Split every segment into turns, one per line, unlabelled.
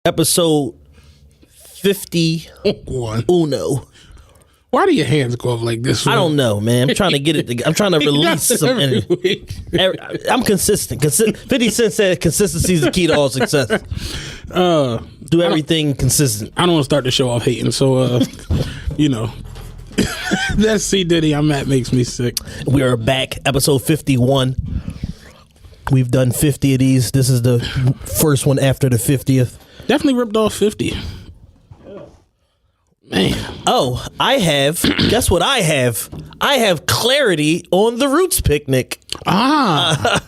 Episode 51.
Why do your hands go up like this?
I don't know, man. I'm trying to get it. I'm trying to release some energy. I'm consistent. 50 Cent said consistency is the key to all success. Do everything consistent.
I don't want to start the show off hating, so that's C Diddy. I'm at makes me sick.
We are back, episode 51. We've done 50 of these. This is the first one after the 50th.
Definitely ripped off 50. Man.
Oh, I have. Guess what I have? I have clarity on the Roots picnic.
I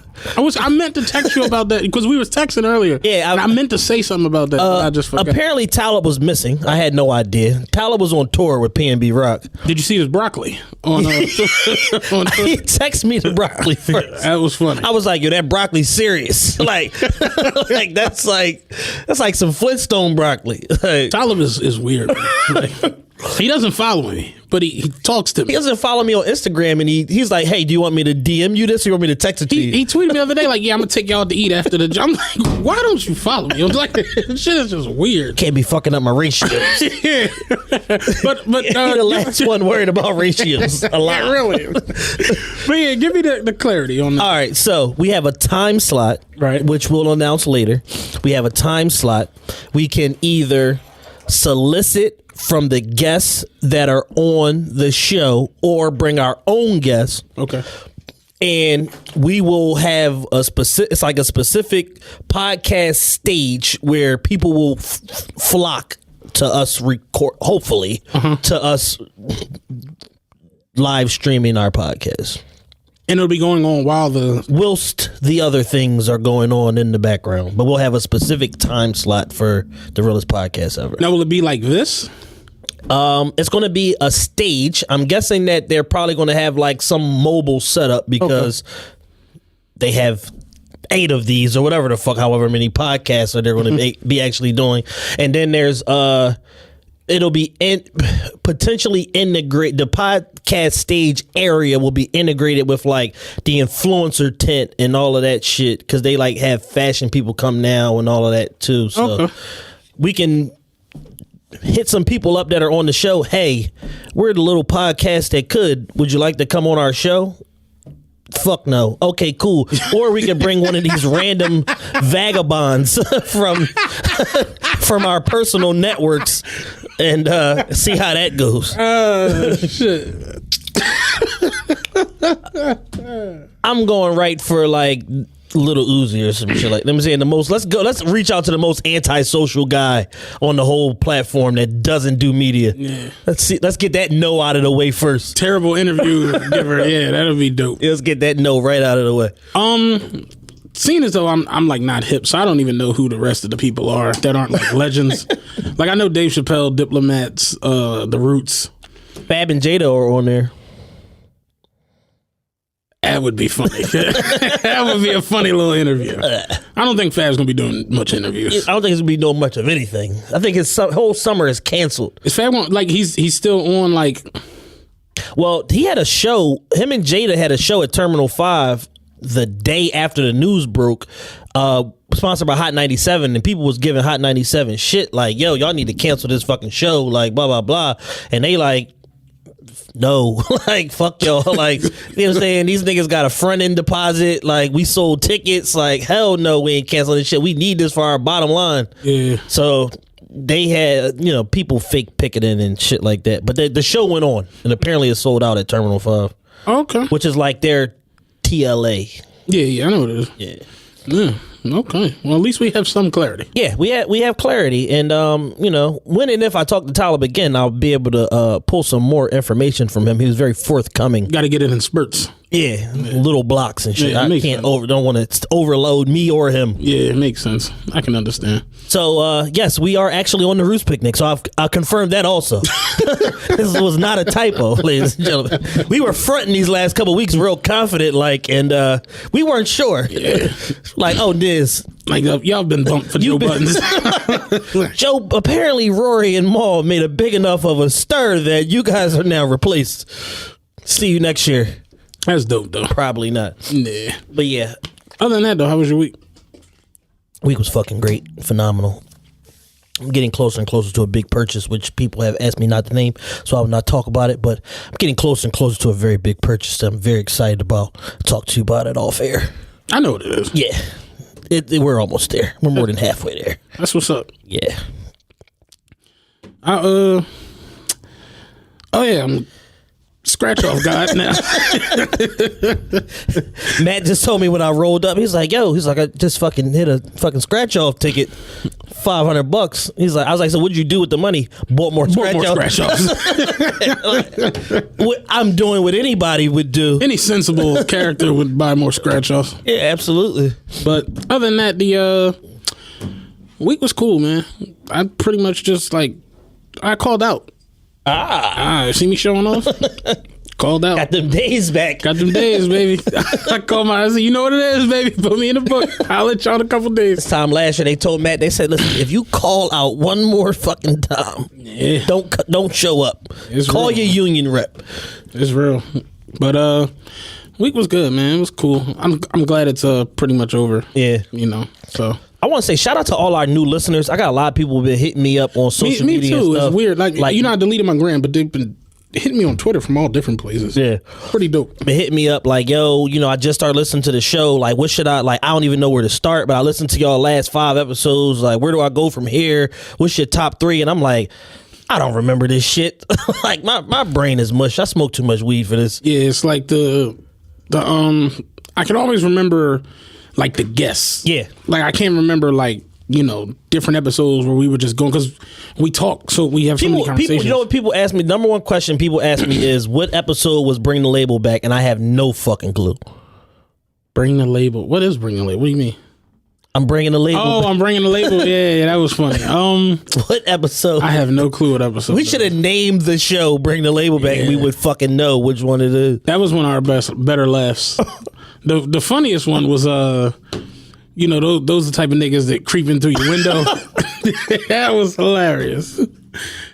meant to text you about that because we was texting earlier.
Yeah,
I meant to say something about that. But I just forgot.
Apparently, Talib was missing. I had no idea. Talib was on tour with PNB Rock.
Did you see his broccoli on?
He texted me the broccoli first.
That was funny.
I was like, "Yo, that broccoli's serious. like that's like some Flintstone broccoli."
Talib is weird. He doesn't follow me, but he talks to me.
He doesn't follow me on Instagram, and he's like, "Hey, do you want me to DM you this, or you want me to text it to you?"
He tweeted me the other day, like, "Yeah, I'm gonna take y'all out to eat after the job." I'm like, "Why don't you follow me?" I'm like, "This shit is just weird."
Can't be fucking up my ratios.
Yeah. but
you're the last one worried about ratios a lot.
Yeah, really. But yeah, give me the clarity on that.
All right, so we have a time slot,
right,
which we'll announce later. We have a time slot. We can either solicit from the guests that are on the show or bring our own guests.
Okay.
And we will have it's like a specific podcast stage where people will flock to us record, hopefully, to us live streaming our podcast.
And it'll be going on
whilst the other things are going on in the background. But we'll have a specific time slot for the realest podcast ever.
Now, will it be like this?
It's going to be a stage. I'm guessing that they're probably going to have like some mobile setup because they have 8 of these or whatever the fuck, however many podcasts are they're going to be actually doing. And then there's it'll be potentially integrate. The podcast stage area will be integrated with like the influencer tent and all of that shit because they like have fashion people come now and all of that too. So we can hit some people up that are on the show. Hey, we're the little podcast that could. Would you like to come on our show? Fuck no. Okay, cool. Or we can bring one of these random vagabonds from our personal networks and see how that goes.
Shit.
I'm going right for like Little Uzi or some shit like. Let me say let's reach out to the most antisocial guy on the whole platform that doesn't do media.
Yeah.
Let's get that no out of the way first.
Terrible interview giver. Yeah, that'll be dope.
Let's get that no right out of the way.
Seeing as though I'm like not hip, so I don't even know who the rest of the people are that aren't like legends. Like I know Dave Chappelle, Diplomats, The Roots.
Fab and Jada are on there.
That would be funny. That would be a funny little interview. I don't think Fab's gonna be doing much interviews.
I don't think he's gonna be doing much of anything. I think his whole summer is canceled.
Is Fab like he's still on like?
Well, he had a show. Him and Jada had a show at Terminal 5 the day after the news broke. Sponsored by Hot 97, and people was giving Hot 97 shit like, "Yo, y'all need to cancel this fucking show," like blah blah blah, and they like, no, like fuck y'all, like you know what I'm saying, these niggas got a front end deposit, like we sold tickets, like hell no, we ain't canceling this shit, we need this for our bottom line.
Yeah.
So they had people fake picketing and shit like that, but the show went on and apparently it sold out at Terminal 5.
Okay.
Which is like their TLA.
Yeah, I know what it is. Yeah. Okay. Well, at least we have some clarity.
Yeah, we have clarity, and when and if I talk to Talib again, I'll be able to pull some more information from him. He was very forthcoming.
Got to get it in spurts.
Yeah, little blocks and shit.
Yeah,
I can't don't want to overload me or him.
Yeah, it makes sense. I can understand.
So yes, we are actually on the Roots picnic. So I've confirmed that also. This was not a typo, ladies and gentlemen. We were fronting these last couple of weeks real confident, and we weren't sure.
Yeah.
Like, oh, this.
Like, y'all been bumped for Joe Buttons.
Joe, apparently Rory and Maul made a big enough of a stir that you guys are now replaced. See you next year.
That's dope, though.
Probably not.
Nah.
But yeah.
Other than that, though, how was your week?
Week was fucking great. Phenomenal. I'm getting closer and closer to a big purchase, which people have asked me not to name, so I will not talk about it. But I'm getting closer and closer to a very big purchase that I'm very excited about. I'll talk to you about it off air.
I know what it is.
Yeah, we're almost there. We're more than halfway there.
That's what's up.
Yeah.
Oh yeah, I'm scratch off God now.
Matt just told me when I rolled up, he's like, I just fucking hit a fucking scratch off ticket, $500. He's like, I was like, so what'd you do with the money? Bought more scratch offs. What I'm doing what anybody would do.
Any sensible character would buy more scratch offs.
Yeah, absolutely.
But other than that, the week was cool, man. I pretty much just I called out. See me showing off? Called out.
Got them days back.
Got them days, baby. I called I said, you know what it is, baby? Put me in the book. I'll let y'all in a couple days.
This time last year, they told Matt, they said, listen, if you call out one more fucking time, don't show up. Call your union rep.
It's real. But week was good, man. It was cool. I'm glad it's pretty much over.
Yeah.
So
I want to say shout out to all our new listeners. I got a lot of people who been hitting me up on social media.
Me too.
And stuff.
It's weird. Like I deleted my gram, but they've been hitting me on Twitter from all different places.
Yeah.
Pretty dope.
Been hitting me up like, yo, I just started listening to the show. Like, what should I don't even know where to start, but I listened to y'all last 5 episodes. Like, where do I go from here? What's your top 3? And I'm like, I don't remember this shit. Like my brain is mush. I smoke too much weed for this.
Yeah, it's like the I can always remember like the guests.
Yeah.
Like I can't remember different episodes where we were just going because we talk, so we have so many conversations.
What people ask me? Number one question people ask me is, what episode was Bring the Label Back? And I have no fucking clue.
Bring the Label. What is Bring the Label? What do you mean?
I'm bringing the label.
Oh, I'm bringing the label. Yeah, that was funny.
What episode?
I have no clue what episode.
We should have named the show "Bring the Label Back," and we would fucking know which one it is.
That was one of our better laughs. The funniest one was those are the type of niggas that creeping through your window. That was hilarious. And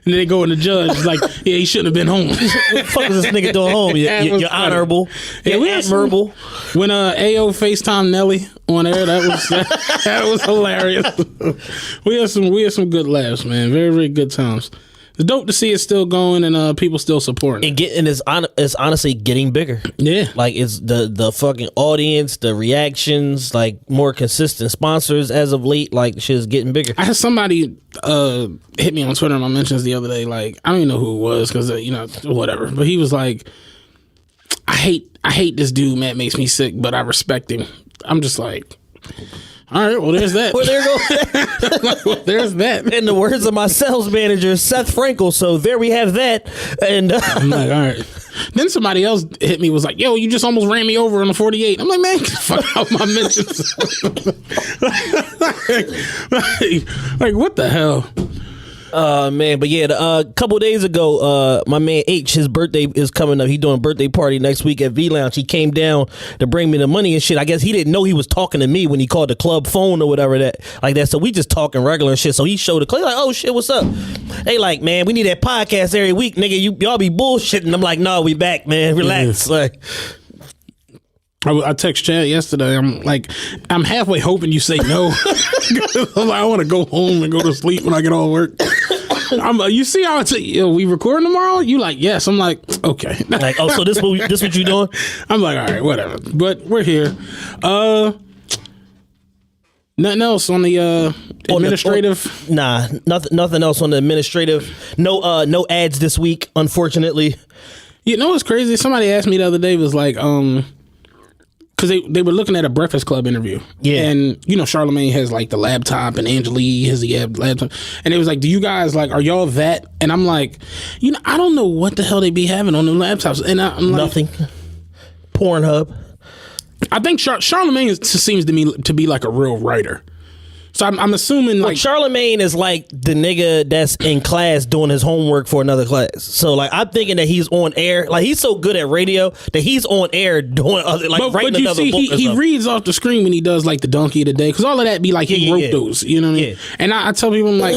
then they go in the judge like, yeah, he shouldn't have been home.
What the fuck is this nigga doing home? You're honorable.
Yeah,
you're admirable.
When AO FaceTime Nelly on air, that was hilarious. we had some good laughs, man. Very, very good times. It's dope to see it still going and people still supporting.
And it's honestly getting bigger.
Yeah.
Like it's the fucking audience, the reactions, like more consistent sponsors as of late, like shit is getting bigger.
I had somebody hit me on Twitter in my mentions the other day, like I don't even know who it was because whatever. But he was like, I hate this dude, man, makes me sick, but I respect him. I'm just like, all right, well, there's that.
Well, there goes
well, there's that.
In the words of my sales manager, Seth Frankel. So there we have that. And
I'm like, all right. Then somebody else hit me, was like, yo, you just almost ran me over on the 48. I'm like, man, get the fuck out my mentions. like, what the hell?
Man, but yeah, a couple days ago, my man H, his birthday is coming up. He doing a birthday party next week at V Lounge. He came down to bring me the money and shit. I guess he didn't know he was talking to me when he called the club phone or whatever that. So we just talking regular and shit. So he showed the club like, oh shit, what's up? They like, man, we need that podcast every week, nigga. Y'all be bullshitting. I'm like, no, we back, man. Relax. Like.
I text Chad yesterday. I'm like, I'm halfway hoping you say no. I'm like, I want to go home and go to sleep when I get off work. You see how we recording tomorrow? You like, yes. I'm like, okay.
Like, oh, so this what you doing?
I'm like, all right, whatever. But we're here. Nothing else on the administrative?
Nothing else on the administrative. No ads this week, unfortunately.
You know what's crazy? Somebody asked me the other day, was like, because they were looking at a Breakfast Club interview. Yeah. And, Charlamagne has, like, the laptop, and Angela has the laptop. And it was like, do you guys, like, are y'all that? And I'm like, I don't know what the hell they be having on them laptops. And I'm like...
Nothing. Pornhub.
I think Charlamagne seems to me to be, like, a real writer. So I'm assuming, like...
Charlamagne is like the nigga that's in class doing his homework for another class. So, like, I'm thinking that he's on air. Like, he's so good at radio that he's on air doing other... Like, writing another book or something.
He reads off the screen when he does, like, the Donkey of the Day. Because all of that be, like, he wrote those. You know what I mean? And I tell people, I'm like,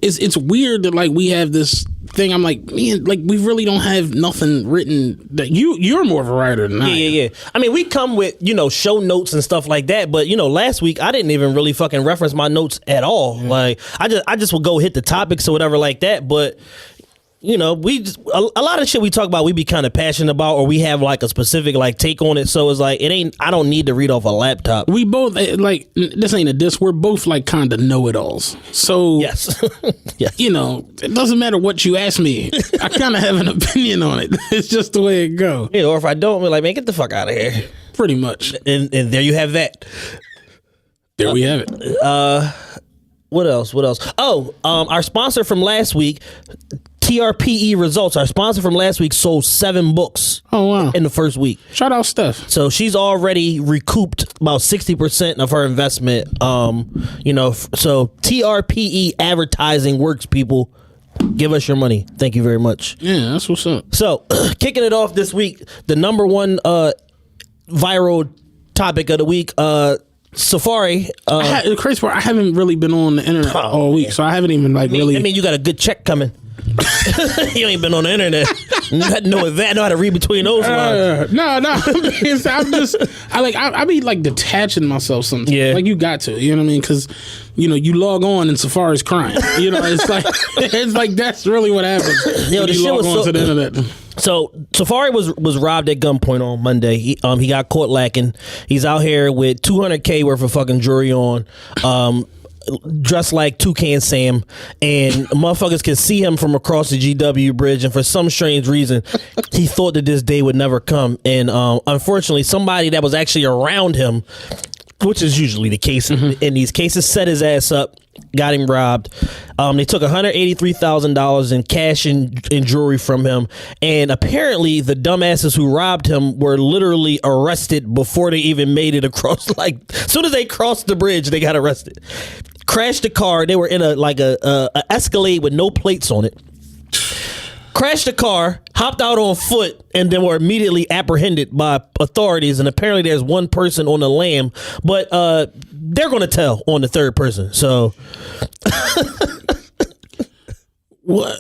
it's weird that, like, we have this thing. I'm like, man, like we really don't have nothing written. That you're more of a writer than I am.
Yeah. I mean, we come with show notes and stuff like that, but last week I didn't even really fucking reference my notes at all. Yeah. Like I just would go hit the topics or whatever like that, but. We just, a lot of shit we talk about, we be kind of passionate about, or we have like a specific like take on it. So it's like I don't need to read off a laptop.
We both like this ain't a diss. We're both like kind of know-it-alls. So
yes, yes.
It doesn't matter what you ask me. I kind of have an opinion on it. It's just the way it go.
Yeah, or if I don't, we're like, man, get the fuck out of here.
Pretty much.
And there you have that.
There we have it.
What else? Oh, our sponsor from last week. TRPE Results, our sponsor from last week, sold 7 books.
Oh, wow.
In the first week.
Shout out Steph.
So she's already recouped about 60% of her investment. So TRPE advertising works, people. Give us your money. Thank you very much.
Yeah, that's what's up.
So, kicking it off this week, the number one viral topic of the week, Safari.
The crazy part, I haven't really been on the internet all week, so I haven't even really.
I mean, you got a good check coming. You ain't been on the internet. know how to read between those lines.
No. I be like detaching myself sometimes.
Yeah.
Like you got to, you know what I mean? Because you log on and Safari's crying. It's like that's really what happens.
The shit
log
was
on to the internet.
So Safari was robbed at gunpoint on Monday. He got caught lacking. He's out here with $200K worth of fucking jewelry on. Dressed like Toucan Sam, and motherfuckers can see him from across the GW bridge, and for some strange reason he thought that this day would never come, and unfortunately somebody that was actually around him, which is usually the case in these cases, set his ass up, got him robbed. They took $183,000 in cash and jewelry from him, and apparently the dumbasses who robbed him were literally arrested before they even made it across. Like, as soon as they crossed the bridge, they got arrested. Crashed the car. They were in a Escalade with no plates on it. Crashed the car, hopped out on foot, and then were immediately apprehended by authorities. And apparently there's one person on the lam, but they're going to tell on the third person. So
what?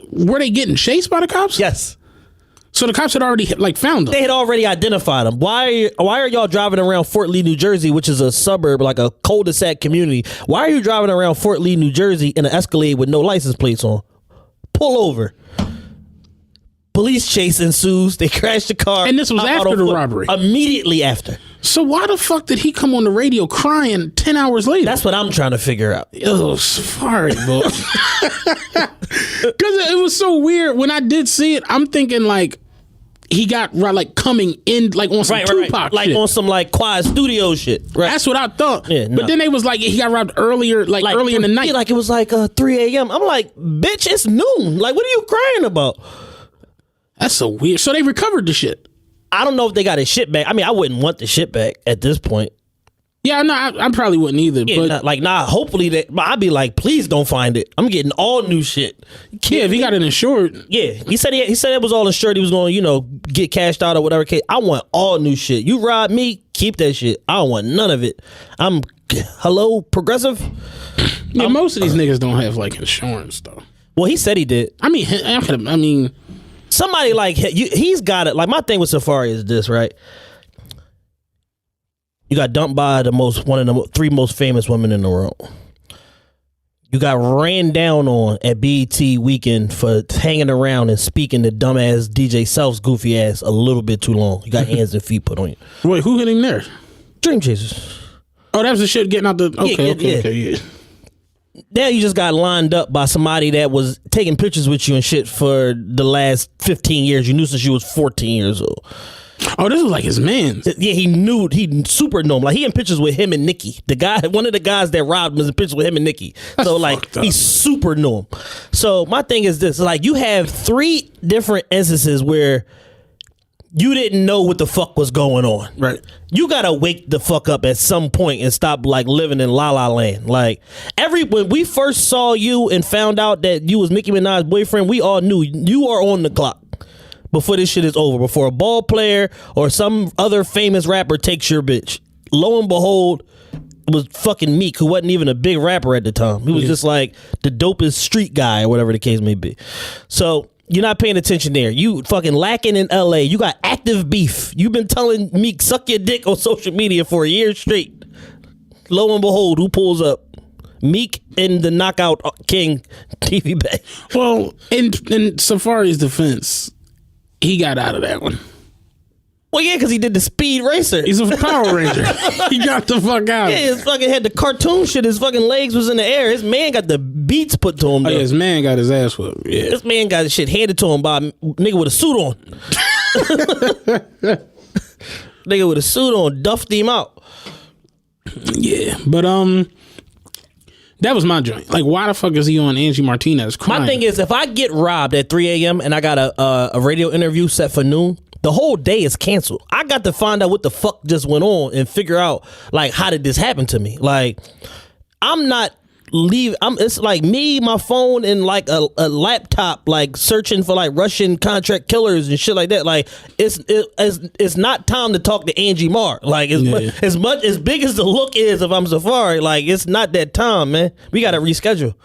Were they getting chased by the cops?
Yes.
So the cops had already found them.
They had already identified them. Why are y'all driving around Fort Lee, New Jersey, which is a suburb, like a cul-de-sac community? Why are you driving around Fort Lee, New Jersey in an Escalade with no license plates on? Pull over. Police chase ensues. They crash the car.
And this was after the robbery.
Immediately after.
So why the fuck did he come on the radio crying 10 hours later?
That's what I'm trying to figure out.
Oh, sorry, bro. Because it was so weird. When I did see it, I'm thinking he got coming in on some Tupac shit.
Like on some Quiet Studio shit. Right.
That's what I thought.
Yeah, no.
But then they was he got robbed earlier, early in the night.
Like it was 3 a.m. I'm like, bitch, it's noon. Like, what are you crying about?
That's so weird. So they recovered the shit.
I don't know if they got his shit back. I mean, I wouldn't want the shit back at this point.
Yeah, no, I probably wouldn't either.
Yeah, but hopefully I'd be like, please don't find it. I'm getting all new shit.
Yeah, if he got it insured.
Yeah, he said it was all insured. He was going to, get cashed out or whatever case. I want all new shit. You robbed me, keep that shit. I don't want none of it. Hello, Progressive?
Yeah, most of these niggas don't have insurance though.
Well, he said he did.
I mean,
somebody he's got it. Like, my thing with Safari is this, right? You got dumped by one of the 3 most famous women in the world. You got ran down on at BET weekend for hanging around and speaking to dumbass DJ Self's goofy ass a little bit too long. You got hands and feet put on you.
Wait, who hit him there?
Dream Chasers.
Oh, that was the shit getting out the... Okay, yeah.
Now you just got lined up by somebody that was taking pictures with you and shit for the last 15 years. You knew since you was 14 years old.
Oh, this was his man.
Yeah, he super knew him. He in pictures with him and Nikki. One of the guys that robbed him was in pictures with him and Nikki. So he super knew him. So my thing is this: you have 3 different instances where you didn't know what the fuck was going on.
Right.
You gotta wake the fuck up at some point and stop living in La La Land. When we first saw you and found out that you was Nicki Minaj's boyfriend, we all knew you are on the clock before this shit is over, before a ball player or some other famous rapper takes your bitch. Lo and behold, was fucking Meek, who wasn't even a big rapper at the time. He was just like the dopest street guy or whatever the case may be. So you're not paying attention there. You fucking lacking in LA. You got active beef. You've been telling Meek suck your dick on social media for a year straight. Lo and behold, who pulls up? Meek in the Knockout King TV bag.
Well, in Safari's defense, he got out of that one.
Well, yeah, because he did the Speed Racer.
He's a Power Ranger. He got the fuck out.
Yeah, his fucking had the cartoon shit. His fucking legs was in the air. His man got the beats put to him.
Oh, yeah, his man got his ass whooped. Yeah.
This man got shit handed to him by a nigga with a suit on. Nigga with a suit on duffed him out.
Yeah, but that was my joint. Like, why the fuck is he on Angie Martinez crying?
My thing is, if I get robbed at 3 a.m. and I got a radio interview set for noon, the whole day is canceled. I got to find out what the fuck just went on and figure out, like, how did this happen to me? Like, I'm not leave. It's like me, my phone, and like a laptop, like searching for like Russian contract killers and shit like that. Like, it's not time to talk to Angie Marr. Like, as big as the look is, if I'm Safari, like, it's not that time, man. We got to reschedule.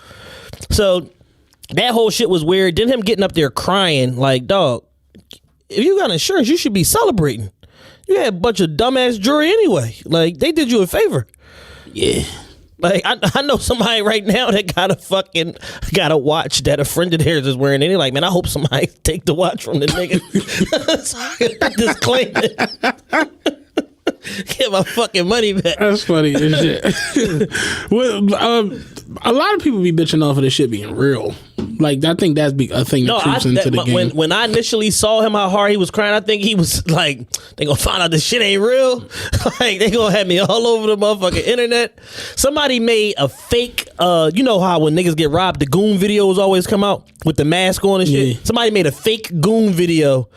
So that whole shit was weird. Then him getting up there crying, like, dog, if you got insurance, you should be celebrating. You had a bunch of dumbass jury anyway. Like, they did you a favor.
Yeah.
Like, I know somebody right now that got a watch that a friend of theirs is wearing, and they're like, man, I hope somebody take the watch from the nigga. So I can disclaim it. Get my fucking money back.
That's funny as shit. Well, a lot of people be bitching off of this shit being real. Like, I think that's a thing that creeps into the game.
When I initially saw him, how hard he was crying, I think he was like, they gonna find out this shit ain't real. Like, they gonna have me all over the motherfucking internet. Somebody made a fake, you know how when niggas get robbed, the goon videos always come out with the mask on and shit? Yeah. Somebody made a fake goon video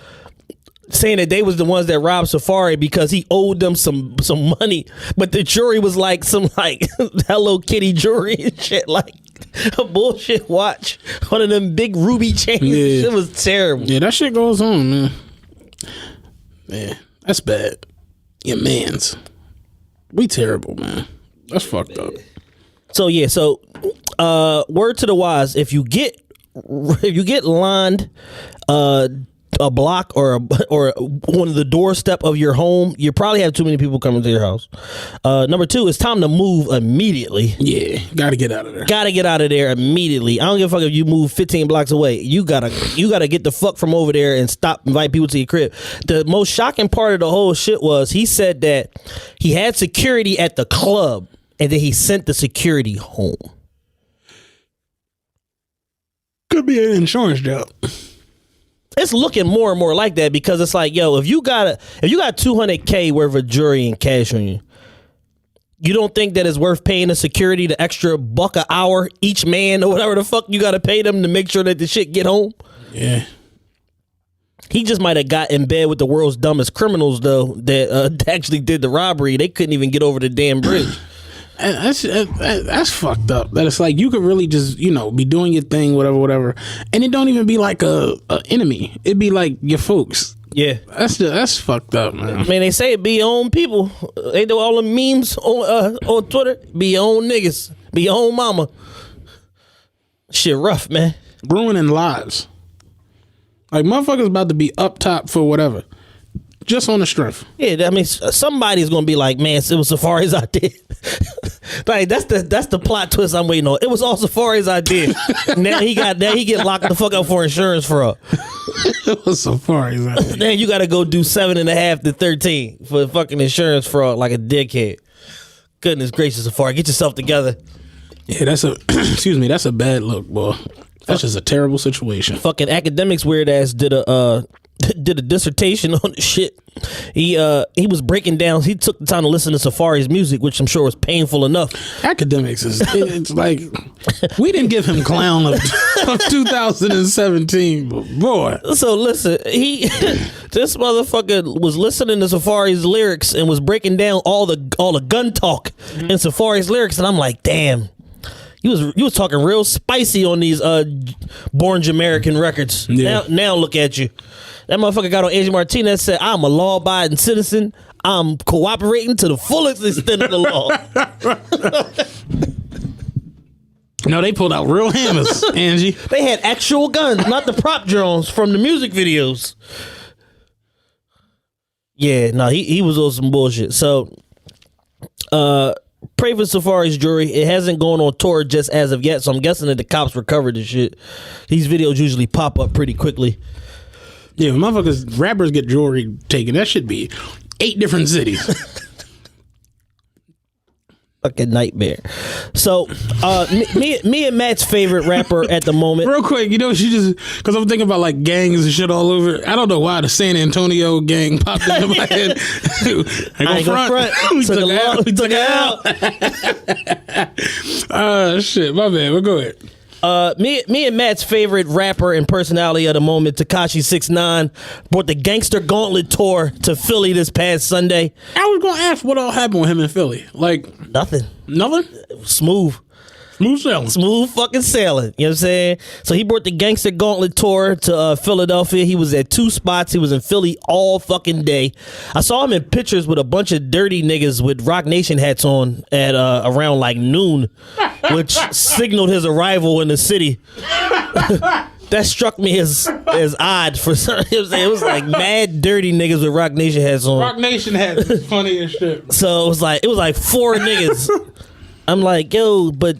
saying that they was the ones that robbed Safari because he owed them some money, but the jury was like some like Hello Kitty jewelry and shit, like a bullshit watch, one of them big ruby chains. Yeah. It was terrible.
Yeah, that shit goes on, man. Man, that's bad. Your mans, we terrible, man. That's fucked up.
So yeah, word to the wise: if you get lined, a block or one of the doorstep of your home, you probably have too many people coming to your house. Number two, it's time to move immediately.
Yeah, gotta get out of there.
Gotta get out of there immediately. I don't give a fuck if you move 15 blocks away. You gotta get the fuck from over there and stop inviting people to your crib. The most shocking part of the whole shit was he said that he had security at the club and then he sent the security home.
Could be an insurance job.
It's looking more and more like that because it's like, yo, if you got $200K worth of jewelry and cash on you, you don't think that it's worth paying the security the extra $1 an hour each man or whatever the fuck you got to pay them to make sure that the shit get home?
Yeah.
He just might have got in bed with the world's dumbest criminals though that actually did the robbery. They couldn't even get over the damn bridge.
That's fucked up. That it's like you could really just, be doing your thing, whatever, and it don't even be like a enemy. It'd be like your folks.
Yeah,
that's fucked up, man.
I mean, they say it be your own people. They do all the memes on Twitter. Be your own niggas. Be your own mama. Shit rough, man.
Ruining lives. Like, motherfuckers about to be up top for whatever. Just on the strength.
Yeah, I mean, somebody's gonna be like, man, it was Safari's idea. Like, that's the plot twist I'm waiting on. It was all Safari's idea. Now he get locked the fuck up for insurance fraud.
It was Safari's idea.
Then you gotta go do 7.5 to 13 for fucking insurance fraud like a dickhead. Goodness gracious, Safari, get yourself together.
Yeah, that's a bad look, boy. That's just a terrible situation.
Fucking academics weird ass did a dissertation on the shit. He was breaking down. He took the time to listen to Safari's music, which I'm sure was painful enough.
Academics it's like we didn't give him clown of 2017, but boy.
So listen, this motherfucker was listening to Safari's lyrics and was breaking down all the gun talk in Safari's lyrics, and I'm like, damn. You was talking real spicy on these Born Jamaican records.
Yeah.
Now look at you. That motherfucker got on Angie Martinez, said, I'm a law-abiding citizen. I'm cooperating to the fullest extent of the law.
No, they pulled out real hammers, Angie.
They had actual guns, not the prop drones from the music videos. Yeah, no, he was on some bullshit. So, pray for Safari's jury. It hasn't gone on tour just as of yet, so I'm guessing that the cops recovered the shit. These videos usually pop up pretty quickly.
Yeah, motherfuckers, rappers get jewelry taken. That should be 8 different cities.
Fucking nightmare. So, me and Matt's favorite rapper at the moment.
Real quick, you know, she just, because I'm thinking about like gangs and shit all over. I don't know why the San Antonio gang popped into my head. I ain't gonna front. We took it out. Shit, my bad. We'll go ahead.
Me and Matt's favorite rapper and personality of the moment, Tekashi 6ix9ine, brought the Gangster Gauntlet tour to Philly this past Sunday.
I was gonna ask what all happened with him in Philly. Like
Nothing.
Smooth sailing.
Smooth fucking sailing. You know what I'm saying? So he brought the Gangster Gauntlet tour to Philadelphia. He was at 2 spots. He was in Philly all fucking day. I saw him in pictures with a bunch of dirty niggas with Rock Nation hats on at around like noon, which signaled his arrival in the city. That struck me as odd for some. It was like mad dirty niggas with Rock Nation hats on.
Rock Nation hats is funny as shit.
So it was like 4 niggas. I'm like, yo, but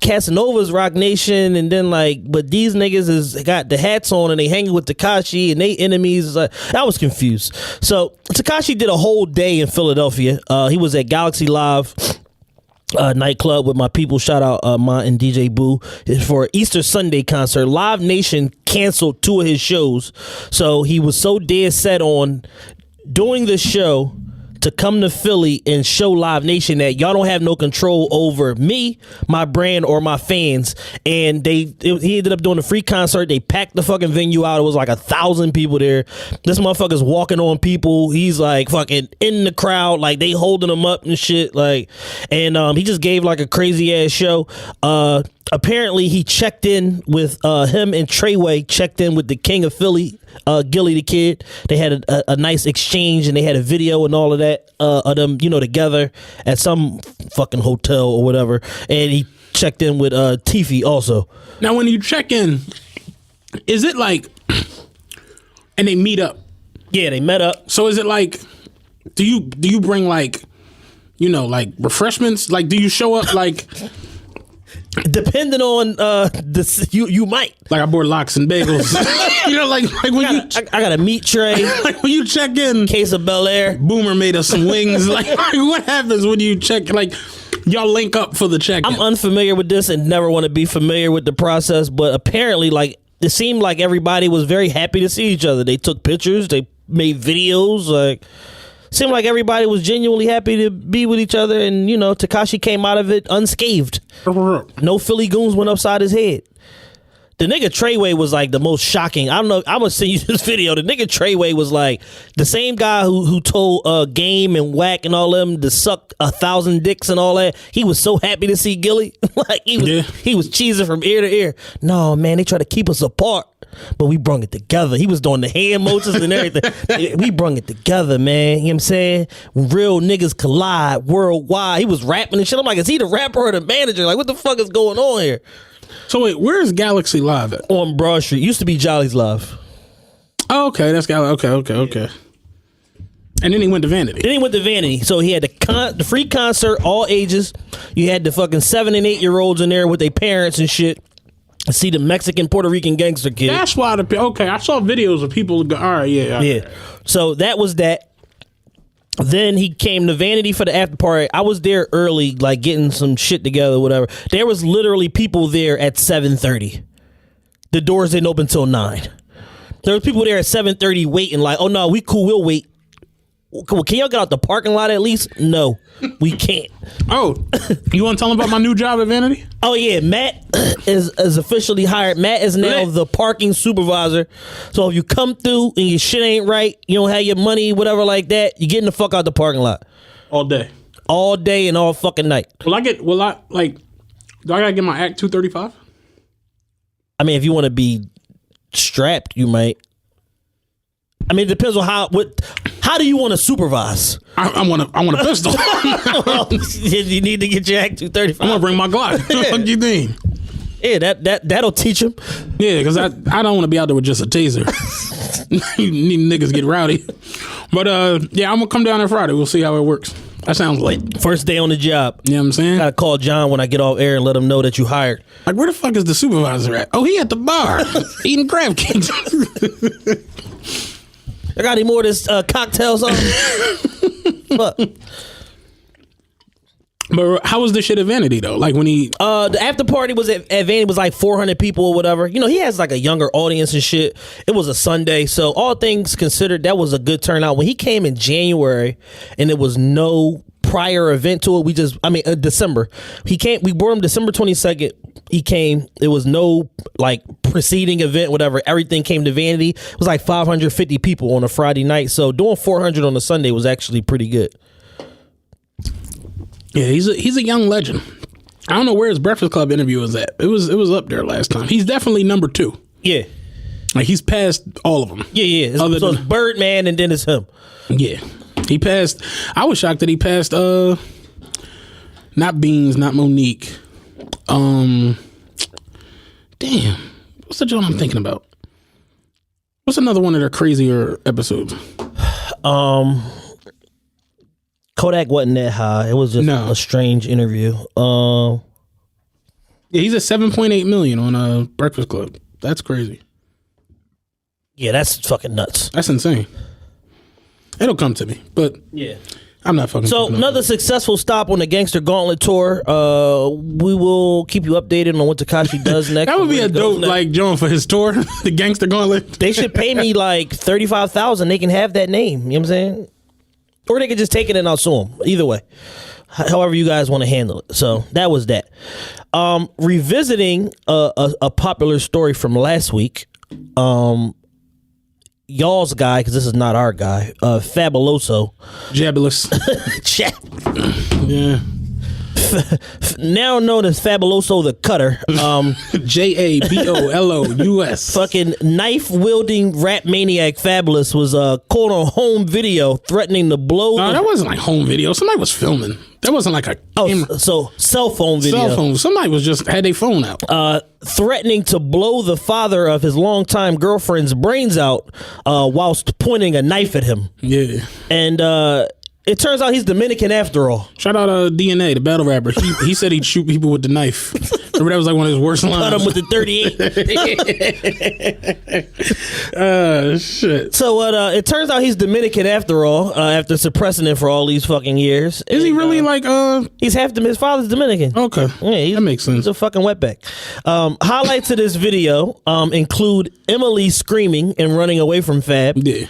Casanova's Rock Nation, and then but these niggas is got the hats on and they hanging with Tekashi and they enemies. I was confused. So Tekashi did a whole day in Philadelphia. He was at Galaxy Live nightclub with my people. Shout out Mont and DJ Boo for Easter Sunday concert. Live Nation canceled 2 of his shows, so he was so dead set on doing the show to come to Philly and show Live Nation that y'all don't have no control over me, my brand, or my fans. And he ended up doing a free concert. They packed the fucking venue out. It was like 1,000 people there. This motherfucker's walking on people. He's like fucking in the crowd, like they holding him up and shit. And he just gave like a crazy ass show. Apparently he checked in with him and Treyway checked in with the king of Philly, Gilly the Kid. They had a nice exchange and they had a video and all of that of them, together at some fucking hotel or whatever. And he checked in with Tiffy also.
Now, when you check in, is it like, and they meet up?
Yeah, they met up. So is it like,
do you bring like refreshments? Like, do you show up like?
Depending on you might.
Like I bought lox and bagels. Like when
I got a meat tray.
Like when you check in,
case of Bel Air.
Boomer made us some wings. Like what happens when you check? Like y'all link up for the check.
I'm unfamiliar with this and never want to be familiar with the process, but apparently, it seemed like everybody was very happy to see each other. They took pictures. They made videos. Seemed like everybody was genuinely happy to be with each other, and Tekashi came out of it unscathed. No Philly goons went upside his head. The nigga Treyway was like the most shocking. I don't know. I'm gonna send you this video. The nigga Treyway was like the same guy who told Game and Whack and all them to suck 1,000 dicks and all that. He was so happy to see Gilly. He was cheesing from ear to ear. No man, they try to keep us apart. But we brung it together. He was doing the hand motions and everything. We brung it together, man. You know what I'm saying? When real niggas collide worldwide. He was rapping and shit. I'm like, is he the rapper or the manager? Like, what the fuck is going on here?
So wait, where's Galaxy Live at?
On Broad Street. Used to be Jolly's Live.
Oh, okay. That's Galaxy. Okay. And then he went to Vanity.
So he had the free concert, all ages. You had the fucking 7 and 8 year olds in there with their parents and shit. See the Mexican Puerto Rican gangster kid.
That's why I saw videos of people go, all right, yeah.
So that was that. Then he came to Vanity for the after party. I was there early, like getting some shit together, whatever. There was literally people there at 7:30. The doors didn't open till 9. There was people there at 7:30 waiting, like, oh no, we cool, we'll wait. Well, can y'all get out the parking lot at least? No, we can't.
Oh, you want to tell them about my new job at Vanity?
Oh yeah, Matt is officially hired. Matt is now the parking supervisor. So if you come through and your shit ain't right, you don't have your money, whatever like that, you're getting the fuck out the parking lot.
All day
and all fucking night.
Do I gotta get my Act 235?
I mean, if you want to be strapped, you might. I mean, it depends on how do you want to supervise?
I want a pistol.
You need to get your Act 235.
I'm gonna bring my Glock. What do you think?
Yeah, that'll teach him.
Yeah, because I don't want to be out there with just a taser. You need niggas get rowdy. But yeah, I'm gonna come down there Friday. We'll see how it works. That sounds late.
First day on the job.
You know what I'm saying?
Gotta call John when I get off air and let him know that you hired.
Like, where the fuck is the supervisor at? Oh, he at the bar eating crab cakes.
I got any more of this cocktails on? Fuck.
But how was the shit at Vanity though? Like when he
the after party was at Vanity was like 400 people or whatever. You know, he has like a younger audience and shit. It was a Sunday, so all things considered, that was a good turnout. When he came in January and there was no prior event to it, December. We brought him December 22nd. He came. There was no like preceding event, whatever. Everything came to Vanity. It was like 550 people on a Friday night. So doing 400 on a Sunday was actually pretty good.
Yeah, he's a young legend. I don't know where his Breakfast Club interview was at. It was up there last time. He's definitely number 2.
Yeah.
Like he's passed all of them.
Yeah. So it's Birdman and then it's him.
Yeah. He passed. I was shocked that he passed not Beans, not Monique. Damn. What's the joint I'm thinking about? What's another one of their crazier episodes?
Kodak wasn't that high. It was just a strange interview.
Yeah, he's at 7.8 million on Breakfast Club. That's crazy.
Yeah, that's fucking nuts.
That's insane. It'll come to me, but
yeah,
I'm not fucking.
So another successful stop on the Gangster Gauntlet tour. We will keep you updated on what Tekashi does next.
That would be a dope like John for his tour, the Gangster Gauntlet.
They should pay me like $35,000. They can have that name. You know what I'm saying? Or they could just take it and I'll sue them. Either way. However you guys want to handle it. So that was that. Revisiting a popular story from last week. Y'all's guy, because this is not our guy, Fabuloso.
Jabulous. Yeah.
Now known as Fabuloso the Cutter.
Jabolous.
Fucking knife-wielding rap maniac Fabulous was caught on home video threatening to blow.
No, that wasn't like home video. Somebody was filming. That wasn't like a camera.
So cell phone video.
Cell phone. Somebody was just had their phone out.
Threatening to blow the father of his longtime girlfriend's brains out whilst pointing a knife at him.
Yeah.
And it turns out he's Dominican after all.
Shout out DNA, the battle rapper. He said he'd shoot people with the knife. Remember that was like one of his worst lines.
Cut him with the
38. Shit.
So it turns out he's Dominican after all. After suppressing it for all these fucking years.
Is he really like?
He's half his father's Dominican.
Okay,
yeah,
that makes sense.
He's a fucking wetback. Highlights of this video include Emily screaming and running away from Fab.
Yeah.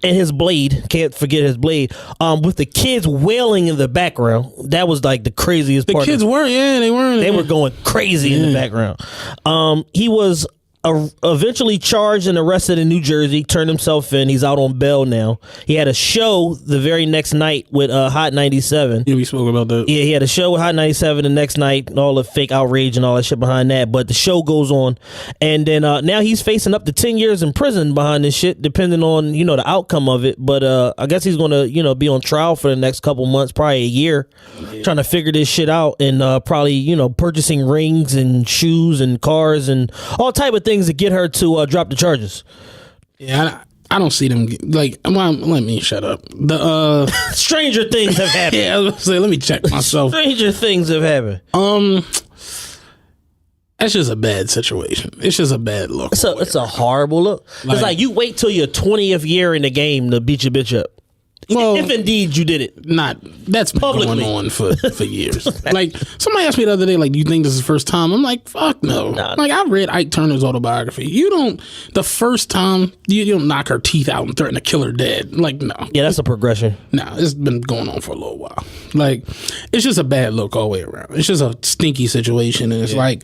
And his blade, can't forget his blade, with the kids wailing in the background. That was like the craziest part.
The kids were
going crazy in the background. He was eventually charged and arrested in New Jersey, turned himself in. He's out on bail now. He had a show the very next night with Hot 97.
Yeah, we spoke about that.
Yeah, he had a show with Hot 97 the next night, all the fake outrage and all that shit behind that. But the show goes on. And then now he's facing up to 10 years in prison behind this shit, depending on, the outcome of it. But I guess he's going to, be on trial for the next couple months, probably a year, trying to figure this shit out and probably, purchasing rings and shoes and cars and all type of things to get her to drop the charges.
Yeah, I don't see them like. Let me shut up. The
stranger things have happened.
Yeah, I was gonna say, let me check myself.
Stranger things have happened.
That's just a bad situation. It's just a bad look.
It's a horrible look. It's like you wait till your 20th year in the game to beat your bitch up. Well, if indeed you did it.
That's been going on for years. Like, somebody asked me the other day, like, do you think this is the first time? I'm like, fuck no. Like, I read Ike Turner's autobiography. The first time, you don't knock her teeth out and threaten to kill her dead. Like, no.
Yeah, that's a progression.
No, it's been going on for a little while. Like, it's just a bad look all the way around. It's just a stinky situation. And it's like,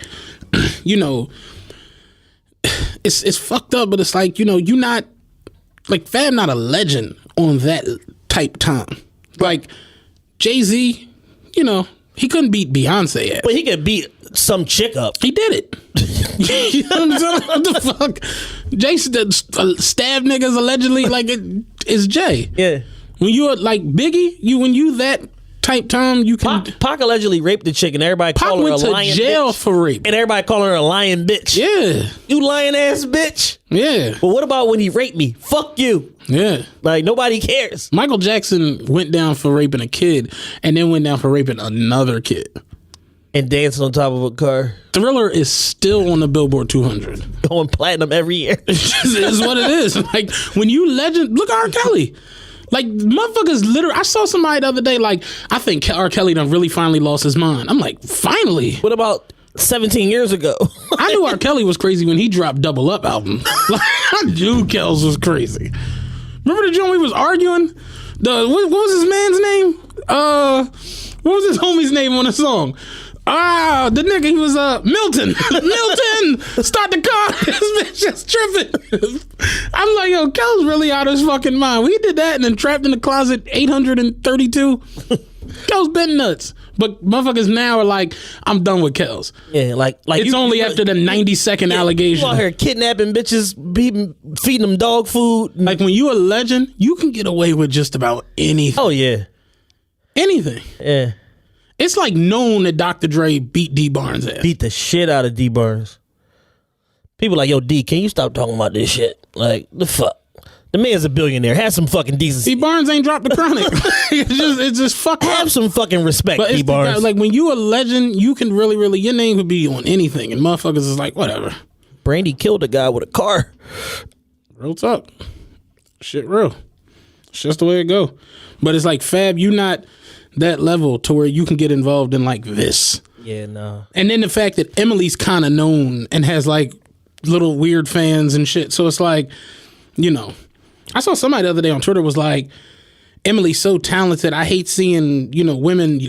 it's fucked up, but it's like, you're not, like, Fab not a legend on that type time. Like Jay-Z, He couldn't beat Beyonce at.
But he could beat some chick up.
He did it. You know what I'm saying? What the fuck? Jay stabbed niggas allegedly like it's Jay.
Yeah.
When you're like Biggie, when you that type time, you can.
Pac allegedly raped the chick, and everybody called her a lying bitch.
Pac went to jail for rape,
and everybody calling her a lying bitch.
Yeah,
you lying ass bitch.
Yeah.
But what about when he raped me? Fuck you.
Yeah.
Like nobody cares.
Michael Jackson went down for raping a kid, and then went down for raping another kid,
and dancing on top of a car.
Thriller is still on the Billboard 200,
going platinum every year.
It's what it is. Like when you look at R. Kelly. Like, motherfuckers literally, I saw somebody the other day, like, I think R. Kelly done really finally lost his mind. I'm like, finally?
What about 17 years ago?
I knew R. Kelly was crazy when he dropped Double Up album. Like, I knew Kells was crazy. Remember the joint we was arguing? What was his man's name? What was his homie's name on the song? The nigga, he was Milton. Milton, start the car. This bitch just tripping. I'm like, yo, Kel's really out of his fucking mind. We did that and then Trapped in the Closet 832. Kel's been nuts. But motherfuckers now are like, I'm done with Kells.
Yeah, like
it's only after the 90-second allegation.
You out here kidnapping bitches, feeding them dog food.
Like when you a legend, you can get away with just about anything.
Oh yeah,
anything.
Yeah.
It's like known that Dr. Dre beat D Barnes ass.
Beat the shit out of D Barnes. People like, yo, D, can you stop talking about this shit? Like, the fuck? The man's a billionaire. Have some fucking decency.
D Barnes ain't dropped the Chronic. it's just fuck
Have some fucking respect,
but
D Barnes.
Like when you a legend, you can really, your name could be on anything. And motherfuckers is like, whatever.
Brandy killed a guy with a car.
Real talk. Shit real. It's just the way it go. But it's like, Fab, you not that level to where you can get involved in like this.
Yeah, no.
And then the fact that Emily's kind of known and has like little weird fans and shit. So it's like, you know, I saw somebody the other day on Twitter was like, Emily's so talented. I hate seeing, women,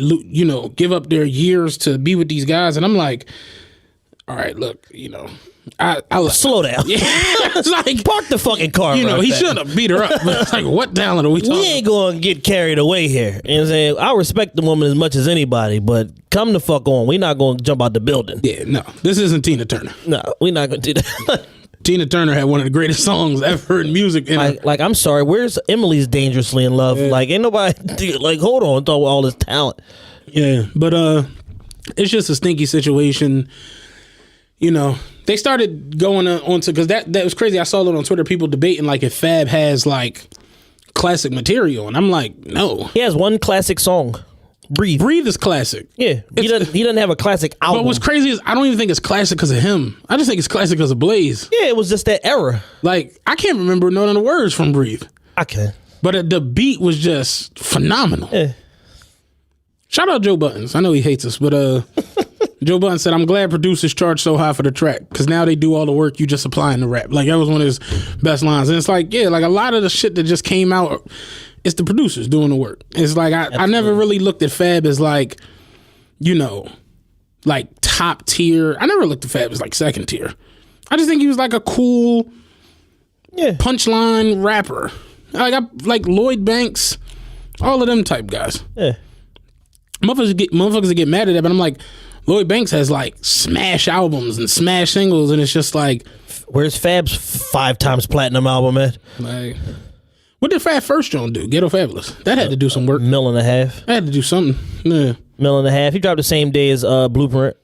give up their years to be with these guys. And I'm like, all right, look, I'll
slow down.
Yeah. It's like,
park the fucking car.
He should have beat her up. But it's like, what talent are we talking?
We ain't going to get carried away here. You know what I'm saying? I respect the woman as much as anybody, but come the fuck on. We not going to jump out the building.
Yeah, no. This isn't Tina Turner.
No, we not going to do that.
Tina Turner had one of the greatest songs ever in music.
Like, I'm sorry, where's Emily's Dangerously in Love? Yeah. Like, ain't nobody, like, hold on, talk about all this talent.
Yeah, but it's just a stinky situation. They started going on to, because that was crazy. I saw it on Twitter, people debating like if Fab has like classic material, and I'm like, no.
He has one classic song. Breathe.
Breathe is classic.
Yeah, he doesn't have a classic album.
But what's crazy is I don't even think it's classic because of him. I just think it's classic because of Blaze.
Yeah, it was just that era.
Like, I can't remember none of the words from Breathe.
I can.
But the beat was just phenomenal.
Yeah.
Shout out Joe Buttons. I know he hates us, but Joe Budden said, I'm glad producers charge so high for the track because now they do all the work, you just applying the rap. Like, that was one of his best lines. And it's like, yeah, like a lot of the shit that just came out, it's the producers doing the work. It's like, I never really looked at Fab as like, like top tier. I never looked at Fab as like second tier. I just think he was like a cool punchline rapper. Like Lloyd Banks, all of them type guys.
Yeah.
Motherfuckers get mad at that, but I'm like, Lloyd Banks has like smash albums and smash singles, and it's just like,
where's Fab's 5 times platinum album at?
Like, what did Fab first John do? Ghetto Fabulous. That had to do some work.
$1.5 million.
I had to do something. Yeah.
$1.5 million. He dropped the same day as Blueprint.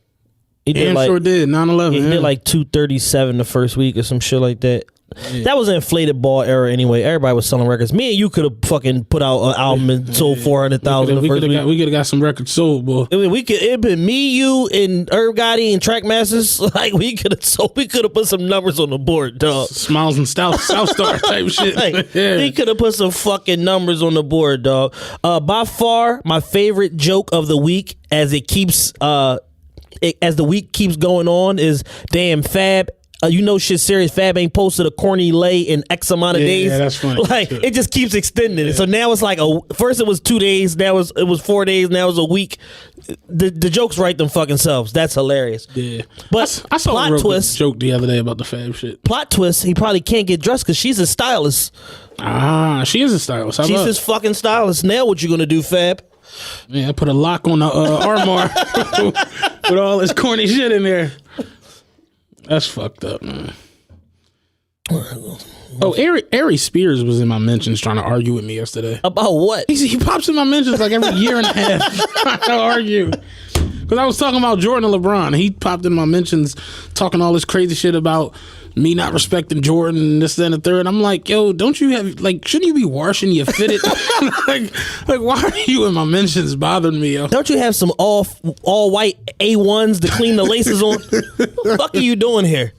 He did
sure did. 9/11.
He did like 237 the first week or some shit like that. Yeah. That was an inflated ball era anyway. Everybody was selling records. Me and you could have fucking put out an album and sold 400,000 the first week.
We could have got some records sold, boy.
I mean, it'd been me, you, and Herb Gotti and Trackmasters. Like, we could have put some numbers on the board, dog.
Smiles and South Star type shit.
Like, he could have put some fucking numbers on the board, dog. By far, my favorite joke of the week as it keeps as the week keeps going on is, damn, Fab. Shit serious. Fab ain't posted a corny lay in X amount of days.
Yeah, that's funny.
Like, it just keeps extending. Yeah. So now it's like first it was 2 days, now it was 4 days, now it's a week. The jokes write them fucking selves. That's hilarious.
Yeah.
But
I saw
plot
a
twist
joke the other day about the Fab shit.
Plot twist, he probably can't get dressed because she's a stylist.
She is a stylist.
She's his fucking stylist. Now what you gonna do, Fab?
Yeah, I put a lock on the armoire with all this corny shit in there. That's fucked up, man. Oh, Ari Spears was in my mentions trying to argue with me yesterday.
About what?
He pops in my mentions like every year and a half trying to argue. Because I was talking about Jordan and LeBron. And he popped in my mentions talking all this crazy shit about me not respecting Jordan and this, that, and the third. I'm like, yo, don't you have, like, shouldn't you be washing your fitted? like, why are you in my mentions bothering me, yo?
Don't you have some all white A1s to clean the laces on? What the fuck are you doing here?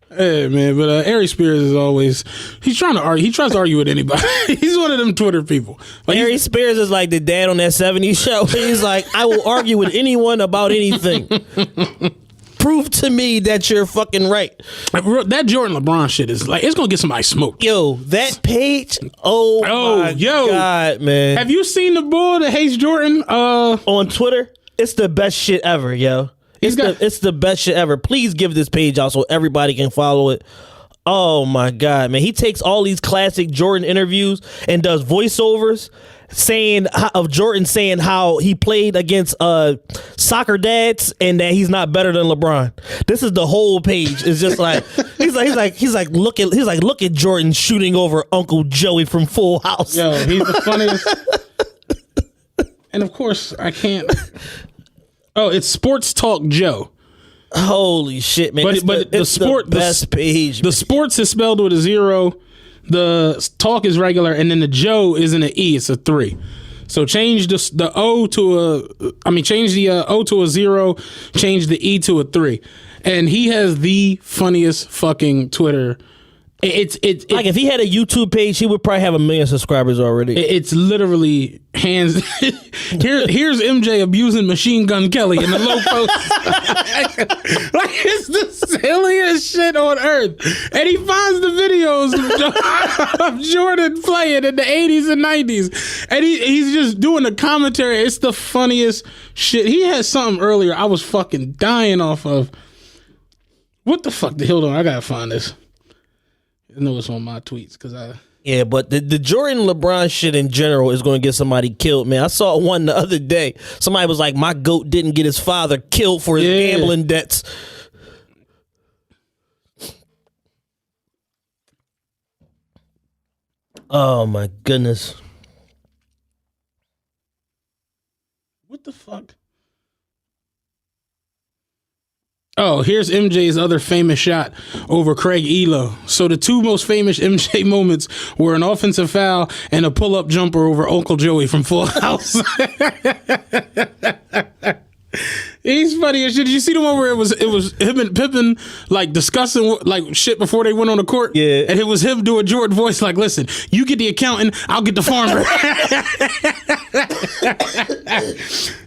Hey, man, but Ari Spears is always, he's trying to argue. He tries to argue with anybody. He's one of them Twitter people. Like,
Ari Spears is like the dad on that 70s show. He's like, I will argue with anyone about anything. Prove to me that you're fucking right.
That Jordan LeBron shit is like, it's gonna get somebody smoked.
Yo, that page, my God, man.
Have you seen the boy that hates Jordan
on Twitter? It's the best shit ever, yo. It's the best shit ever. Please give this page out so everybody can follow it. Oh my God, man. He takes all these classic Jordan interviews and does voiceovers of Jordan saying how he played against soccer dads and that he's not better than LeBron. This is the whole page. It's just like he's like look at Jordan shooting over Uncle Joey from Full House.
Yo, he's the funniest. And of course, I can't. Oh, it's Sports Talk Joe.
Holy shit, man!
But the best page. The sports is spelled with a 0. The talk is regular, and then the Joe isn't an E; it's a 3. So change the O to change the O to a 0, change the E to a 3, and he has the funniest fucking Twitter. It's
like if he had a YouTube page, he would probably have 1 million subscribers already.
It's literally hands. Here's MJ abusing Machine Gun Kelly in the low post. Like it's the silliest shit on earth. And he finds the videos of Jordan playing in the 80s and 90s, and he's just doing the commentary. It's the funniest shit. He had something earlier I was fucking dying off of. What the fuck? Hold on, I gotta find this. I know it's on my tweets because
Yeah, but the Jordan LeBron shit in general is going to get somebody killed, man. I saw one the other day. Somebody was like, my GOAT didn't get his father killed for his gambling debts. Oh, my goodness.
What the fuck? Oh, here's MJ's other famous shot over Craig Elo. So the two most famous MJ moments were an offensive foul and a pull-up jumper over Uncle Joey from Full House. He's funny as shit. Did you see the one where it was him and Pippen like discussing like shit before they went on the court?
Yeah.
And it was him doing Jordan voice like, listen, you get the accountant, I'll get the farmer.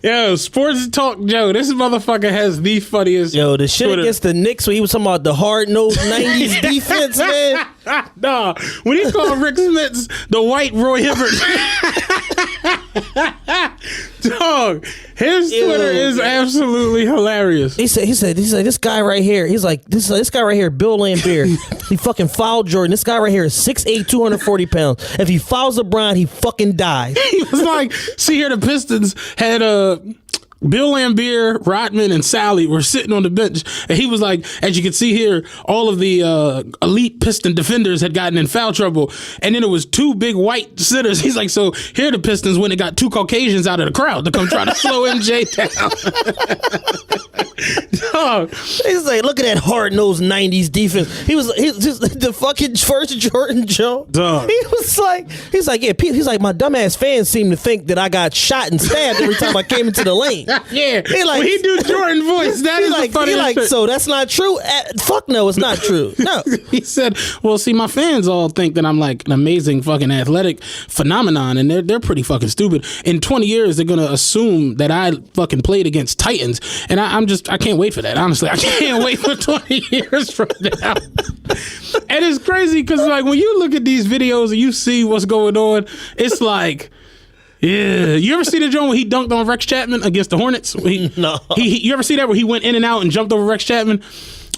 Yo, Sports Talk Joe. This motherfucker has the funniest.
Yo, the shit against the Knicks when he was talking about the hard-nosed 90s defense, man.
Nah, when he called Rick Smits the white Roy Hibbert. Dog, his Twitter is absolutely hilarious.
He said, this guy right here, he's like, this guy right here, Bill Laimbeer, he fucking fouled Jordan. This guy right here is 6'8", 240 pounds. If he fouls LeBron, he fucking dies.
He was like, see here, the Pistons had Bill Laimbeer, Rodman, and Sally were sitting on the bench, and he was like, as you can see here, all of the elite Piston defenders had gotten in foul trouble, and then it was two big white sitters. He's like, so here the Pistons when they got two Caucasians out of the crowd to come try to slow MJ down. Dog.
He's like, look at that hard-nosed 90s defense. He's just the fucking first Jordan Joe.
Dog.
He's like, yeah, he's like, my dumbass fans seem to think that I got shot and stabbed every time I came into the lane.
Yeah,
he like,
when he do Jordan voice, that is
like,
the funniest shit.
So that's not true? Fuck no, it's not true. No.
He said, well, see, my fans all think that I'm like an amazing fucking athletic phenomenon, and they're pretty fucking stupid. In 20 years, they're gonna assume that I fucking played against Titans, and I can't wait for that, honestly. I can't wait for 20 years from now. And it's crazy, because like when you look at these videos and you see what's going on, it's like, yeah, you ever see the joint where he dunked on Rex Chapman against the Hornets?
No.
You ever see that where he went in and out and jumped over Rex Chapman?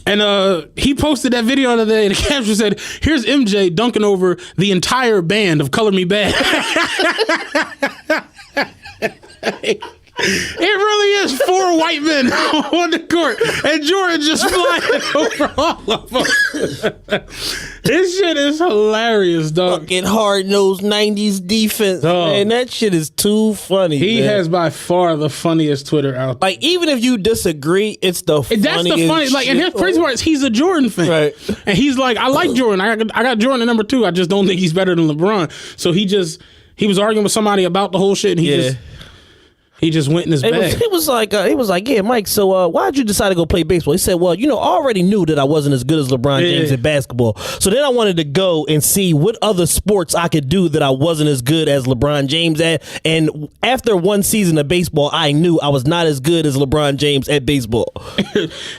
And he posted that video the other day, and the caption said, here's MJ dunking over the entire band of Color Me Bad. It really is 4 white men on the court, and Jordan just flying over all of them. This shit is hilarious, dog.
Fucking hard-nosed 90s defense, man. That shit is too funny.
He
man.
has by far the funniest Twitter out there.
Like, even if you disagree, it's the funniest. That's the funny.
Like, and his crazy part is he's a Jordan fan, right? And he's like, I like Jordan. I got Jordan at number 2. I just don't think he's better than LeBron. So he was arguing with somebody about the whole shit, and he just went in his bag.
He was like, yeah, Mike, so why'd you decide to go play baseball? He said, well, I already knew that I wasn't as good as LeBron James at basketball. So then I wanted to go and see what other sports I could do that I wasn't as good as LeBron James at. And after one season of baseball, I knew I was not as good as LeBron James at baseball.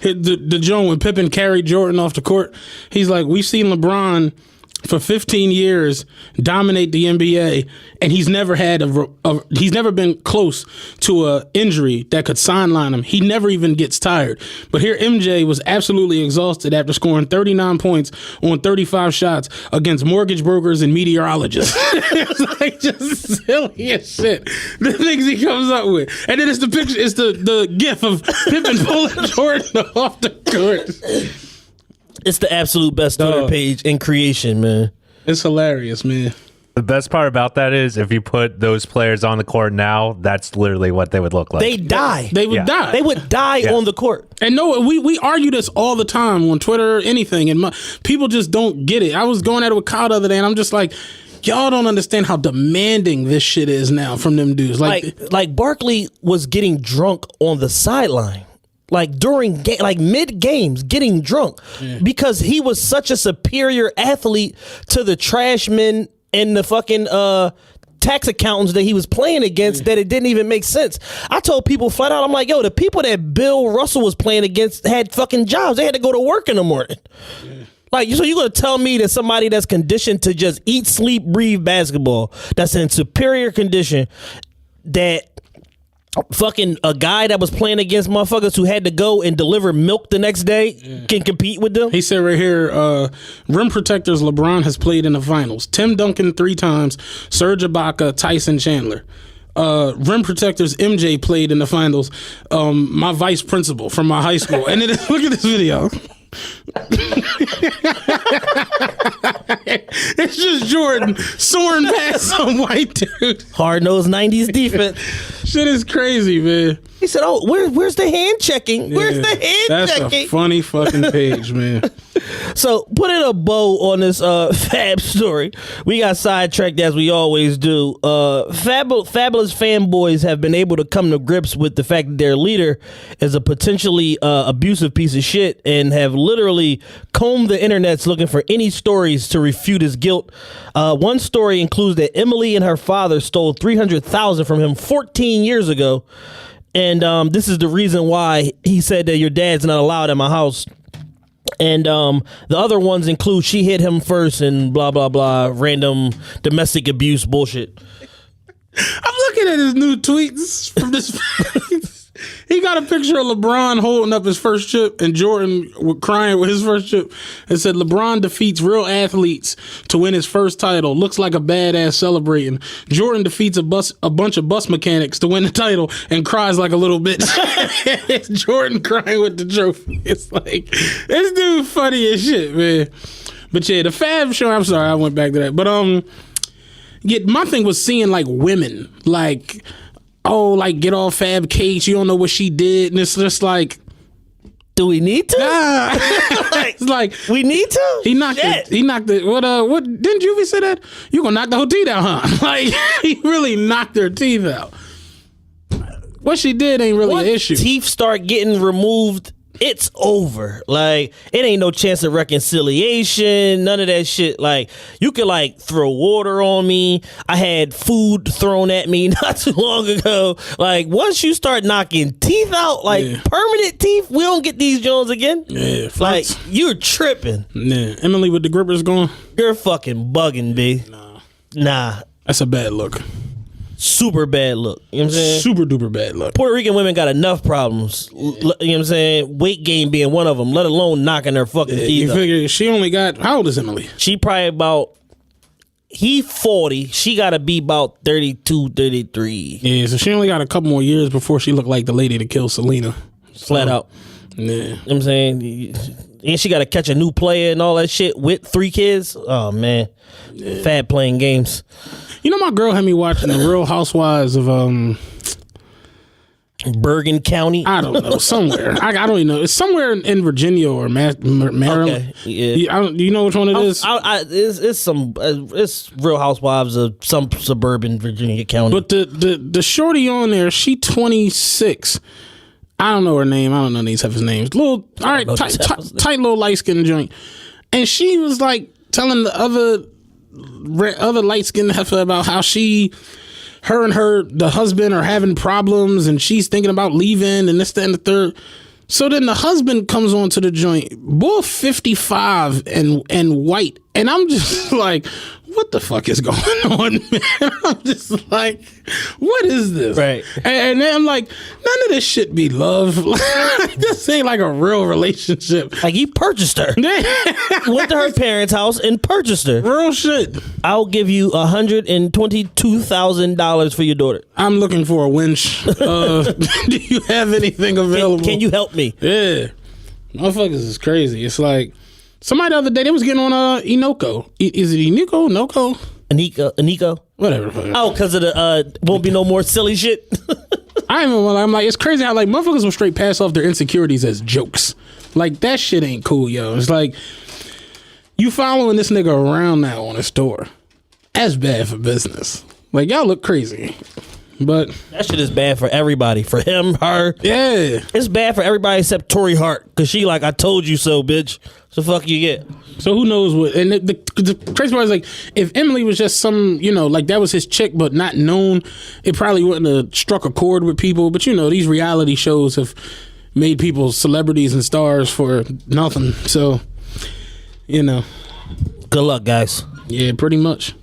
the Joan, when Pippen carried Jordan off the court, he's like, we've seen LeBron for 15 years dominate the NBA, and he's never had he's never been close to a injury that could sideline him. He never even gets tired. But here MJ was absolutely exhausted after scoring 39 points on 35 shots against mortgage brokers and meteorologists. It's like just silly as shit. The things he comes up with. And then it's the picture, it's the gif of Pippen pulling Jordan off the court.
It's the absolute best Twitter page in creation, man.
It's hilarious, man.
The best part about that is if you put those players on the court now, that's literally what they would look like.
They die.
They would die.
They would die on the court.
And no, we argue this all the time on Twitter or anything, and people just don't get it. I was going at it with Kyle the other day, and I'm just like, y'all don't understand how demanding this shit is now from them dudes.
Like Barkley was getting drunk on the sideline. Like during mid games, getting drunk because he was such a superior athlete to the trash men and the fucking tax accountants that he was playing against that it didn't even make sense. I told people flat out, I'm like, yo, the people that Bill Russell was playing against had fucking jobs. They had to go to work in the morning. Like, so you're going to tell me that somebody that's conditioned to just eat, sleep, breathe basketball, that's in superior condition, that fucking a guy that was playing against motherfuckers who had to go and deliver milk the next day can compete with them?
He said right here, rim protectors LeBron has played in the finals. Tim Duncan 3 times, Serge Ibaka, Tyson Chandler. Rim protectors MJ played in the finals. My vice principal from my high school. And then look at this video. It's just Jordan soaring past some white dude.
Hard-nosed 90s defense.
Shit is crazy, man.
He said, "Oh, where's the hand checking? Where's the hand checking?"
That's a funny fucking page, man.
So, putting a bow on this Fab story, we got sidetracked as we always do. Fabulous fanboys have been able to come to grips with the fact that their leader is a potentially abusive piece of shit and have literally combed the internets looking for any stories to refute his guilt. One story includes that Emily and her father stole $300,000 from him 14 years ago. And this is the reason why he said that your dad's not allowed at my house. And the other ones include she hit him first and blah, blah, blah, random domestic abuse bullshit.
I'm looking at his new tweets from this. He got a picture of LeBron holding up his first chip and Jordan crying with his first chip. It said, LeBron defeats real athletes to win his first title. Looks like a badass celebrating. Jordan defeats a bunch of bus mechanics to win the title and cries like a little bitch. It's Jordan crying with the trophy. It's like, this dude funny as shit, man. But yeah, the Fab show, I'm sorry, I went back to that. But yeah, my thing was seeing like women, like, oh, like, get off Fab case. You don't know what she did. And it's just like,
do we need to?
It's like,
we need to?
He knocked it. What, didn't Juvie say that? You gonna knock the whole teeth out, huh? Like, he really knocked her teeth out. What she did ain't really an issue.
Teeth start getting removed, it's over. Like, it ain't no chance of reconciliation, none of that shit. Like, you could like throw water on me. I had food thrown at me not too long ago. Like, once you start knocking teeth out, like permanent teeth, we don't get these Jones again.
Yeah,
like, you're tripping.
Yeah, Emily with the grippers going.
You're fucking bugging, B. Nah.
That's a bad look.
Super bad look. You know what I'm saying?
Super duper bad look.
Puerto Rican women got enough problems. You know what I'm saying? Weight gain being one of them, let alone knocking her fucking teeth
You figure she only got, how old is Emily?
She probably about he 40. She got to be about 32, 33.
Yeah, so she only got a couple more years before she looked like the lady that killed Selena.
Flat out.
Yeah.
You know what I'm saying? And she got to catch a new player and all that shit with 3 kids. Oh, man. Yeah. Fat playing games.
You know, my girl had me watching The Real Housewives of
Bergen County.
I don't know, somewhere. I don't even know. It's somewhere in Virginia or Maryland.
Okay, yeah.
Do you know which one it is?
It's Real Housewives of some suburban Virginia county.
But the shorty on there, she 26. I don't know her name. I don't know these his names. Little, all right, tight little light skinned joint. And she was like telling the other light skinned heifer about how her and the husband are having problems and she's thinking about leaving and this, that, and the third. So then the husband comes onto the joint, both 55 and white. And I'm just like, what the fuck is going on, man? I'm just like, what is this?
Right.
And then I'm like, none of this shit be love. This ain't like a real relationship.
Like, he purchased her. Went to her parents' house and purchased her.
Real shit.
I'll give you $122,000 for your daughter.
I'm looking for a winch. Do you have anything available?
Can you help me?
Yeah. Motherfuckers is crazy. It's like, somebody the other day, they was getting on Inoko. Is it Inoko? Noko?
Aniko?
Whatever.
Oh, because of the won't be no more silly shit.
I'm like, it's crazy how like motherfuckers will straight pass off their insecurities as jokes. Like, that shit ain't cool, yo. It's like, you following this nigga around now on his tour. That's bad for business. Like, y'all look crazy. But
that shit is bad for everybody. For him, her.
Yeah.
It's bad for everybody except Tory Hart. Because she like, I told you so, bitch. So fuck you get.
So who knows what. And the crazy part is like, if Emily was just some, like that was his chick but not known, it probably wouldn't have struck a chord with people. But these reality shows have made people celebrities and stars for nothing. So, Good
luck, guys.
Yeah, pretty much.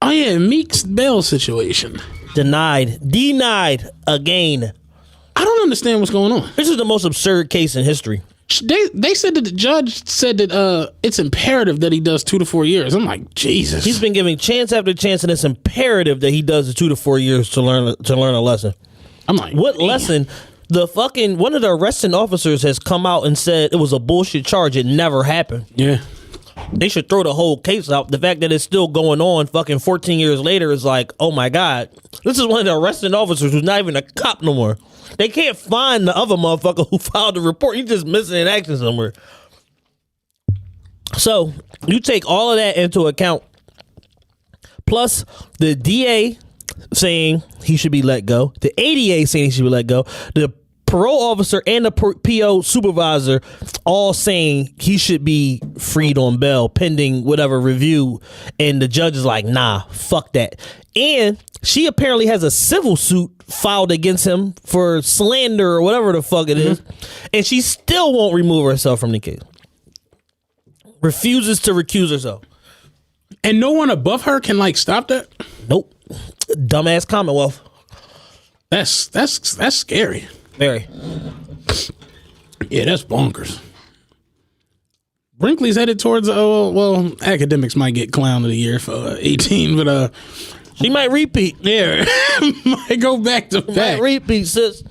Oh yeah, Meek's bail situation.
Denied again.
I don't understand what's going on.
This is the most absurd case in history.
They said that the judge said that it's imperative that he does 2 to 4 years. I'm like, Jesus.
He's been giving chance after chance, and it's imperative that he does the 2 to 4 years to learn a lesson.
I'm like,
what
man.
lesson? One of the arresting officers has come out and said it was a bullshit charge. It never happened.
Yeah.
They should throw the whole case out. The fact that it's still going on fucking 14 years later is like, oh my God. This is one of the arresting officers who's not even a cop no more. They can't find the other motherfucker who filed the report. He's just missing in action somewhere. So you take all of that into account. Plus the DA saying he should be let go. The ADA saying he should be let go. The parole officer and the PO supervisor all saying he should be freed on bail pending whatever review. And the judge is like, nah, fuck that. And she apparently has a civil suit filed against him for slander or whatever the fuck it is. And she still won't remove herself from the case. Refuses to recuse herself.
And no one above her can stop that?
Nope. Dumbass Commonwealth.
That's scary.
Very.
Yeah, that's bonkers. Brinkley's headed towards academics might get clown of the year for 18, but
she might repeat.
Yeah, might go back to back.
Might repeat, sis.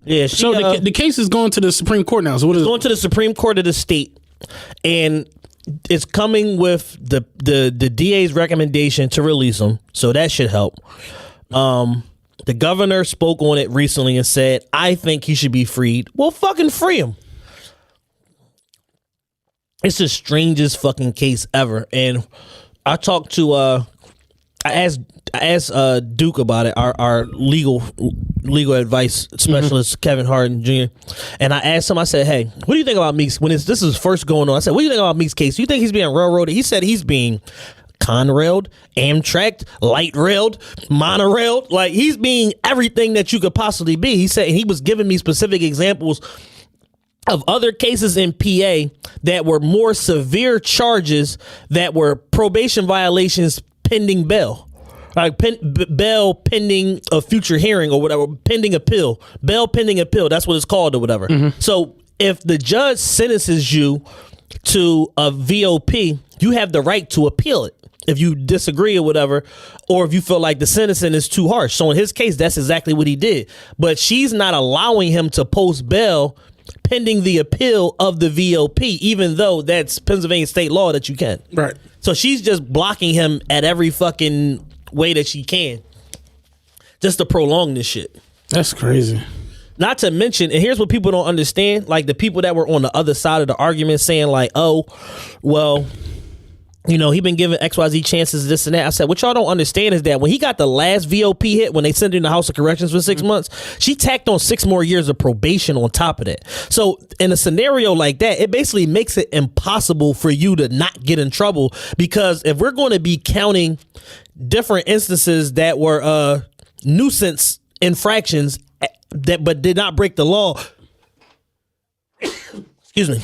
Yeah.
So the case is going to the Supreme Court now. So what is
going to the Supreme Court of the state, and it's coming with the DA's recommendation to release him. So that should help. The governor spoke on it recently and said, I think he should be freed. Well, fucking free him. It's the strangest fucking case ever. And I talked to, I asked Duke about it, our legal advice specialist, Kevin Harden Jr. And I asked him, I said, hey, what do you think about Meek's, when this is first going on? I said, what do you think about Meek's case? Do you think he's being railroaded? He said he's being Conrailed, Amtrak, light railed, monorailed. Like, he's being everything that you could possibly be. He said, and he was giving me specific examples of other cases in PA that were more severe charges that were probation violations pending bail. Like bail pending a future hearing or whatever, pending appeal. Bail pending appeal, that's what it's called or whatever. So if the judge sentences you to a VOP, you have the right to appeal it if you disagree or whatever, or if you feel like the sentencing is too harsh. So in his case, that's exactly what he did. But she's not allowing him to post bail pending the appeal of the VOP, even though that's Pennsylvania state law that you can.
Right.
So she's just blocking him at every fucking way that she can, just to prolong this shit.
That's crazy.
Not to mention, and here's what people don't understand, like the people that were on the other side of the argument saying like, oh, well, you know, he been given XYZ chances, this and that. I said, what y'all don't understand is that when he got the last VOP hit, when they sent him to the House of Corrections for 6 months, she tacked on 6 more years of probation on top of that. So in a scenario like that, it basically makes it impossible for you to not get in trouble, because if we're going to be counting different instances that were nuisance infractions that but did not break the law, excuse me,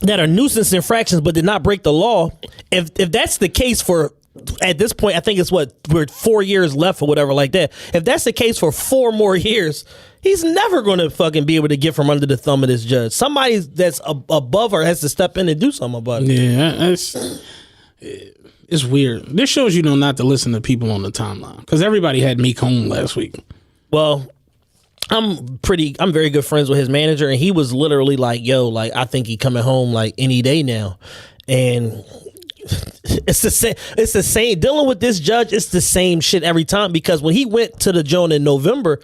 that are nuisance infractions but did not break the law, if that's the case for, at this point, I think it's we're 4 years left or whatever like that. If that's the case for 4 more years, he's never going to fucking be able to get from under the thumb of this judge. Somebody that's above her has to step in and do something about it.
Yeah, it's weird. This shows you know not to listen to people on the timeline, because everybody had Meek home last week.
Well, I'm very good friends with his manager, and he was literally like, yo, like, I think he coming home like any day now. And it's the same dealing with this judge. It's the same shit every time, because when he went to the joint in November,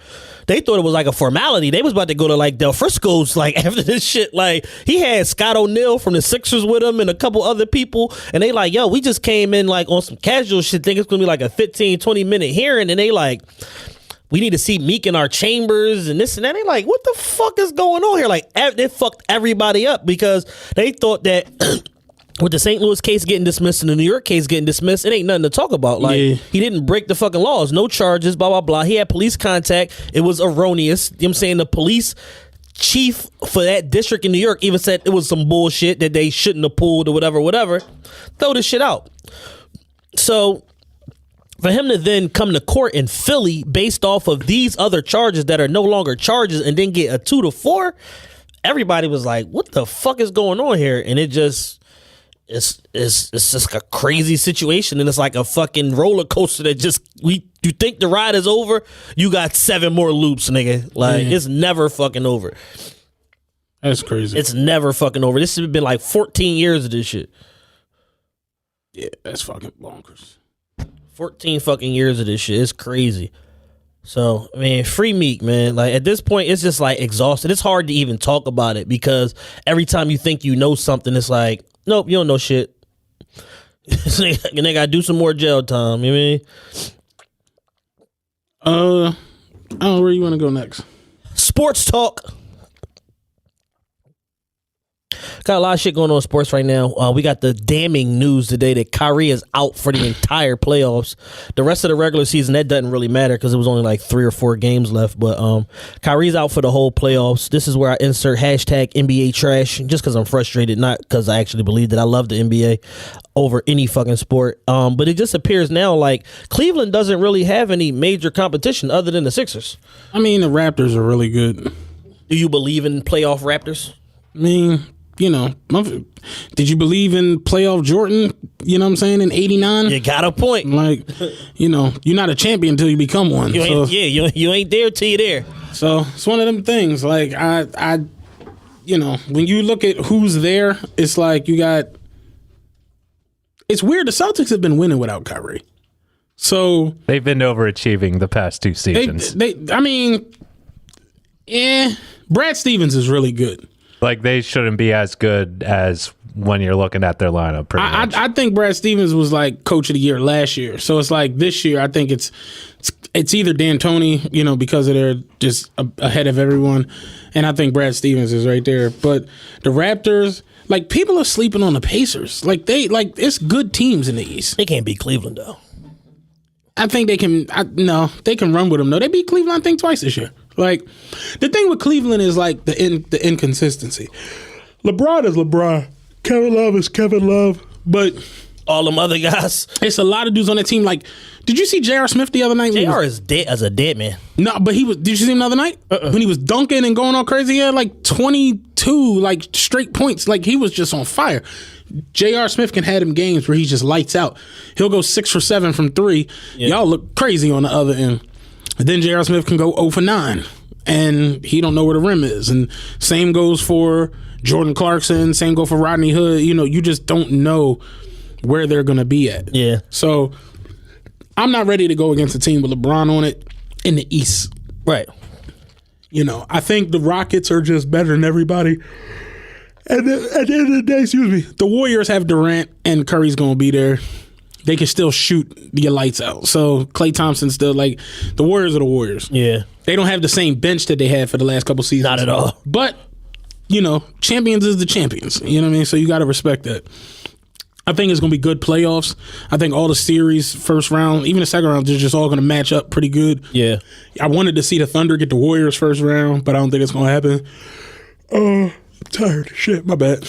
they thought it was like a formality. They was about to go to like Del Frisco's like after this shit. Like, he had Scott O'Neal from the Sixers with him and a couple other people, and they like, yo, we just came in like on some casual shit, think it's gonna be like a 15-20 minute hearing, and they like, we need to see Meek in our chambers and this and that. They like, what the fuck is going on here? Like, they fucked everybody up because they thought that with the St. Louis case getting dismissed and the New York case getting dismissed, it ain't nothing to talk about. Like, he didn't break the fucking laws, no charges, blah, blah, blah. He had police contact. It was erroneous. You know what I'm saying? The police chief for that district in New York even said it was some bullshit that they shouldn't have pulled or whatever. Throw this shit out. So for him to then come to court in Philly based off of these other charges that are no longer charges and then get a 2 to 4, everybody was like, what the fuck is going on here? And it just, it's just a crazy situation, and it's like a fucking roller coaster that just, you think the ride is over, you got 7 more loops, nigga. Like, it's never fucking over.
That's crazy.
It's never fucking over. This has been like 14 years of this shit.
Yeah, that's fucking bonkers.
14 fucking years of this shit. It's crazy. So, man, free Meek, man. Like, at this point, it's just like exhausted. It's hard to even talk about it because every time you think you know something, it's like, nope, you don't know shit. And they gotta do some more jail time. You know what I mean?
I don't know where you want to go next.
Sports talk. Got a lot of shit going on in sports right now. We got the damning news today that Kyrie is out for the entire playoffs. The rest of the regular season, that doesn't really matter because it was only like 3 or 4 games left. But Kyrie's out for the whole playoffs. This is where I insert hashtag NBA trash, just because I'm frustrated, not because I actually believe that I love the NBA over any fucking sport. But it just appears now like Cleveland doesn't really have any major competition other than the Sixers.
I mean, the Raptors are really good.
Do you believe in playoff Raptors?
I mean, you know, did you believe in playoff Jordan, you know what I'm saying, in 89?
You got a point.
Like, you know, you're not a champion until you become one.
You ain't there till you're there.
So it's one of them things. Like, I you know, when you look at who's there, it's like you got, it's weird. The Celtics have been winning without Kyrie. So
they've been overachieving the past 2 seasons.
I mean, Brad Stevens is really good.
Like, they shouldn't be as good as when you're looking at their lineup. Pretty much.
I think Brad Stevens was like coach of the year last year. So it's like this year, I think it's either D'Antoni, you know, because they're just ahead of everyone, and I think Brad Stevens is right there. But the Raptors, like, people are sleeping on the Pacers. Like, it's good teams in the East.
They can't beat Cleveland though.
I think they can. No, they can run with them. No, they beat Cleveland, I think, twice this year. Like, the thing with Cleveland is like the inconsistency. LeBron is LeBron. Kevin Love is Kevin Love. But
all them other guys,
it's a lot of dudes on that team. Like, did you see J.R. Smith the other night?
J.R. is dead as a dead man.
No, but he was. Did you see him the other night when he was dunking and going all crazy? He had like 22 22, like straight points. Like he was just on fire. J.R. Smith can have him games where he just lights out. He'll go 6 for 7 from 3. Yeah. Y'all look crazy on the other end. And then J.R. Smith can go 0 for 9. And he don't know where the rim is. And same goes for Jordan Clarkson. Same go for Rodney Hood. You know, you just don't know where they're going to be at.
Yeah.
So I'm not ready to go against a team with LeBron on it in the East.
Right.
You know, I think the Rockets are just better than everybody. And then, at the end of the day, excuse me, the Warriors have Durant and Curry's going to be there. They can still shoot your lights out. So Klay Thompson's still like, the Warriors are the Warriors.
Yeah.
They don't have the same bench that they had for the last couple seasons.
Not at all.
But, you know, champions is the champions. You know what I mean? So you got to respect that. I think it's going to be good playoffs. I think all the series, first round, even the second round, they're just all going to match up pretty good.
Yeah.
I wanted to see the Thunder get the Warriors first round, but I don't think it's going to happen. I'm tired. Shit, my bad.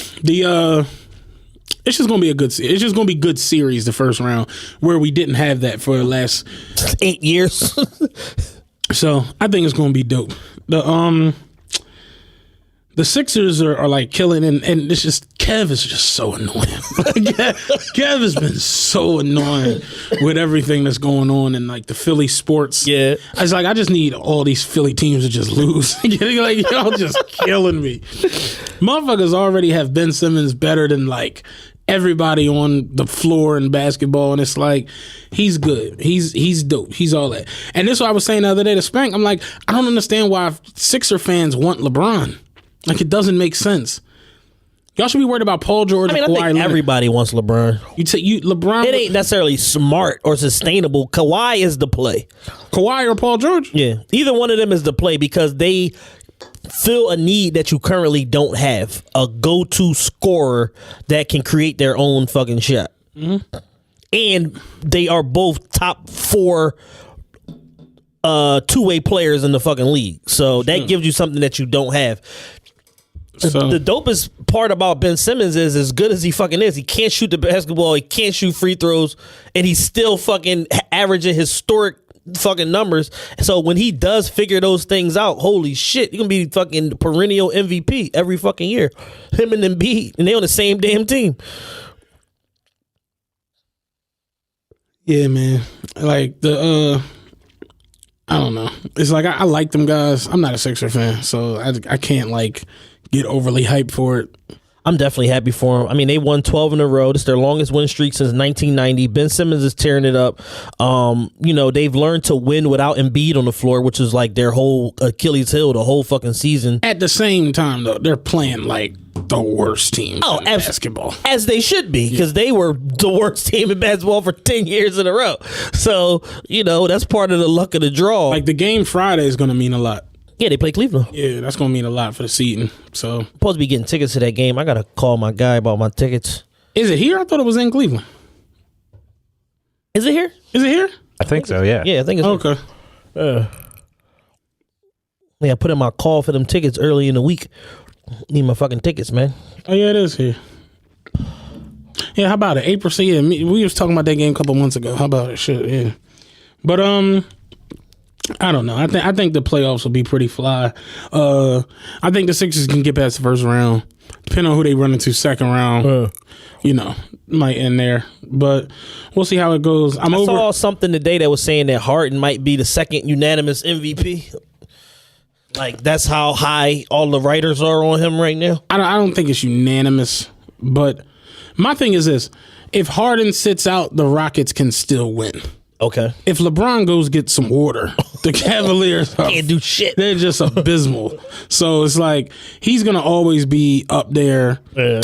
It's just going to be a good series. It's just going to be good series the first round, where we didn't have that for the last
8 years.
So I think it's going to be dope. The Sixers are like killing, and it's just Kev is just so annoying. Kev has been so annoying with everything that's going on in like the Philly sports.
Yeah,
it's like I just need all these Philly teams to just lose. Like y'all just killing me. Motherfuckers already have Ben Simmons better than like everybody on the floor in basketball, and it's like he's good. He's dope. He's all that. And this is what I was saying the other day to Spank. I'm like, I don't understand why Sixer fans want LeBron. Like, it doesn't make sense. Y'all should be worried about Paul George.
I mean, I think everybody wants LeBron.
LeBron.
It ain't necessarily smart or sustainable. Kawhi is the play.
Kawhi or Paul George?
Yeah, either one of them is the play because they fill a need that you currently don't have. A go-to scorer that can create their own fucking shot. Mm-hmm. And they are both top 4 two-way players in the fucking league. So that gives you something that you don't have. So, the dopest part about Ben Simmons is, as good as he fucking is, he can't shoot the basketball, he can't shoot free throws, and he's still fucking averaging historic fucking numbers. So when he does figure those things out, holy shit, he's gonna be fucking perennial MVP every fucking year. Him and Embiid, and they on the same damn team.
Yeah, man. Like I don't know. It's like I like them guys. I'm not a Sixer fan, so I can't like get overly hyped for it.
I'm definitely happy for them. I mean, they won 12 in a row. It's their longest win streak since 1990. Ben Simmons is tearing it up. You know, they've learned to win without Embiid on the floor, which is like their whole Achilles heel the whole fucking season.
At the same time, though, they're playing like the worst team in basketball.
As they should be, because they were the worst team in basketball for 10 years in a row. So, you know, that's part of the luck of the draw.
Like, the game Friday is going to mean a lot.
Yeah, they play Cleveland.
Yeah, that's going to mean a lot for the seating. So,
supposed to be getting tickets to that game. I got to call my guy about my tickets.
Is it here? I thought it was in Cleveland.
Is it here?
Is it here?
I think so, yeah.
Yeah, I think it's
okay.
Yeah, I put in my call for them tickets early in the week. Need my fucking tickets, man.
Oh, yeah, it is here. Yeah, how about it? April, yeah, we was talking about that game a couple months ago. How about it? Shit, yeah. But, I don't know. I think the playoffs will be pretty fly. I think the Sixers can get past the first round. Depending on who they run into second round, you know, might end there. But we'll see how it goes. I
saw something today that was saying that Harden might be the second unanimous MVP. Like, that's how high all the writers are on him right now.
I don't think it's unanimous. But my thing is this. If Harden sits out, the Rockets can still win.
Okay.
If LeBron goes get some water, the Cavaliers
can't do shit.
They're just abysmal. So it's like he's gonna always be up there.
Yeah.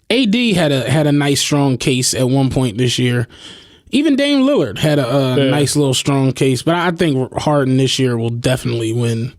AD had a nice strong case at one point this year. Even Dame Lillard had a nice little strong case. But I think Harden this year will definitely win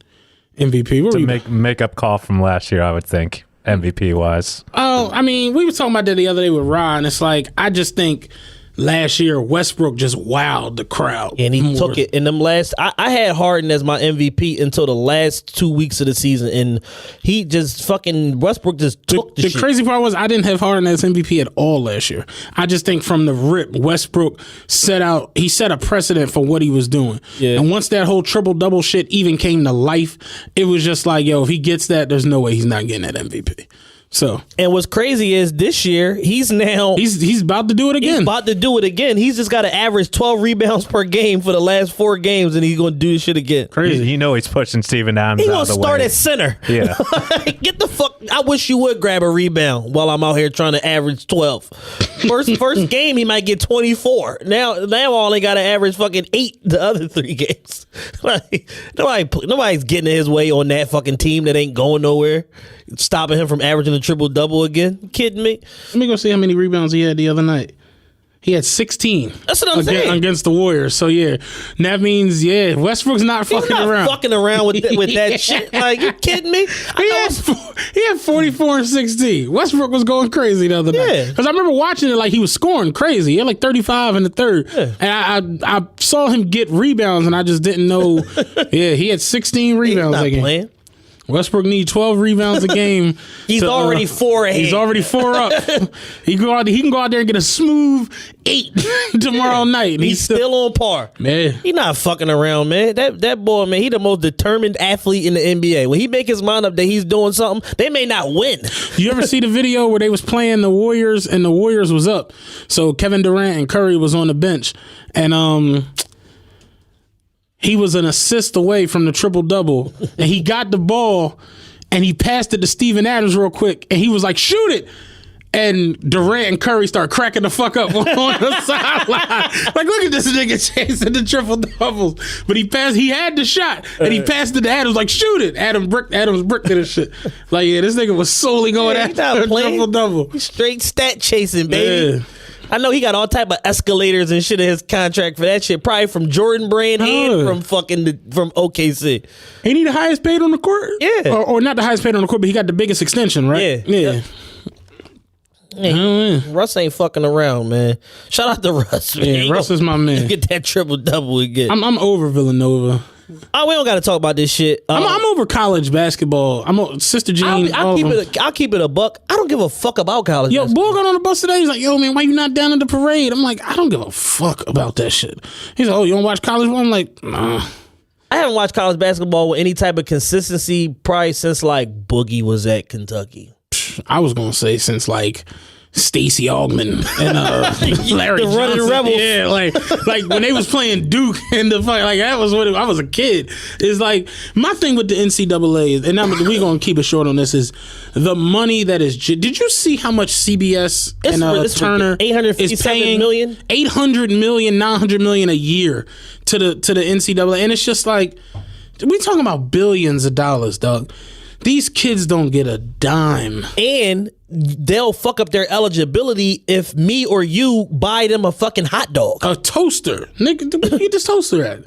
MVP.
To make up call from last year, I would think, MVP wise.
Oh, I mean, we were talking about that the other day with Ra, and it's like I just think last year Westbrook just wowed the crowd.
And he took it in them last. I had Harden as my MVP until the last 2 weeks of the season, and he just fucking Westbrook just took the shit.
The crazy part was I didn't have Harden as MVP at all last year. I just think from the rip, Westbrook set a precedent for what he was doing.
Yeah.
And once that whole triple double shit even came to life, it was just like, yo, if he gets that, there's no way he's not getting that MVP. So,
and what's crazy is this year he's
about to do it again.
He's about to do it again. He's just got to average 12 rebounds per game for the last 4 games, and he's going to do this shit again.
Crazy. He's pushing Steven Adams
He's
out
going
of
to
the
start
way.
at center.
Yeah.
Get the fuck. I wish you would grab a rebound while I'm out here trying to average 12. First game he might get 24. Now I only got to average fucking 8 the other 3 games. Like, nobody's getting in his way on that fucking team that ain't going nowhere. Stopping him from averaging a triple double again. You kidding me?
Let me go see how many rebounds he had the other night. He had 16.
That's what I'm saying.
Against the Warriors. So, yeah. That means, Westbrook's not fucking around.
Fucking around with that shit. Like, you kidding me?
He had 44 and 16. Westbrook was going crazy the other night. Because I remember watching it like he was scoring crazy. He had like 35 in the third. Yeah. And I saw him get rebounds, and I just didn't know. He had 16 rebounds that game. Playing. Westbrook needs 12 rebounds a game.
He's already 4 ahead.
He's already 4 up. He can go out there and get a smooth 8 tomorrow night. And
he's still on par.
Man.
He's not fucking around, man. That boy, man, he the most determined athlete in the NBA. When he make his mind up that he's doing something, they may not win.
You ever see the video where they was playing the Warriors and the Warriors was up? So Kevin Durant and Curry was on the bench. And he was an assist away from the triple-double, and he got the ball, and he passed it to Steven Adams real quick, and he was like, shoot it! And Durant and Curry start cracking the fuck up on the sideline. Like, look at this nigga chasing the triple-doubles. But he had the shot, and he passed it to Adams, like, shoot it! Adams bricked it and shit. Like, this nigga was solely going after a triple-double.
He's straight stat chasing, baby. Yeah. I know he got all type of escalators and shit in his contract for that shit. Probably from Jordan Brand and from OKC.
Ain't he the highest paid on the court?
Yeah.
Or not the highest paid on the court, but he got the biggest extension, right?
Yeah. Russ ain't fucking around, man. Shout out to Russ, man.
Yeah, Russ is my man.
Get that triple double again.
I'm over Villanova.
We don't got to talk about this shit.
I'm over college basketball. Sister Jean.
I'll keep it a buck. I don't give a fuck about college.
Yo, boy got on the bus today. He's like, yo, man, why you not down at the parade? I'm like, I don't give a fuck about that shit. He's like, oh, you don't watch college? I'm like, nah.
I haven't watched college basketball with any type of consistency probably since like Boogie was at Kentucky.
I was gonna say since like Stacey Augmon and Larry
the running Rebels.
Yeah, like when they was playing Duke in the fight, like that was what I was a kid. It's like my thing with the NCAA is, and we gonna keep it short on this, is the money that is. Did you see how much CBS and Turner is paying? $800 million, $900 million a year to the NCAA, and it's just like we talking about billions of dollars, dog. These kids don't get a dime.
And they'll fuck up their eligibility if me or you buy them a fucking hot dog.
A toaster. Nigga, you just toaster at.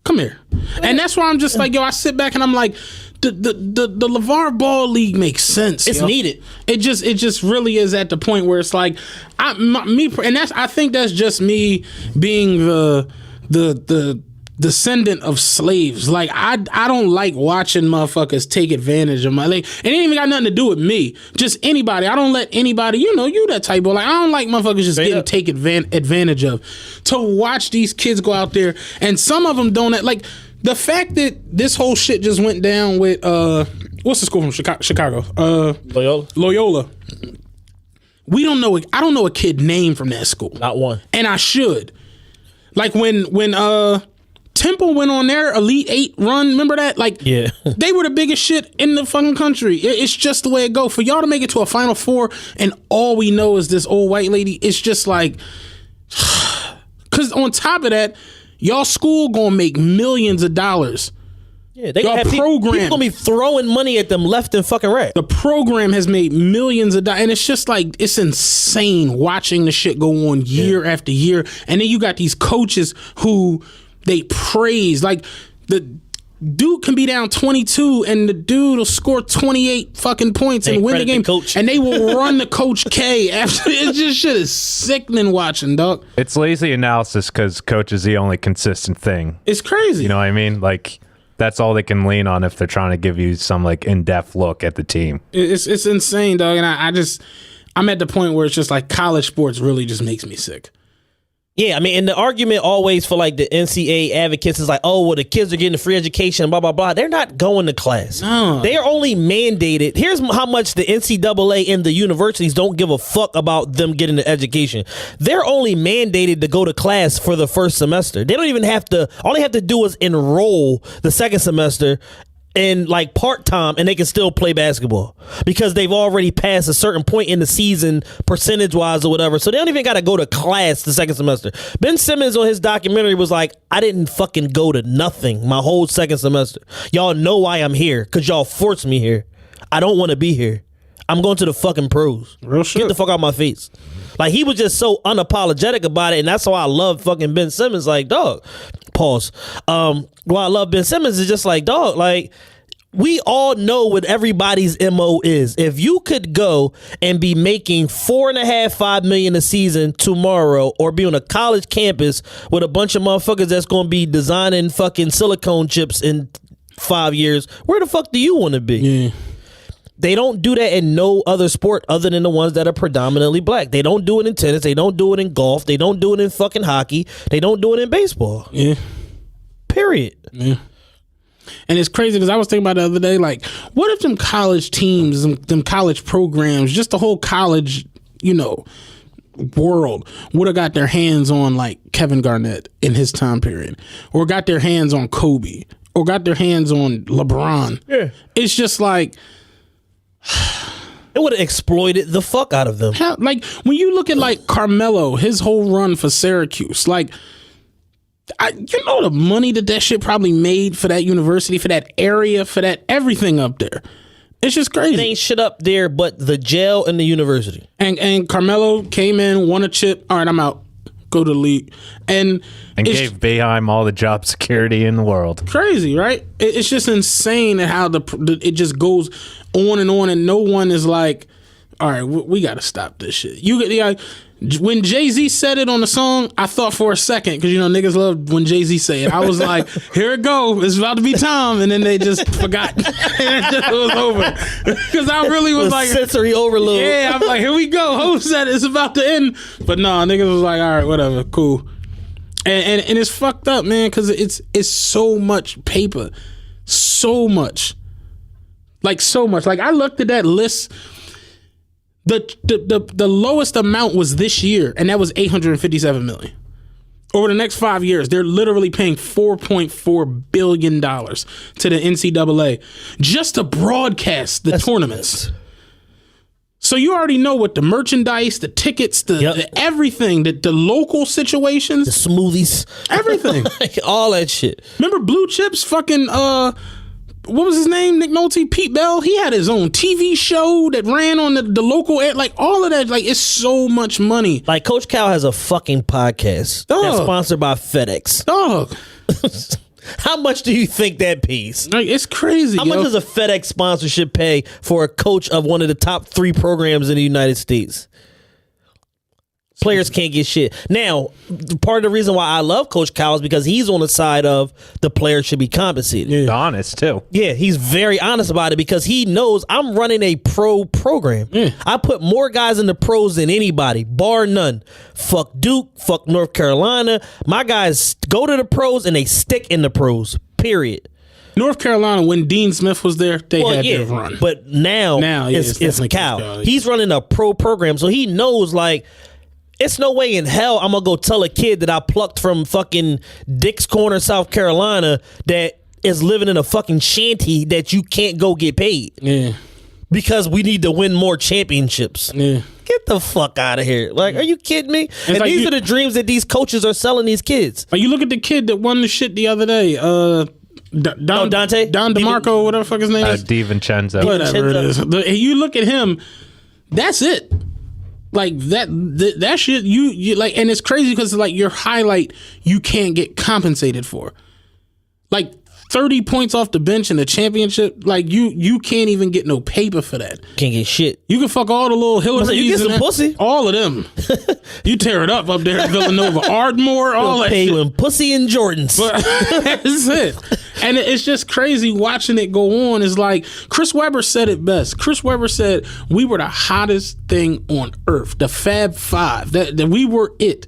Come here. And that's why I'm just like, yo, I sit back and I'm like, the LeVar Ball League makes sense.
It's needed.
It just really is at the point where it's like, I think that's just me being the descendant of slaves. Like I don't like watching motherfuckers take advantage of my like. It ain't even got nothing to do with me. Just anybody. I don't let anybody. You that type of like. I don't like motherfuckers just getting taken advantage of. To watch these kids go out there and some of them don't like the fact that this whole shit just went down with what's the school from Chicago? Loyola. We don't know. I don't know a kid name from that school.
Not one.
And I should. Like when Temple went on their Elite 8 run. Remember that? Like,
yeah.
They were the biggest shit in the fucking country. It's just the way it go. For y'all to make it to a Final Four and all we know is this old white lady, it's just like... Because on top of that, y'all school gonna make millions of dollars.
Yeah, they have people gonna be throwing money at them left and fucking right.
The program has made millions of dollars, and it's just like it's insane watching the shit go on year after year. And then you got these coaches who they praise, like Dude can be down 22 and the dude will score 28 fucking points and win the game. And they will run the Coach K after. It's just shit is sickening watching, dog.
It's lazy analysis because coach is the only consistent thing.
It's crazy.
You know what I mean? Like, that's all they can lean on if they're trying to give you some like in-depth look at the team.
It's insane, dog. And I'm at the point where it's just like college sports really just makes me sick.
Yeah, I mean, and the argument always for like the NCAA advocates is like, oh, well, the kids are getting a free education, blah, blah, blah. They're not going to class.
No.
They are only mandated. Here's how much the NCAA and the universities don't give a fuck about them getting the education. They're only mandated to go to class for the first semester. They don't even have to, all they have to do is enroll the second semester in like part-time and they can still play basketball because they've already passed a certain point in the season percentage-wise or whatever. So they don't even got to go to class the second semester. Ben Simmons on his documentary was like, I didn't fucking go to nothing my whole second semester. Y'all know why I'm here because y'all forced me here. I don't want to be here. I'm going to the fucking pros.
Real shit.
Get the fuck out of my face. Like, he was just so unapologetic about it, and that's why I love fucking Ben Simmons. Like, dog, pause. Why I love Ben Simmons is just like, dog, like, we all know what everybody's MO is. If you could go and be making $4.5 million a season tomorrow, or be on a college campus with a bunch of motherfuckers that's going to be designing fucking silicone chips in 5 years, where the fuck do you want to be?
Yeah.
They don't do that in no other sport other than the ones that are predominantly black. They don't do it in tennis. They don't do it in golf. They don't do it in fucking hockey. They don't do it in baseball.
Yeah.
Period.
Yeah. And it's crazy because I was thinking about it the other day, like, what if them college teams, them college programs, just the whole college, world would have got their hands on like Kevin Garnett in his time period, or got their hands on Kobe, or got their hands on LeBron.
Yeah.
It's just like,
it would have exploited the fuck out of them.
like when you look at like Carmelo, his whole run for Syracuse, like, the money that shit probably made for that university, for that area, for that everything up there. It's just crazy.
It ain't shit up there but the jail and the university.
And Carmelo came in, won a chip. All right, I'm out. Go to the league. And
gave Boeheim all the job security in the world.
Crazy, right? It's just insane how it just goes on, and no one is like, all right, we got to stop this shit. When Jay-Z said it on the song, I thought for a second, because niggas love when Jay-Z say it. I was like, here it go, it's about to be time, and then they just forgot. It was over. Because I really was like,
sensory overload.
Yeah, I'm like, here we go. Hope said it's about to end, but no, niggas was like, all right, whatever, cool. And it's fucked up, man, because it's so much paper, so much. Like I looked at that list. The lowest amount was this year, and that was $857 million. Over the next 5 years, they're literally paying $4.4 billion to the NCAA just to broadcast the tournaments. So you already know what the merchandise, the tickets, the everything, the local situations,
the smoothies,
everything,
all that shit.
Remember Blue Chips? Fucking what was his name? Nick Nolte, Pete Bell. He had his own TV show that ran on the local air. Like, all of that, like, it's so much money.
Like, Coach Cal has a fucking podcast that's sponsored by FedEx.
Dog.
How much do you think that pays?
Like, it's crazy.
How much does a FedEx sponsorship pay for a coach of one of the top 3 programs in the United States? Players can't get shit. Now, part of the reason why I love Coach Cal is because he's on the side of the players should be compensated.
Yeah. Honest, too.
Yeah, he's very honest about it because he knows I'm running a pro program.
Yeah.
I put more guys in the pros than anybody, bar none. Fuck Duke, fuck North Carolina. My guys go to the pros and they stick in the pros, period.
North Carolina, when Dean Smith was there, they had their run.
But now it's Cal. He's running a pro program, so he knows, like, it's no way in hell I'm gonna go tell a kid that I plucked from fucking Dick's Corner, South Carolina, that is living in a fucking shanty that you can't go get paid.
Yeah.
Because we need to win more championships.
Yeah.
Get the fuck out of here. Like, are you kidding me? And
like
these are the dreams that these coaches are selling these kids.
Like, you look at the kid that won the shit the other day.
Dante?
Don DeMarco, whatever the fuck his name is.
DiVincenzo.
Whatever it is. You look at him, that's it. Like, that shit, you like, and it's crazy because, like, your highlight you can't get compensated for. Like, 30 points off the bench in the championship, like you can't even get no paper for that.
Can't get shit.
You can fuck all the little Hillary's.
You get some pussy.
All of them. You tear it up there at Villanova. Ardmore, all that
pay
shit.
with pussy and Jordans.
But that's it. And it's just crazy watching it go on. It's like Chris Webber said it best. Chris Webber said we were the hottest thing on earth, the Fab Five. That we were it.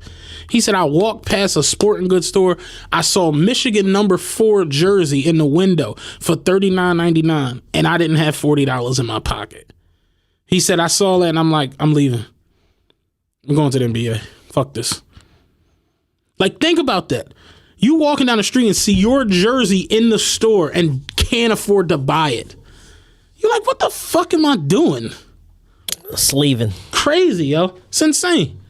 He said, I walked past a sporting goods store. I saw Michigan number 4 jersey in the window for $39.99, and I didn't have $40 in my pocket. He said, I saw that, and I'm like, I'm leaving. I'm going to the NBA. Fuck this. Like, think about that. You walking down the street and see your jersey in the store and can't afford to buy it. You're like, what the fuck am I doing?
It's leaving.
Crazy, yo. It's insane.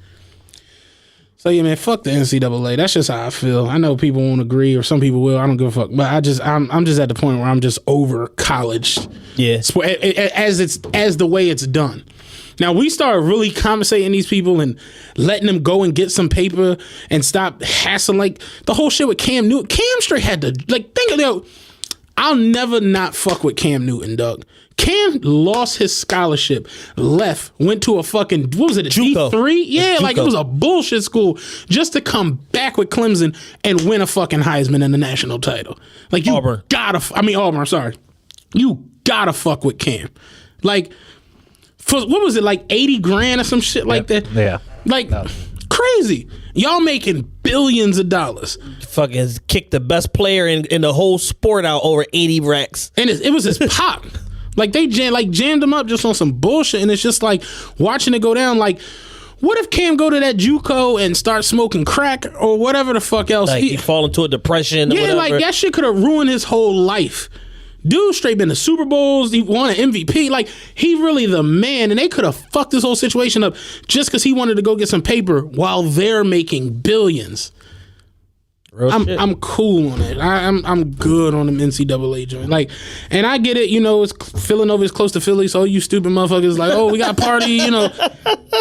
So yeah, man, fuck the NCAA. That's just how I feel. I know people won't agree, or some people will. I don't give a fuck. But I'm just at the point where I'm just over college.
Yeah,
as the way it's done. Now we start really compensating these people and letting them go and get some paper and stop hassling. Like the whole shit with Cam Newton. Cam straight had to think of that. I'll never not fuck with Cam Newton, Doug. Cam lost his scholarship, left, went to a fucking, what was it, a
JUCO.
D3? Yeah,
JUCO.
like it was a bullshit school just to come back with Clemson and win a fucking Heisman and the national title. Like you
Auburn,
sorry. You gotta fuck with Cam. Like, for, what was it, like 80 grand or some shit like that?
Yeah.
Like, crazy. Y'all making billions of dollars.
Fucking kicked the best player in the whole sport out over 80 racks.
And it was his pop. Like they jammed him up just on some bullshit, and it's just like watching it go down. Like, what if Cam go to that JUCO and start smoking crack or whatever the fuck else?
Like he fall into a depression.
Yeah,
or whatever.
like that shit could have ruined his whole life. Dude straight been to Super Bowls. He won an MVP. Like, he really the man, and they could have fucked this whole situation up just because he wanted to go get some paper while they're making billions. I'm cool on it. I'm good on them NCAA joint. Like, and I get it. You know, it's Villanova is close to Philly, so you stupid motherfuckers like, oh, we got a party. You know,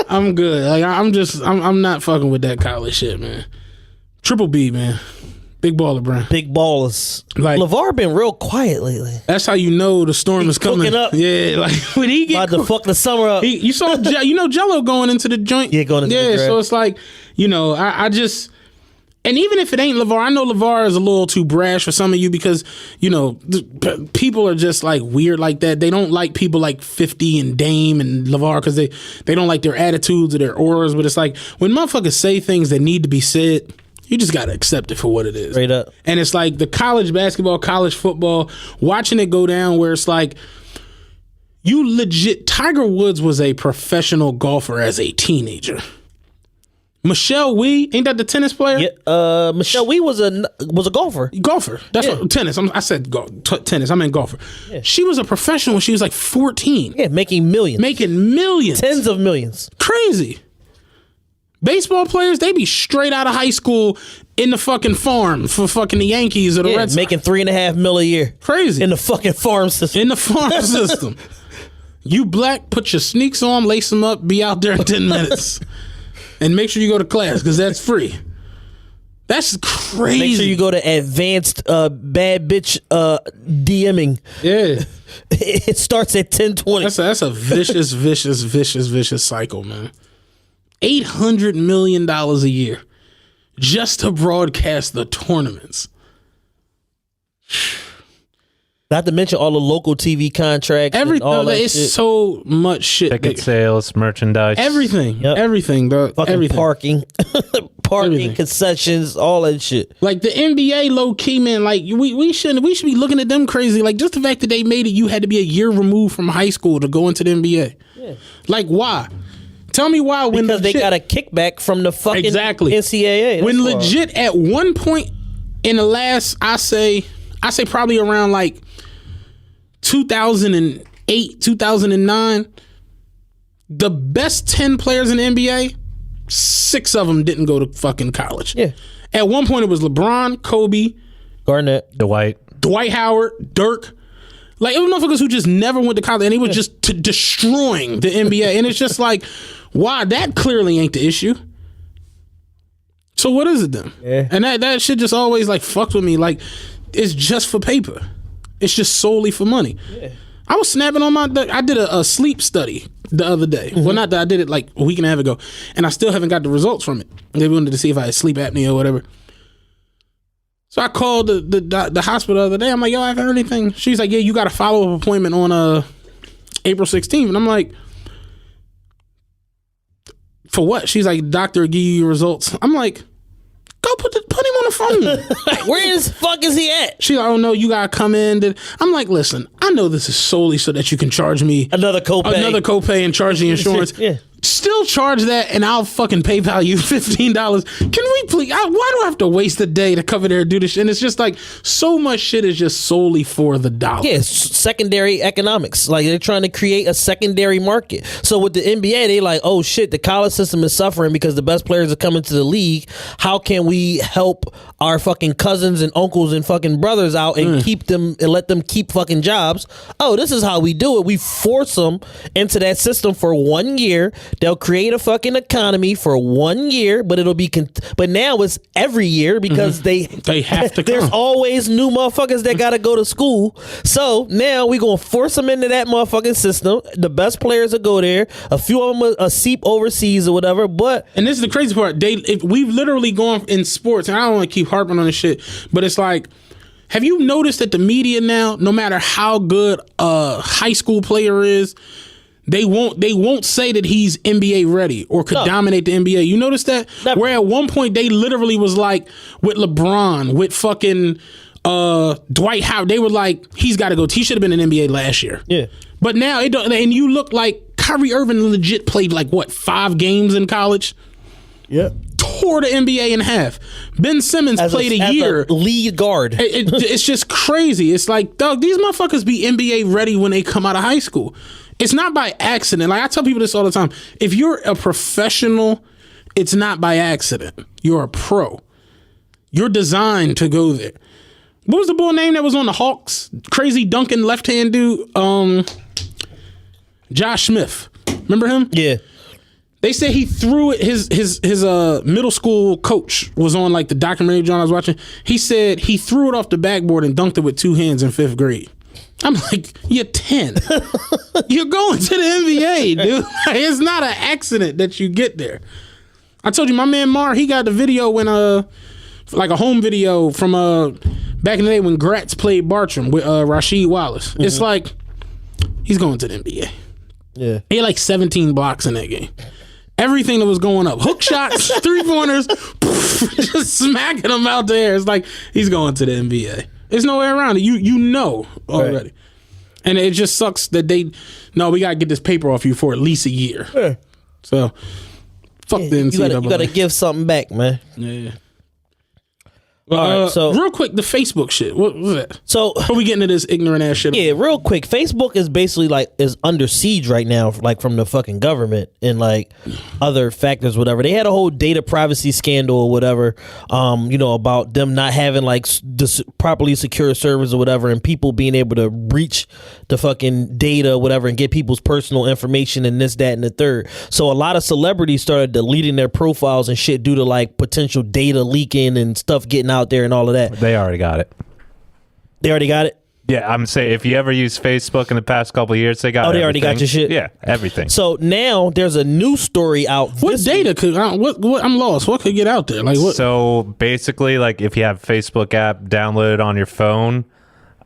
I'm good. Like, I'm not fucking with that college shit, man. Triple B, man. Big baller, Brian.
Big ballers.
Like,
LeVar been real quiet lately.
That's how you know the storm is coming.
Cooking up.
Yeah, like when he get
about to fuck the summer up.
You saw, Jello going into the joint.
Yeah, going into the draft.
So it's like, I just. And even if it ain't LeVar, I know LeVar is a little too brash for some of you because, people are just like weird like that. They don't like people like 50 and Dame and LeVar because they don't like their attitudes or their auras. But it's like when motherfuckers say things that need to be said, you just got to accept it for what it is.
Straight up.
And it's like the college basketball, college football, watching it go down where it's like, you legit, Tiger Woods was a professional golfer as a teenager. Michelle Wee, ain't that the tennis player?
Yeah, Michelle Wee was a golfer.
Golfer. That's what tennis. I said tennis. I meant golfer. Yeah. She was a professional when she was like 14.
Yeah, making millions. Tens of millions.
Crazy. Baseball players, they be straight out of high school in the fucking farm for fucking the Yankees or the Red Sox.
Making $3.5 million a year.
Crazy.
In the fucking farm system.
You black, put your sneaks on, lace them up, be out there in 10 minutes. And make sure you go to class because that's free. That's crazy.
Make sure you go to advanced bad bitch DMing.
Yeah.
It starts at 10:20.
That's a vicious cycle, man. $800 million a year just to broadcast the tournaments.
Not to mention all the local TV contracts.
Everything. It's so much shit.
Ticket sales, merchandise.
Everything.
Yep.
Everything, dog.
Fucking
everything.
Parking,
Everything.
concessions, all that shit.
Like the NBA low key, man, like we should be looking at them crazy. Like just the fact that they made it, you had to be a year removed from high school to go into the NBA. Yeah. Like why? Tell me why when
because they got a kickback from the fucking NCAA.
When legit at one point in the last I say probably around like 2008, 2009, the best 10 players in the NBA, 6 of them didn't go to fucking college.
Yeah.
At one point, it was LeBron, Kobe,
Garnett, Dwight Howard,
Dirk. Like, it was motherfuckers who just never went to college, and it was just destroying the NBA. And it's just like, wow, that clearly ain't the issue. So what is it then?
Yeah.
And that shit just always like fucked with me. Like, is just for paper. It's just solely for money. Yeah. I was snapping on I did a sleep study the other day. Mm-hmm. Well, not that I did it like a week and a half ago, and I still haven't got the results from it. They wanted to see if I had sleep apnea or whatever. So I called the hospital the other day. I'm like, yo, I haven't heard anything. She's like, yeah, you got a follow-up appointment on April 16th. And I'm like, for what? She's like, doctor will give you your results. I'm like, go put him on the phone.
Where is fuck is he at?
She's like, oh no, you gotta come in. I'm like, listen, I know this is solely so that you can charge me
another copay
and charge the insurance.
Yeah.
Still charge that, and I'll fucking PayPal you $15. Can we please? Why do I have to waste a day to cover there and do this shit? And it's just like so much shit is just solely for the dollar.
Yeah, secondary economics. Like they're trying to create a secondary market. So with the NBA, they like, oh shit, the college system is suffering because the best players are coming to the league. How can we help our fucking cousins and uncles and fucking brothers out and keep them and let them keep fucking jobs? Oh, this is how we do it. We force them into that system for 1 year. They'll create a fucking economy for 1 year, but it'll be but now it's every year because they
have to
there's always new motherfuckers that gotta go to school. So now we gonna force them into that motherfucking system. The best players will go there. A few of them are seep overseas or whatever. And
this is the crazy part. We've literally gone in sports, and I don't want to keep harping on this shit, but it's like, have you noticed that the media now, no matter how good a high school player is, they won't say that he's NBA ready or could dominate the NBA. You notice that?
Never.
Where at one point they literally was like with LeBron, with fucking Dwight Howard, they were like, he's got to go. He should have been in NBA last year.
Yeah.
But now it don't. And you look like Kyrie Irving legit played like what 5 games in college.
Yeah.
Tore the NBA in half. Ben Simmons played a year.
A lead guard.
It's just crazy. It's like, dog, these motherfuckers be NBA ready when they come out of high school. It's not by accident. Like I tell people this all the time. If you're a professional, it's not by accident. You're a pro. You're designed to go there. What was the boy name that was on the Hawks? Crazy dunking left-hand dude. Josh Smith. Remember him?
Yeah.
They said he threw it. His middle school coach was on like the documentary John I was watching. He said he threw it off the backboard and dunked it with 2 hands in 5th grade. I'm like, you're 10. You're going to the NBA, dude. It's not an accident that you get there. I told you, my man Mar, he got the video when like a home video from back in the day when Gratz played Bartram with Rasheed Wallace. Mm-hmm. It's like he's going to the NBA.
Yeah,
he had like 17 blocks in that game. Everything that was going up, hook shots, 3-pointers, just smacking them out there. It's like he's going to the NBA. There's no way around it. You know already. Right. And it just sucks that we got to get this paper off you for at least a year. Yeah. So, fuck the NCAA.
You got to give something back, man.
Yeah. All right, so real quick, the Facebook shit. What was that?
So
are we getting into this ignorant ass shit?
Yeah, real quick. Facebook is basically is under siege right now, like from the fucking government and like other factors, whatever. They had a whole data privacy scandal or whatever, about them not having like properly secure servers or whatever, and people being able to reach the fucking data or whatever and get people's personal information and this, that, and the third. So a lot of celebrities started deleting their profiles and shit due to like potential data leaking and stuff getting out there and all of that.
They already got it.
They already got it?
Yeah, I'm saying if you ever use Facebook in the past couple of years, they got
they already got your shit?
Yeah, everything.
So now there's a new story out.
What data could what I'm lost. What could get out there? Like what?
So basically, like if you have Facebook app downloaded on your phone,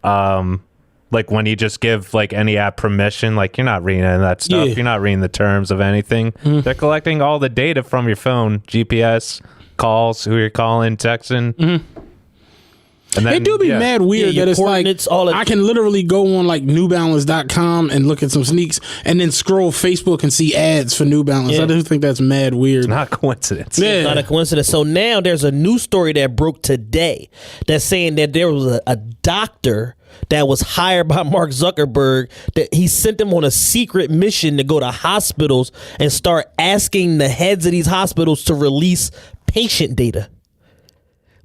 like when you just give like any app permission, like you're not reading any of that stuff. Yeah. You're not reading the terms of anything. Mm-hmm. They're collecting all the data from your phone, GPS, calls, who you're calling, texting. Mm-hmm. And then,
it do be mad weird that it's like I can literally go on like newbalance.com and look at some sneaks and then scroll Facebook and see ads for New Balance. Yeah. I do think that's mad weird.
It's not a coincidence.
Yeah. It's not a coincidence. So now there's a news story that broke today that's saying that there was a doctor that was hired by Mark Zuckerberg, that he sent them on a secret mission to go to hospitals and start asking the heads of these hospitals to release patient data,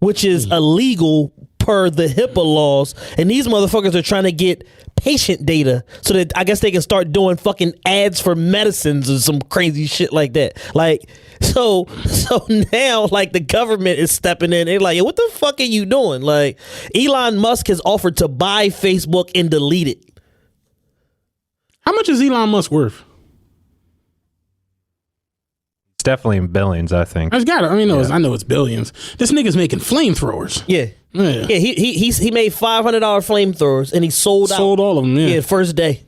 which is illegal per the HIPAA laws. And these motherfuckers are trying to get patient data so that I guess they can start doing fucking ads for medicines or some crazy shit like that. Like, So now, like, the government is stepping in. They're like, "Yo, what the fuck are you doing?" Like, Elon Musk has offered to buy Facebook and delete it.
How much is Elon Musk worth?
It's definitely in billions, I think.
I know it's billions. This nigga's making flamethrowers.
Yeah. He made $500 flamethrowers and he sold
all of them. Yeah,
first day.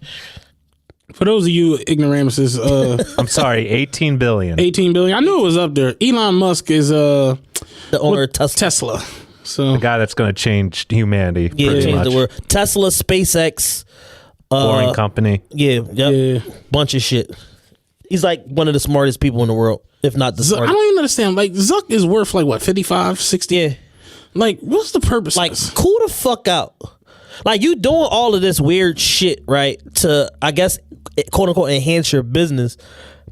For those of you ignoramuses,
I'm sorry, 18 billion.
18 billion. I knew it was up there. Elon Musk is
the owner of Tesla.
So the guy that's going to change humanity.
Yeah, change
much.
the world. Tesla, SpaceX,
Boring Company.
Yeah, bunch of shit. He's like one of the smartest people in the world, if not the smartest.
I don't even understand. Like, Zuck is worth like what, 55, 60?
Yeah.
Like, what's the purpose?
Like,
of this?
cool the fuck out. Like, you doing all of this weird shit, right? To, I guess, quote unquote, enhance your business.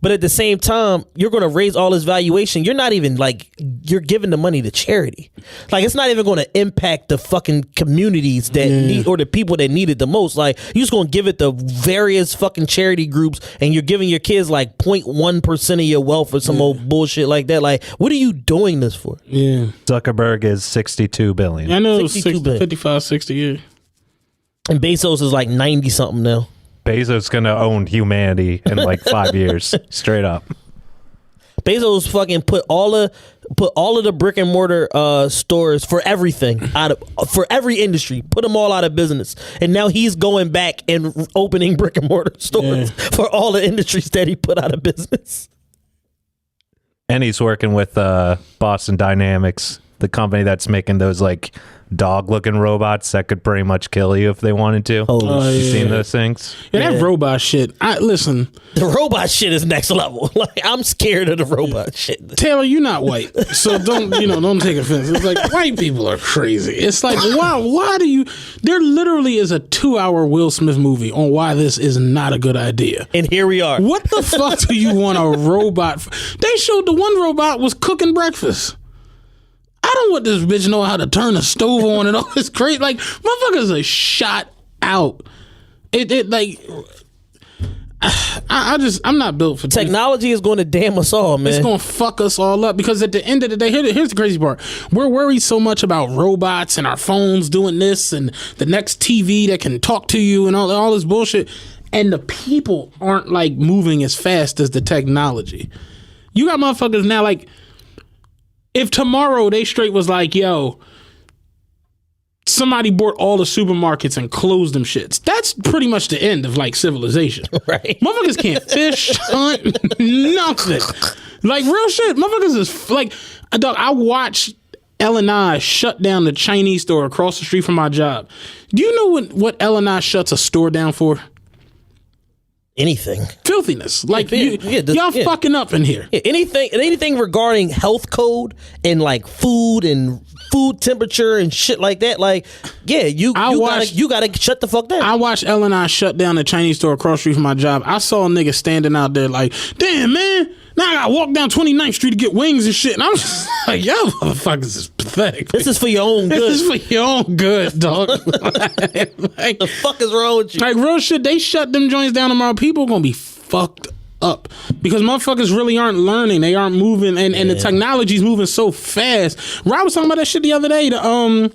But at the same time, you're going to raise all this valuation. You're not even like, you're giving the money to charity. Like, it's not even going to impact the fucking communities that need, or the people that need it the most. Like, you're just going to give it to various fucking charity groups and you're giving your kids like 0.1% of your wealth or some old bullshit like that. Like, what are you doing this for?
Yeah.
Zuckerberg is 62 billion.
I know it was 55, 60 years.
And Bezos is like 90 something now.
Bezos gonna own humanity in like 5 years, straight up.
Bezos fucking put all of the brick and mortar stores for everything for every industry, put them all out of business, and now he's going back and opening brick and mortar stores for all the industries that he put out of business.
And he's working with Boston Dynamics, the company that's making those like dog-looking robots that could pretty much kill you if they wanted to. You seen those things?
Yeah, that robot shit. Listen.
The robot shit is next level. Like, I'm scared of the robot shit.
Taylor, you're not white, so don't take offense. It's like, white people are crazy. It's like, why do you? There literally is a 2-hour Will Smith movie on why this is not a good idea.
And here we are.
What the fuck do you want a robot for? They showed the one robot was cooking breakfast. I don't want this bitch know how to turn the stove on and all this crazy. Like, motherfuckers are shot out. I'm not built for
technology. Is going to damn us all, man.
It's going to fuck us all up because at the end of the day, here's the crazy part. We're worried so much about robots and our phones doing this and the next TV that can talk to you and all this bullshit. And the people aren't like moving as fast as the technology. You got motherfuckers now like, if tomorrow they straight was like, yo, somebody bought all the supermarkets and closed them shits, that's pretty much the end of like civilization.
Right.
Motherfuckers can't fish, hunt, nothing. Like, real shit. Motherfuckers is like, dog, I watched L&I shut down the Chinese store across the street from my job. Do you know what L&I shuts a store down for?
Anything.
Filthiness. Like, y'all fucking up in here.
Yeah, anything regarding health code and like food and food temperature and shit like that. Like, yeah, you gotta shut the fuck down. I
watched L&I shut down the Chinese store across the street from my job. I saw a nigga standing out there like, damn, man, now I gotta walk down 29th Street to get wings and shit. And I'm just like, y'all motherfuckers is pathetic.
This is for your own good.
This is for your own good, dog. like,
the fuck is wrong with you?
Like, real shit, they shut them joints down tomorrow. People gonna be fucked up because motherfuckers really aren't learning. They aren't moving, and the technology's moving so fast. Rob was talking about that shit the other day. I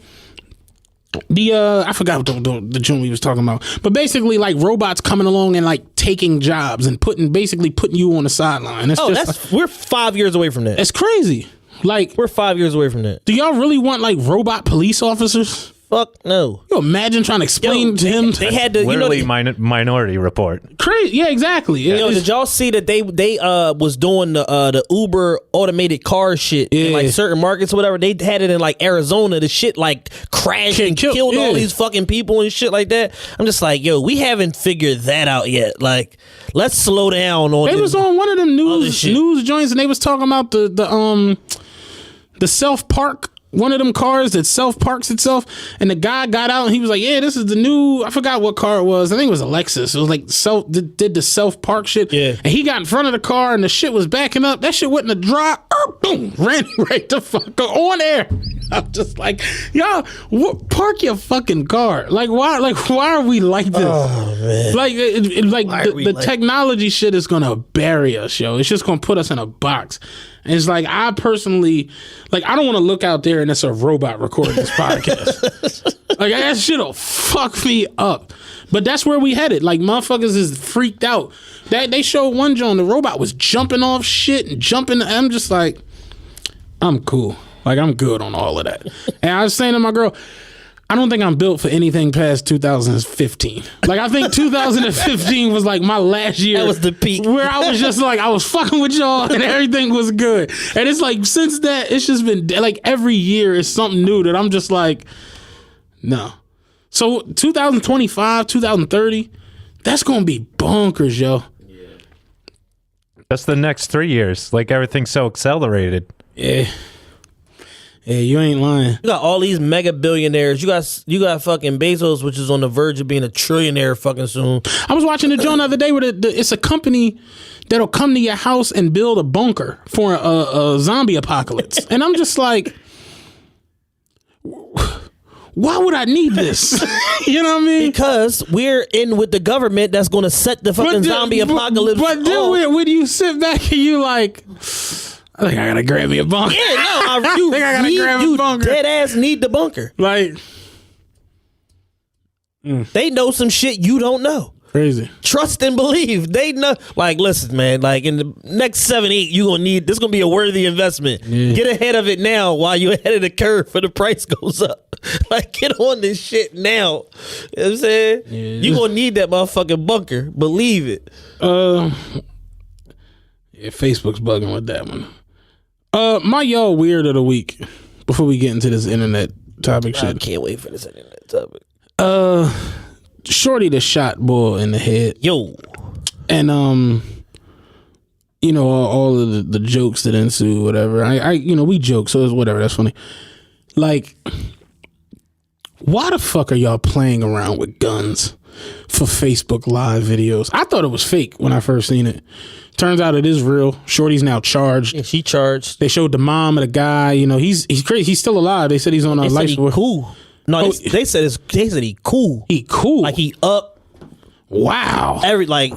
forgot the joint we was talking about, but basically like robots coming along and like taking jobs and putting you on the sideline.
We're 5 years away from that.
It's crazy. Like,
we're 5 years away from that.
Do y'all really want like robot police officers?
Fuck no.
You imagine trying to explain to him.
They had to
literally Minority Report.
Crazy. Yeah, exactly.
Did y'all see that they was doing the Uber automated car shit in like certain markets or whatever? They had it in like Arizona. The shit like crashed and killed all these fucking people and shit like that. I'm just like, yo, we haven't figured that out yet. Like, let's slow down on.
They was on one of them news joints and they was talking about the self-park. One of them cars that self-parks itself, and the guy got out and he was like, yeah, this is the new, I forgot what car it was. I think it was a Lexus. It was like did the self-park shit. Yeah. And he got in front of the car and the shit was backing up. That shit went in the drop. Boom. Ran right the fuck on air. I'm just like, y'all, park your fucking car. Like, why are we like this?
Oh, man.
Like, the technology shit is gonna bury us, yo. It's just gonna put us in a box. And it's like, I personally, like, I don't want to look out there and it's a robot recording this podcast. Like, that shit'll fuck me up. But that's where we headed. Like, motherfuckers is freaked out. They showed one joint, the robot was jumping off shit and jumping. I'm just like, I'm cool. Like, I'm good on all of that. And I was saying to my girl, I don't think I'm built for anything past 2015. Like, I think 2015 was like my last year.
That was the peak.
Where I was just like, I was fucking with y'all and everything was good. And it's like, since that, it's just been like every year is something new that I'm just like, no. So 2025, 2030, that's going to be bonkers, yo.
Yeah. That's the next 3 years. Like, everything's so accelerated.
Yeah. Yeah, you ain't lying.
You got all these mega billionaires. You got fucking Bezos, which is on the verge of being a trillionaire fucking soon.
I was watching the joint the other day where it's a company that'll come to your house and build a bunker for a zombie apocalypse. And I'm just like, why would I need this? You know what I mean?
Because we're in with the government that's going to set the fucking zombie apocalypse.
But then when you sit back and you like, I think I gotta grab me a bunker.
Yeah, no, you dead ass need the bunker.
Like,
they know some shit you don't know.
Crazy.
Trust and believe. They know. Like, listen, man. Like, in the next 7, 8, you gonna need. This gonna be a worthy investment. Yeah. Get ahead of it now while you're ahead of the curve before the price goes up. Like, get on this shit now. You know what I'm saying? Yeah. You gonna need that motherfucking bunker. Believe it.
Yeah, Facebook's bugging with that one. My y'all weird of the week. Before we get into this internet topic shit,
I can't wait for this internet topic.
Shorty that shot bull in the head.
Yo.
And you know, all of the jokes that ensue, whatever. I you know, we joke, so it's whatever, that's funny. Like, why the fuck are y'all playing around with guns for Facebook Live videos? I thought it was fake when I first seen it. Turns out it is real. Shorty's now charged.
Yeah, she charged.
They showed the mom of the guy. You know, he's crazy. He's still alive. They said he's on a life support.
Cool. No, they said he cool.
He cool.
Like, he up.
Wow.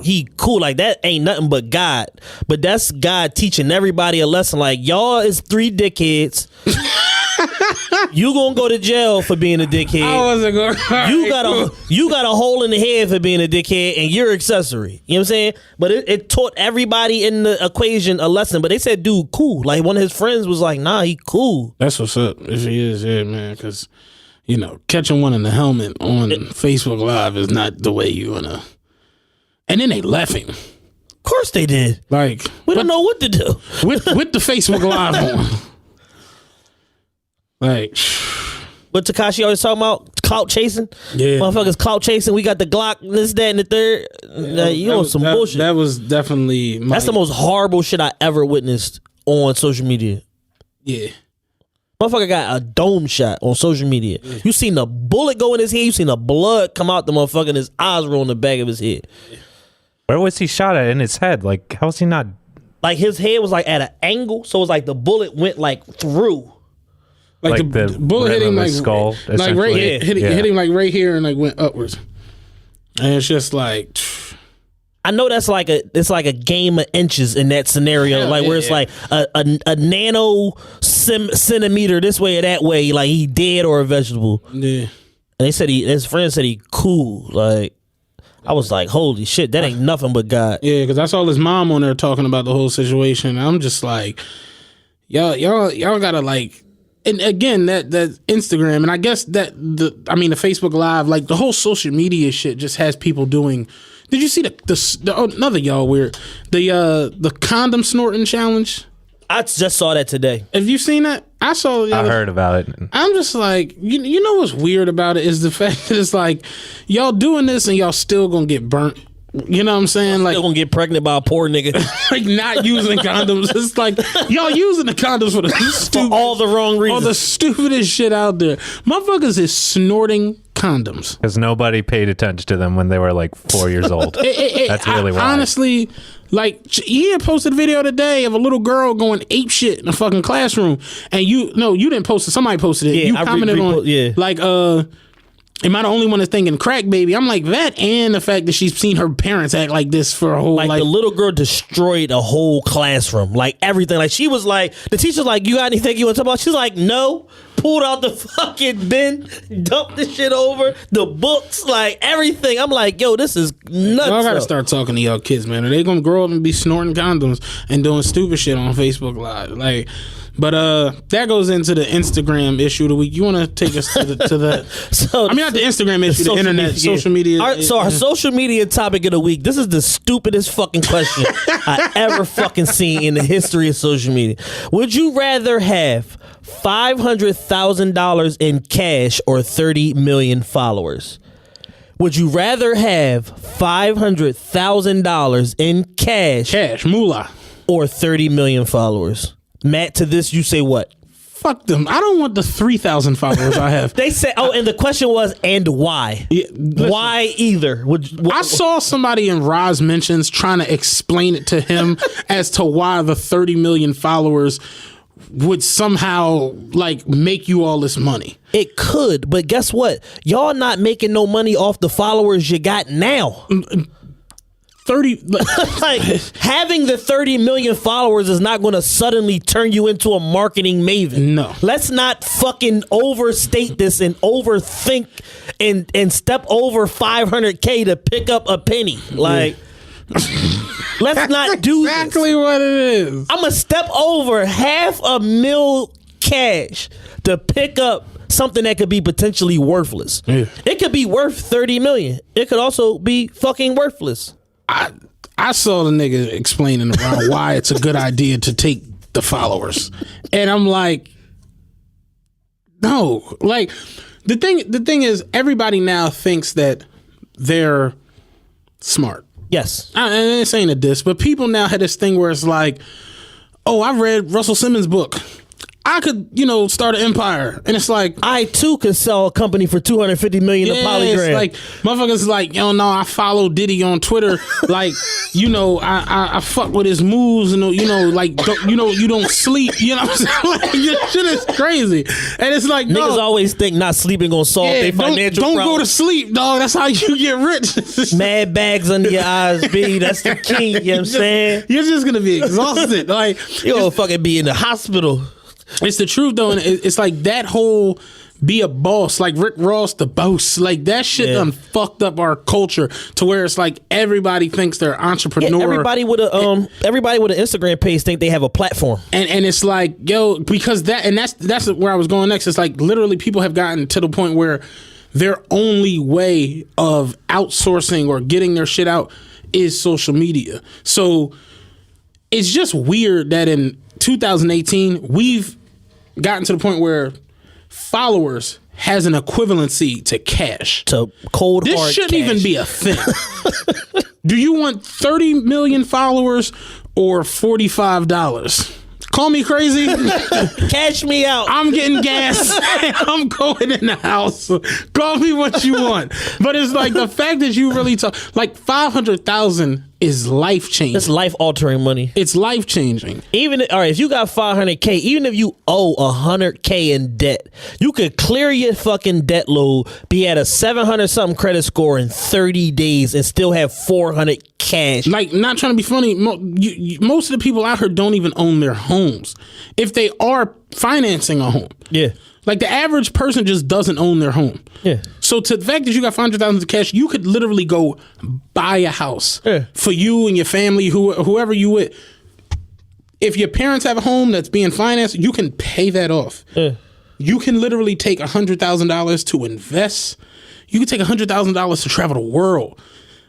He cool. Like, that ain't nothing but God. But that's God teaching everybody a lesson. Like, y'all is 3 dickheads. You gonna go to jail for being a dickhead.
I wasn't going.
You got a hole in the head for being a dickhead, and you're accessory. You know what I'm saying? But it taught everybody in the equation a lesson. But they said, dude, cool. Like, one of his friends was like, nah, he cool.
That's what's up. If he is, yeah, man. Because, you know, catching one in the helmet on Facebook Live is not the way you wanna. And then they left him.
Of course they did.
Like,
we don't know what to do
with the Facebook Live on. Like,
but Tekashi always talking about clout chasing.
Yeah,
motherfuckers clout chasing. We got the Glock, this, that, and the third. You know, some bullshit.
That was definitely.
That's the most horrible shit I ever witnessed on social media.
Yeah,
motherfucker got a dome shot on social media. Yeah. You seen the bullet go in his head. You seen the blood come out the motherfucker, and his eyes were on the back of his head.
Where was he shot at in his head? Like, how's he not?
Like, his head was like at an angle, so it was like the bullet went like through.
Like the bullet hit him like
skull,
like right here, hit him like right here and like went upwards. And it's just like,
I know that's like it's like a game of inches in that scenario, like where it's like a nano centimeter this way or that way, like he dead or a vegetable.
Yeah.
And they said his friend said he cool. Like, I was like, holy shit, that ain't nothing but God.
Yeah, because I saw his mom on there talking about the whole situation. I'm just like, y'all gotta like. And again, that Instagram, and I guess that the Facebook Live, like the whole social media shit, just has people doing. Did you see the another y'all weird the condom snorting challenge?
I just saw that today.
Have you seen that? I
heard about it.
I'm just like, you know what's weird about it is the fact that it's like y'all doing this and y'all still gonna get burnt. You know what I'm saying? Like,
they're gonna get pregnant by a poor nigga.
Like, not using condoms. It's like y'all using the condoms for
all the wrong reasons.
All the stupidest shit out there. Motherfuckers is snorting condoms.
Because nobody paid attention to them when they were like 4 years old. That's really why.
Honestly, like, he had posted a video today of a little girl going ape shit in a fucking classroom. And you didn't post it. Somebody posted it.
Yeah,
you commented on like, am I the only one that's thinking crack baby? I'm like, that and the fact that she's seen her parents act like this for a whole life.
The little girl destroyed a whole classroom. Like, everything. Like, she was like, the teacher's like, you got anything you want to talk about? She's like, no. Pulled out the fucking bin, dumped the shit over, the books, like, everything. I'm like, yo, this is nuts.
Y'all gotta start talking to y'all kids, man. Are they gonna grow up and be snorting condoms and doing stupid shit on Facebook Live? Like, but that goes into the Instagram issue of the week. You want to take us to that?
So,
I mean, not the Instagram issue, the internet, social media.
Our social media topic of the week. This is the stupidest fucking question I ever fucking seen in the history of social media. Would you rather have $500,000 in cash or 30 million followers? Would you rather have $500,000 in cash,
moolah,
or 30 million followers? Matt, to this you say what?
Fuck them. I don't want the 3,000 followers I have.
They said, and the question was, and why?
Yeah,
why either?
I saw somebody in Roz Mentions trying to explain it to him as to why the 30 million followers would somehow like make you all this money.
It could, but guess what? Y'all not making no money off the followers you got now.
30
like having the 30 million followers is not going to suddenly turn you into a marketing maven.
No. Let's
not fucking overstate this and overthink and step over 500K to pick up a penny. Like, let's not do
exactly
this.
What it is.
I'm going to step over $500,000 cash to pick up something that could be potentially worthless. Yeah. It could be worth 30 million. It could also be fucking worthless.
I saw the nigga explaining around why it's a good idea to take the followers, and I'm like, no. Like, the thing is, everybody now thinks that they're smart.
Yes,
I ain't saying a diss, but people now had this thing where it's like, oh, I read Russell Simmons' book, I could, start an empire. And it's like,
I too could sell a company for $250 million a polygram.
It's like, motherfuckers like, no, I follow Diddy on Twitter. Like, I fuck with his moves and, you don't sleep. You know what I'm saying? Like, your shit is crazy. And it's like,
niggas always think not sleeping gonna solve their financial
Don't
problems.
Go to sleep, dog. That's how you get rich.
Mad bags under your eyes, B. That's the key. You know what I'm saying?
You're just gonna be exhausted. Like,
you're gonna fucking be in the hospital.
It's the truth though, and it's like that whole be a boss, like Rick Ross the boss, like that shit done fucked up our culture to where it's like everybody thinks they're entrepreneur.
Yeah, everybody with an Instagram page think they have a platform,
and it's like, yo, because that's where I was going next. It's like literally people have gotten to the point where their only way of outsourcing or getting their shit out is social media. So it's just weird that in 2018 we've gotten to the point where followers has an equivalency to cash.
To cold hard cash.
This shouldn't even be a thing. Do you want 30 million followers or $45? Call me crazy.
Cash me out.
I'm getting gas. I'm going in the house. Call me what you want. But it's like the fact that you really talk, like 500,000 is life changing.
It's life altering money.
It's life changing.
If you got 500K, even if you owe 100K in debt, you could clear your fucking debt load, be at a 700 something credit score in 30 days, and still have 400 cash.
Like, not trying to be funny, most of the people out here don't even own their homes. If they are financing a home, like the average person just doesn't own their home. Yeah. So to the fact that you got 500,000 in cash, you could literally go buy a house for you and your family, whoever you with. If your parents have a home that's being financed, you can pay that off. You can literally take $100,000 to invest. You can take $100,000 to travel the world.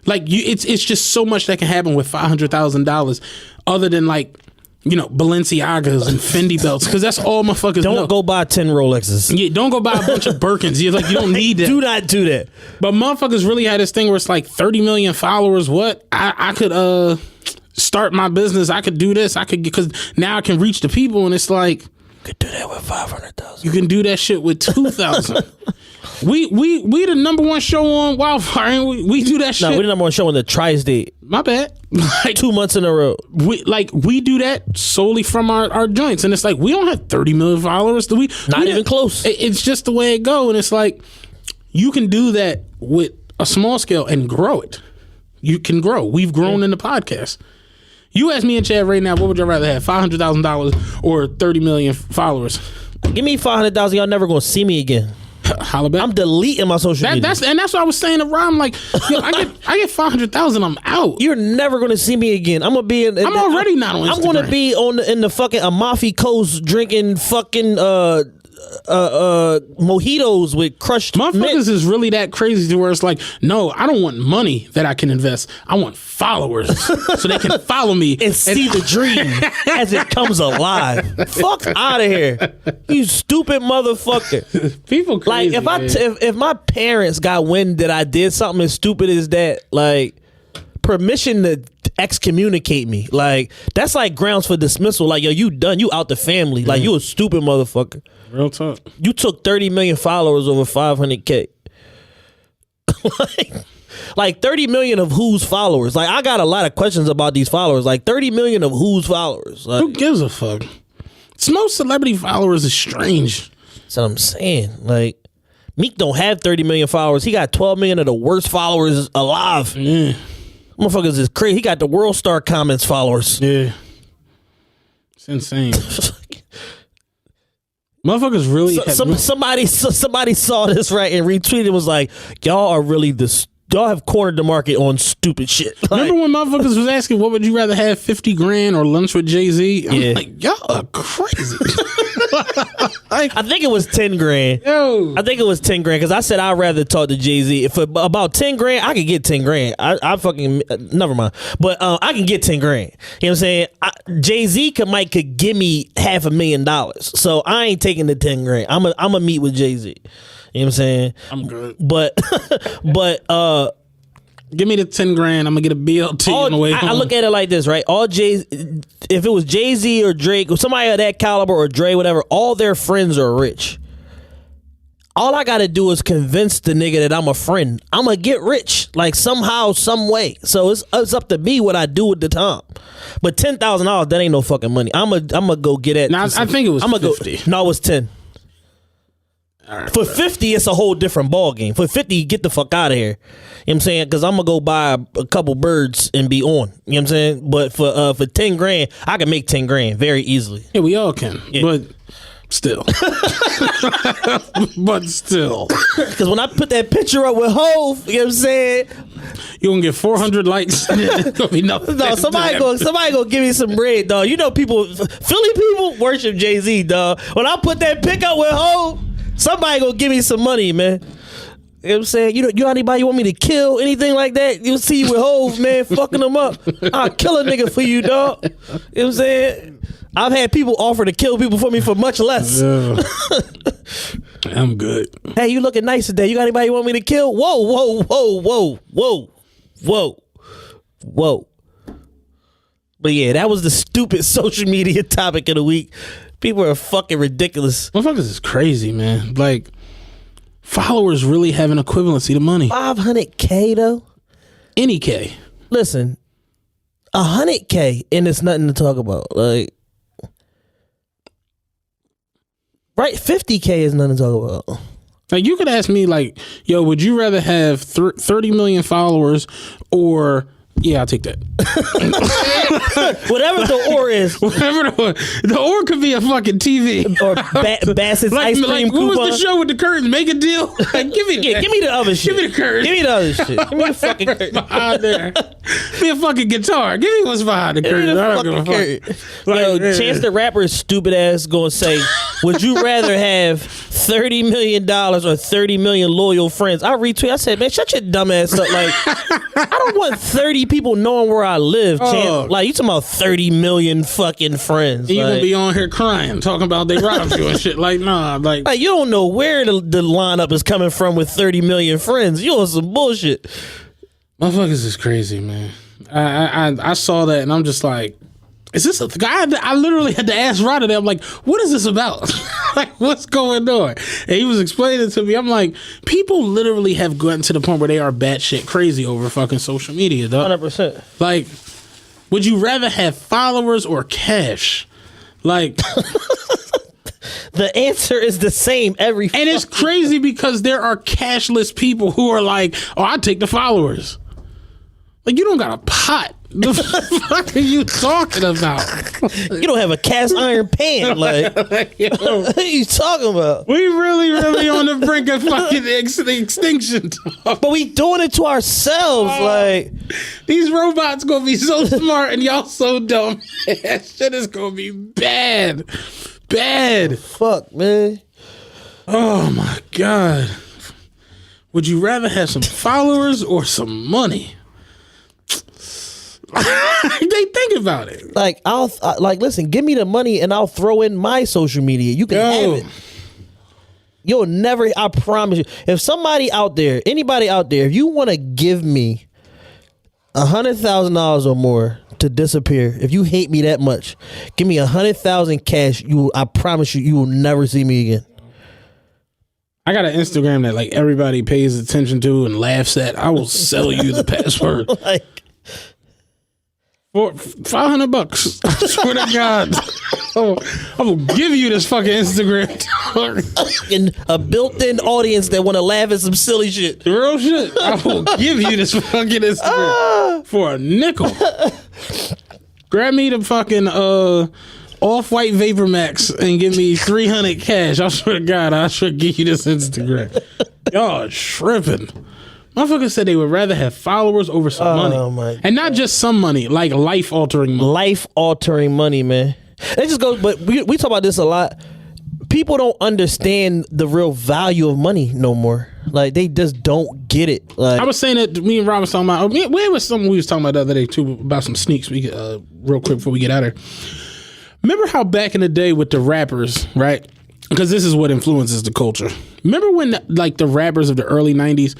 Like, it's just so much that can happen with $500,000 other than like, Balenciagas and Fendi belts, because that's all motherfuckers know.
Don't go buy 10 Rolexes.
Yeah, don't go buy a bunch of Birkins. You're like, you don't need that.
Do not do that.
But motherfuckers really had this thing where it's like 30 million followers. What? I could start my business. I could do this. Because now I can reach the people, and it's like,
you could do that with 500,000.
You can do that shit with 2,000. We the number one show on Wildfire. And we do that shit.
No, we're the number one show in the Tri-State.
My bad. Like,
2 months in a row.
We do that solely from our joints, and it's like we don't have 30 million followers.
Not even close.
It's just the way it go, and it's like you can do that with a small scale and grow it. You can grow. We've grown in the podcast. You ask me in chat right now, what would you rather have, $500,000 or 30 million followers?
Give me 500,000. Y'all never gonna see me again.
Holla back.
I'm deleting my social media.
That's what I was saying to Ron. Like, yo, I get 500,000. I'm out.
You're never gonna see me again. I'm gonna be in.
I'm already not on Instagram.
I'm gonna be in the fucking Amalfi Coast drinking fucking mojitos with crushed
motherfuckers
mint.
is really that crazy to where it's like, no, I don't want money that I can invest. I want followers so they can follow me
and see the dream as it comes alive. Fuck out of here, you stupid motherfucker.
People crazy,
like if my parents got wind that I did something as stupid as that, like permission to excommunicate me, like that's like grounds for dismissal. Like, yo, you done, you out the family. Like, you a stupid motherfucker.
Real talk.
You took 30 million followers over 500K. like 30 million of whose followers? Like, I got a lot of questions about these followers. Like 30 million of whose followers? Like,
who gives a fuck? Most celebrity followers is strange.
That's what I'm saying. Like, Meek don't have 30 million followers. He got 12 million of the worst followers alive.
Yeah.
Motherfuckers is crazy. He got the World Star Comments followers.
Yeah. It's insane. Motherfuckers really
somebody saw this, right, and retweeted and was like, y'all are really y'all have cornered the market on stupid shit. Like,
remember when motherfuckers was asking, what would you rather have, 50 grand or lunch with Jay-Z? I'm like, y'all are crazy.
I think it was 10 grand.
Yo.
I think it was 10 grand because I said I'd rather talk to Jay-Z. If about 10 grand, I could get 10 grand. I fucking, never mind. But I can get 10 grand. You know what I'm saying? Jay-Z could give me $500,000. So I ain't taking the 10 grand. I'm a meet with Jay-Z. You know what I'm saying?
I'm good.
But
give me the 10 grand. I'm gonna get a BLT on the way home.
I look at it like this, right? If it was Jay-Z or Drake or somebody of that caliber or Dre, whatever, all their friends are rich. All I gotta do is convince the nigga that I'm a friend. I'm gonna get rich, like somehow, some way. So it's up to me what I do with the time. But $10,000, that ain't no fucking money. I'm gonna go get it.
Now, I think it was 50.
No, it was 10. Right, for 50, it's a whole different ball game. For 50, get the fuck out of here. You know what I'm saying? Because I'm gonna go buy a couple birds and be on. You know what I'm saying? But for 10 grand, I can make 10 grand very easily.
Yeah, we all can. Yeah. But still. Because
when I put that picture up with Hov, you know what I'm saying?
You're gonna get 400 likes. It's gonna be nothing.
No, somebody gonna give me some bread, dog. You know, Philly people worship Jay-Z, dog. When I put that pic up with Hov, somebody gonna give me some money, man. You know what I'm saying? You know anybody want me to kill, anything like that? You'll see you with Hov, man, fucking them up. I'll kill a nigga for you, dog. You know what I'm saying? I've had people offer to kill people for me for much less.
I'm good.
Hey, you looking nice today. You got anybody you want me to kill? Whoa. But yeah, that was the stupid social media topic of the week. People are fucking ridiculous.
Motherfuckers is crazy, man. Like, followers really have an equivalency to money.
500K though?
Any K.
Listen, 100K and it's nothing to talk about. Like, right, 50K is nothing to talk about.
Like, you could ask me, like, yo, would you rather have 30 million followers or... Yeah, I'll take that.
Whatever the or is.
Whatever the or could be a fucking TV.
Or Bassett's ice cream coupon.
What was the show with the curtains? Make a deal? Like, give me
the other shit.
Give me the curtains.
Give me the other shit. Give me the fucking curtains.
Behind there. Give me a fucking guitar. Give me what's behind the curtains. I don't give a fuck.
Yo, Chance the Rapper's stupid ass gonna say, would you rather have $30 million or 30 million loyal friends? I retweet. I said, man, shut your dumb ass up. Like, I don't want 30 people knowing where I live, Chance. Like, you talking about 30 million fucking friends.
You gonna be on here crying, talking about they robbed you and shit. Like, nah, like
you don't know where the lineup is coming from with 30 million friends. You on some bullshit.
Motherfuckers is crazy, man. I saw that and I'm just like, is this a guy? I literally had to ask Rod today. I'm like, what is this about? Like, what's going on? And he was explaining it to me. I'm like, people literally have gotten to the point where they are batshit crazy over fucking social media, dog.
100%.
Like, would you rather have followers or cash? Like,
the answer is the same every.
And it's crazy because there are cashless people who are like, oh, I take the followers. Like, you don't got a pot. The fuck are you talking about?
You don't have a cast iron pan. Like, what are you talking about?
We really on the brink of fucking extinction.
But we doing it to ourselves. Like,
these robots gonna be so smart and y'all so dumb. That shit is gonna be bad.
Fuck, man.
Oh my God. Would you rather have some followers or some money? They think about it.
Like, listen, give me the money and I'll throw in my social media. You can have it. You'll never, I promise you. If somebody out there, anybody out there, if you want to give me $100,000 or more to disappear, if you hate me that much, give me 100,000 cash. I promise you, you will never see me again.
I got an Instagram that like everybody pays attention to and laughs at. I will sell you the password. Like, for $500. I swear to God. I will give you this fucking Instagram.
And a built-in audience that want to laugh at some silly shit.
Real shit. I will give you this fucking Instagram for a nickel. Grab me the fucking off-white Vapor Max and give me 300 cash. I swear to God, I should give you this Instagram. Y'all tripping. Motherfuckers said they would rather have followers over some money. And not just some money, like life-altering money.
Life-altering money, man. It just goes, but we talk about this a lot. People don't understand the real value of money no more. Like, they just don't get it. Like,
I was saying that me and Rob was talking about, where was something we was talking about the other day too, about some sneaks. Real quick before we get out of here. Remember how back in the day with the rappers, right? Because this is what influences the culture. Remember when like the rappers of the early 90s,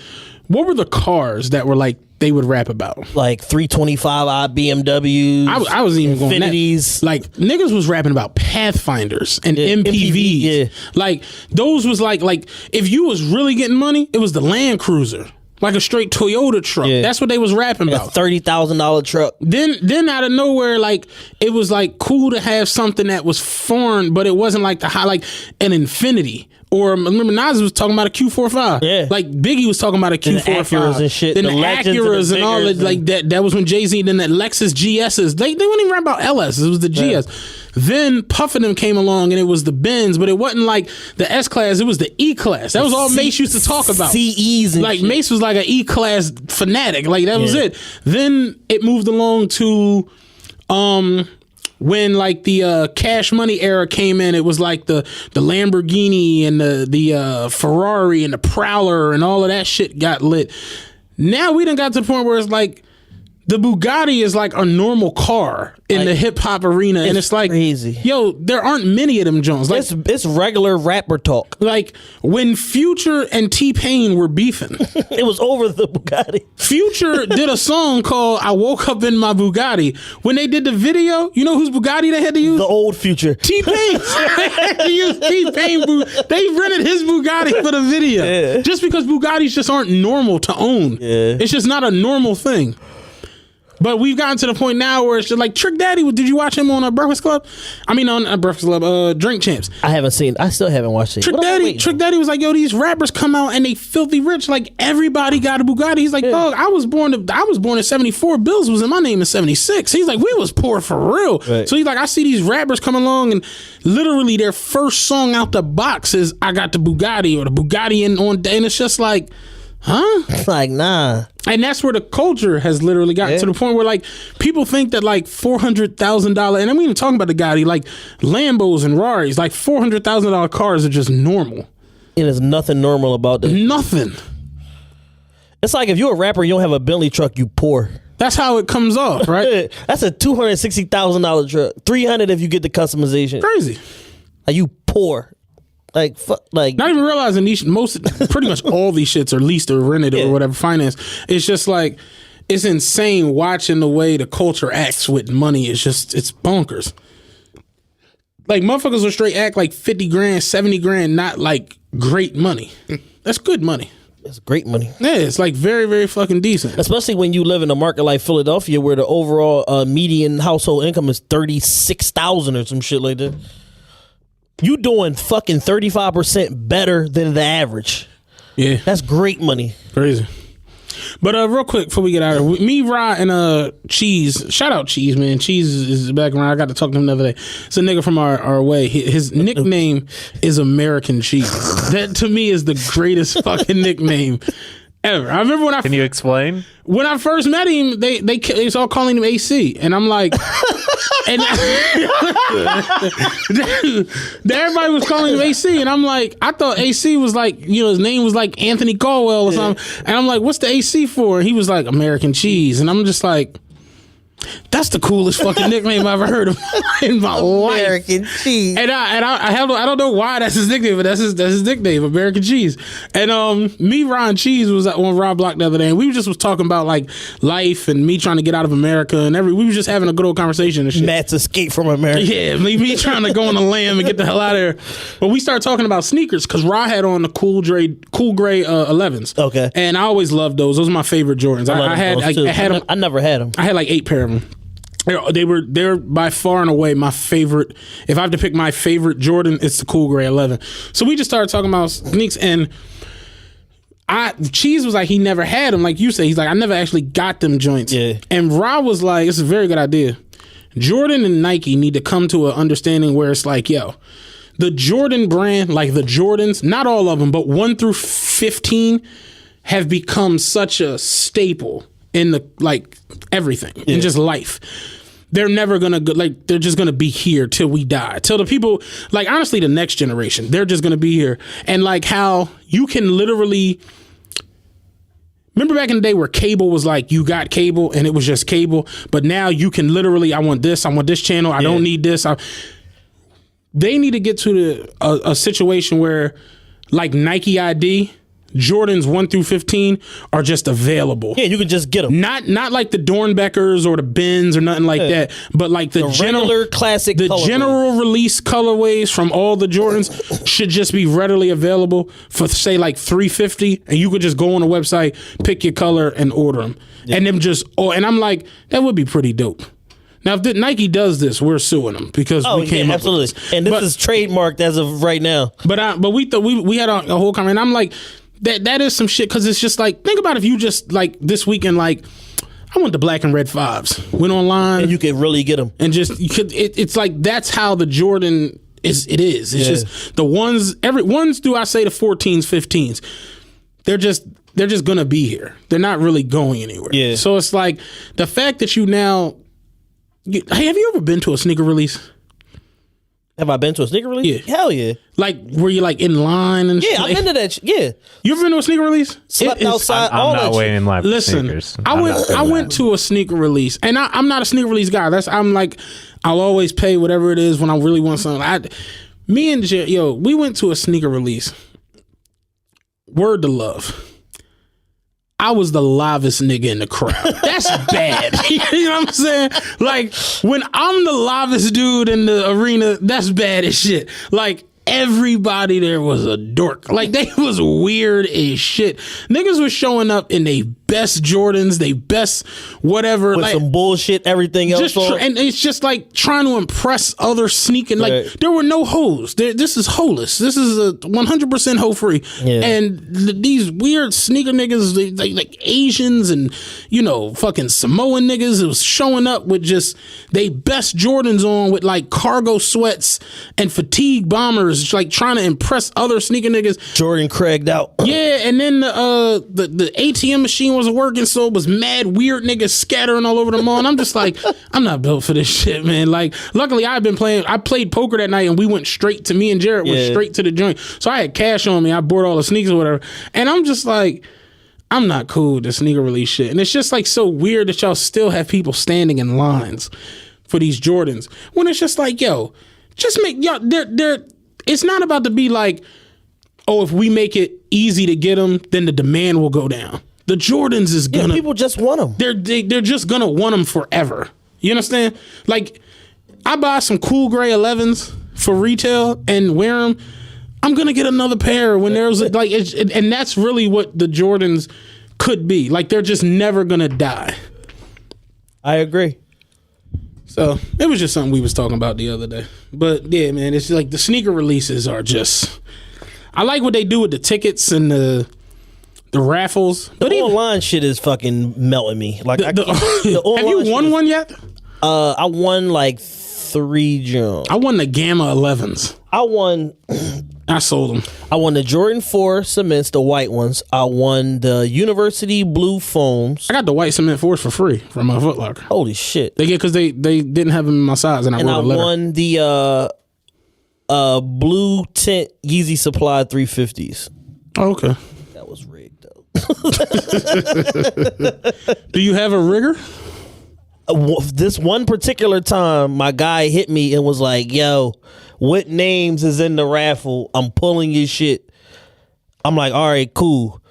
what were the cars that were like they would rap about?
Like 325i BMWs.
I was even going
Infinities.
Like niggas was rapping about Pathfinders and MPVs. Yeah. Like those was like if you was really getting money, it was the Land Cruiser. Like a straight Toyota truck. Yeah. That's what they was rapping about.
A $30,000 truck.
Then out of nowhere, like it was like cool to have something that was foreign, but it wasn't like the high, like an Infinity. Or remember Nas was talking about a Q45.
Yeah.
Like Biggie was talking about a Q45.
The Acuras and shit.
Then the Acuras and all that, like that was when Jay-Z, then the Lexus GSs. They wouldn't even rap about LS. It was the GS. Yeah. Then Puff and them came along and it was the Benz, but it wasn't like the S-Class, it was the E-Class. That was all Mace used to talk about.
CEs and
like
shit.
Mace was like an E-Class fanatic. Like that was it. Then it moved along to when like the Cash Money era came in, it was like the Lamborghini and the Ferrari and the Prowler and all of that shit got lit. Now we done got to the point where it's like the Bugatti is like a normal car in the hip hop arena, and it's like
crazy.
Yo, there aren't many of them Jones. Like
it's regular rapper talk.
Like when Future and T-Pain were beefing,
it was over the Bugatti.
Future did a song called "I Woke Up in My Bugatti." When they did the video, you know whose Bugatti they had to use?
The old Future.
T-Pain. They had to use T-Pain. They rented his Bugatti for the video, just because Bugattis just aren't normal to own.
Yeah.
It's just not a normal thing. But we've gotten to the point now where it's just like Trick Daddy. Did you watch him on a Breakfast Club? I mean, on a Breakfast Club, Drink Champs.
I still haven't watched it.
Trick Daddy was like, yo, these rappers come out and they filthy rich. Like everybody got a Bugatti. He's like, dog, I was born in 74. Bills was in my name in 76. He's like, we was poor for real. Right. So he's like, I see these rappers come along and literally their first song out the box is I got the Bugatti or the Bugatti and it's just like, huh?
It's like, nah.
And that's where the culture has literally gotten to the point where like people think that like $400,000, and I'm even talking about the Gotti, like Lambos and Raris, like $400,000 cars are just normal.
And there's nothing normal about that.
Nothing.
It's like if you're a rapper, you don't have a Bentley truck, you poor.
That's how it comes off, right?
That's a $260,000 truck. $300 if you get the customization.
Crazy.
Like you poor. Like
not even realizing pretty much all these shits are leased or rented or whatever, finance. It's just like it's insane watching the way the culture acts with money. It's bonkers. Like, motherfuckers will straight act like 50 grand, 70 grand, not like great money. That's good money.
It's great money.
Yeah, it's like very, very fucking decent.
Especially when you live in a market like Philadelphia, where the overall median household income is $36,000 or some shit like that. You doing fucking 35% better than the average.
Yeah,
that's great money.
Crazy. But real quick before we get out of here, me, Rod, and Cheese. Shout out Cheese, man. Cheese is back around. I got to talk to him the other day. It's a nigga from our way. His nickname is American Cheese. That to me is the greatest fucking nickname ever. I remember when
Can you explain?
When I first met him, they was all calling him AC, and I'm like, and everybody was calling him AC, and I'm like, I thought AC was like, his name was like Anthony Caldwell or something, and I'm like, what's the AC for? And he was like, American Cheese, and I'm just like, that's the coolest fucking nickname I ever heard of in my life.
American Cheese.
And I don't know why that's his nickname, but that's his nickname, American Cheese. And me, Ron Cheese was on Rob Block the other day, and we just was talking about like life and me trying to get out of America and we were just having a good old conversation and shit.
Matt's escape from America.
Yeah, me trying to go on the lam and get the hell out of here. But we started talking about sneakers because Ra had on the cool gray 11s.
Okay.
And I always loved those. Those are my favorite Jordans. I had them.
I never had them.
I had like 8 pair of them. They're by far and away my favorite. If I have to pick my favorite Jordan, it's the cool gray 11. So we just started talking about sneaks, and Cheese was like, he never had them. Like you say, he's like, I never actually got them joints.
Yeah.
And Rob was like, it's a very good idea. Jordan and Nike need to come to an understanding where it's like, yo, the Jordan brand, like the Jordans, not all of them, but 1 through 15 have become such a staple in the like everything in just life. They're never gonna go, like, they're just gonna be here till we die, till the people, like, honestly, the next generation, they're just gonna be here. And like how you can literally remember back in the day where cable was like, you got cable and it was just cable, but now you can literally, I want this channel, I don't need this. They need to get to a situation where like Nike ID, Jordans 1 through 15 are just available.
Yeah, you can just get them.
Not like the Dornbeckers or the Bens or nothing like that, but like the
regular classic,
the general release colorways from all the Jordans should just be readily available for say like $350, and you could just go on the website, pick your color, and order them, and them just. Oh, and I'm like, that would be pretty dope. Now, if Nike does this, we're suing them because we came up with this.
And this is trademarked as of right now.
But we thought we had a whole comment. And I'm like, that is some shit, because it's just like, think about if you just like this weekend, like, I want the black and red 5s. Went online,
and you could really get them, and
just you could. It's like that's how the Jordan is. It is. It's just the ones. Do I say the 14s, 15s? They're just gonna be here. They're not really going anywhere.
Yeah.
So it's like the fact that you now. Hey, have you ever been to a sneaker release?
Have I been to a sneaker release?
Yeah.
Hell yeah.
Like, were you like in line and shit?
Yeah, I've been to that. Yeah.
You ever been to a sneaker release?
Slept outside.
I'm not waiting in line for sneakers.
I went to a sneaker release, and I'm not a sneaker release guy. I'm like, I'll always pay whatever it is when I really want something. Me and we went to a sneaker release. Word to love. I was the livest nigga in the crowd. That's bad. You know what I'm saying? Like, when I'm the livest dude in the arena, that's bad as shit. Like, everybody there was a dork. Like, they was weird as shit. Niggas was showing up in they best Jordans, they best whatever.
With
like,
some bullshit, everything else.
And it's just like trying to impress other sneaking. Like, there were no hoes. This is holeless. This is a 100% hoe free.
Yeah.
And these weird sneaker niggas, like Asians and, fucking Samoan niggas, was showing up with just they best Jordans on with like cargo sweats and fatigue bombers, like trying to impress other sneaker niggas.
Jordan Craig'd out.
Yeah, and then the ATM machine wasn't working, so it was mad weird niggas scattering all over the mall. And I'm just like, I'm not built for this shit, man. Like, luckily I played poker that night, and we went straight to, me and Jared went straight to the joint. So I had cash on me. I bought all the sneakers or whatever. And I'm just like, I'm not cool with the sneaker release shit. And it's just like so weird that y'all still have people standing in lines for these Jordans. When it's just like, yo, just make y'all, it's not about to be like, oh, if we make it easy to get them, then the demand will go down. The Jordans is gonna.
People just want them.
They're just gonna want them forever. You understand? Like, I buy some cool gray 11s for retail and wear them. I'm gonna get another pair when there's like, and that's really what the Jordans could be. Like, they're just never gonna die.
I agree.
So it was just something we was talking about the other day. But yeah, man, it's like the sneaker releases are just. I like what they do with the tickets and the raffles.
The online shit is fucking melting me. Like,
have you won one yet?
I won like 3 June.
I won the Gamma 11s.
I
sold them.
I won the Jordan 4 cements, the white ones. I won the University blue foams.
I got the white cement 4s for free from my Foot Locker.
Holy shit!
Because they didn't have them in my size, and I wrote a letter.
Won the blue tint Yeezy Supply 350s.
Oh, okay.
That was rigged though.
Do you have a rigger?
This one particular time, my guy hit me and was like, "Yo, what names is in the raffle? I'm pulling your shit." I'm like, "All right, cool."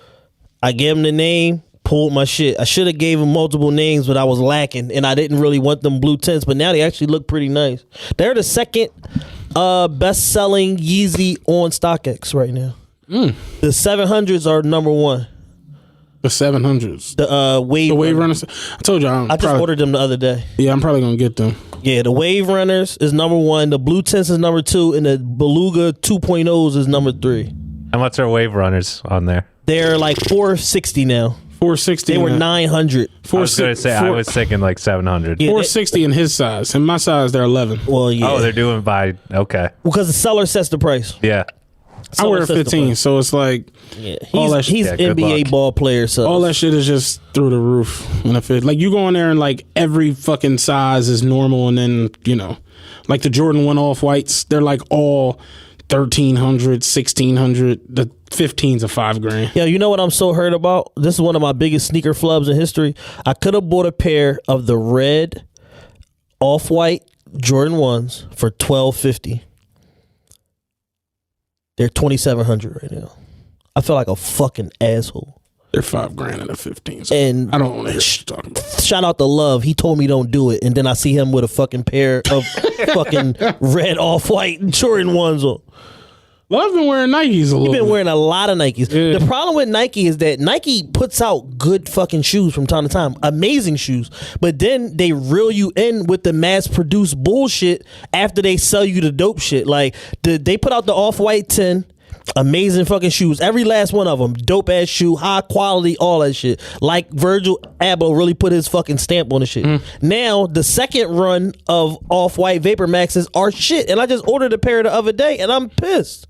I gave him the name, pulled my shit. I should have gave him multiple names, but I was lacking, and I didn't really want them blue tints. But now they actually look pretty nice. They're the second best-selling Yeezy on StockX right now. The 700s are number 1.
The 700s.
The Wave
Runners. I told you.
I just ordered them the other day.
Yeah, I'm probably going to get them.
Yeah, the Wave Runners is number 1. The Blue Tints is number 2. And the Beluga 2.0s is number 3.
How much are Wave Runners on there?
They're like $460 now.
$460.
They were $900.
I was going to say, I was thinking like $700.
Yeah,
$460 in his size. In my size, they're 11.
Well, yeah.
Oh, they're doing okay.
Because the seller sets the price.
Yeah.
I wear 15, so it's like
all that he's NBA ball player, so
all that shit is just through the roof. And if it, like, you go in there and like every fucking size is normal, and then like the Jordan 1 off whites, they're like all 1,300, 1,600. The 15s are $5,000.
Yeah, you know what I'm so hurt about? This is one of my biggest sneaker flubs in history. I could have bought a pair of the red off white Jordan 1s for $1,250. They're $2,700 right now. I feel like a fucking asshole.
They're $5,000 in the 15s.
And
I don't want to hear shit talking about.
Shout out to Love. He told me don't do it, and then I see him with a fucking pair of fucking red off-white Jordan 1s on.
Love been wearing Nikes a little.
He's been wearing a lot of Nikes.
Yeah.
The problem with Nike is that Nike puts out good fucking shoes from time to time, amazing shoes, but then they reel you in with the mass-produced bullshit after they sell you the dope shit. Like, they put out the Off-White 10, amazing fucking shoes, every last one of them, dope-ass shoe, high quality, all that shit. Like Virgil Abloh really put his fucking stamp on the shit. Now, the second run of Off-White Vapor Maxes are shit, and I just ordered a pair the other day, and I'm pissed.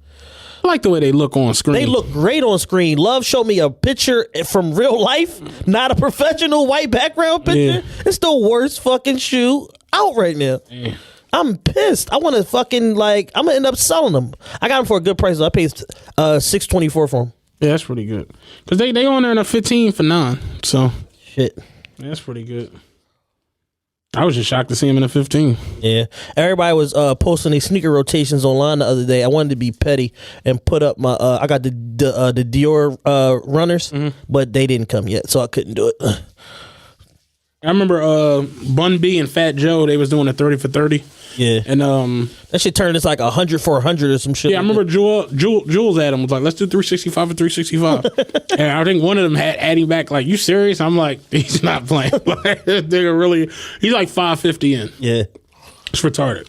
I like the way they look on screen.
They look great on screen. Love showed me a picture from real life, not a professional white background picture.
Yeah.
It's the worst fucking shoe out right now.
Yeah.
I'm pissed. I want to fucking I'm gonna end up selling them. I got them for a good price. I paid $624 for them.
Yeah, that's pretty good. Cause they on there in a 15 for $9. So
shit,
yeah, that's pretty good. I was just shocked to see him in a 15.
Yeah, everybody was posting their sneaker rotations online the other day. I wanted to be petty and put up my. I got the Dior runners, but they didn't come yet, so I couldn't do it.
I remember Bun B and Fat Joe. They was doing a 30 for 30.
Yeah,
and
that shit turned. It's like 100 for 100 or some shit.
Yeah, I remember Jules Adam was like, "Let's do 365 for 365," and I think one of them had adding back like, "You serious?" I'm like, "He's not playing." Like, they're really. He's like 550 in.
Yeah,
it's retarded.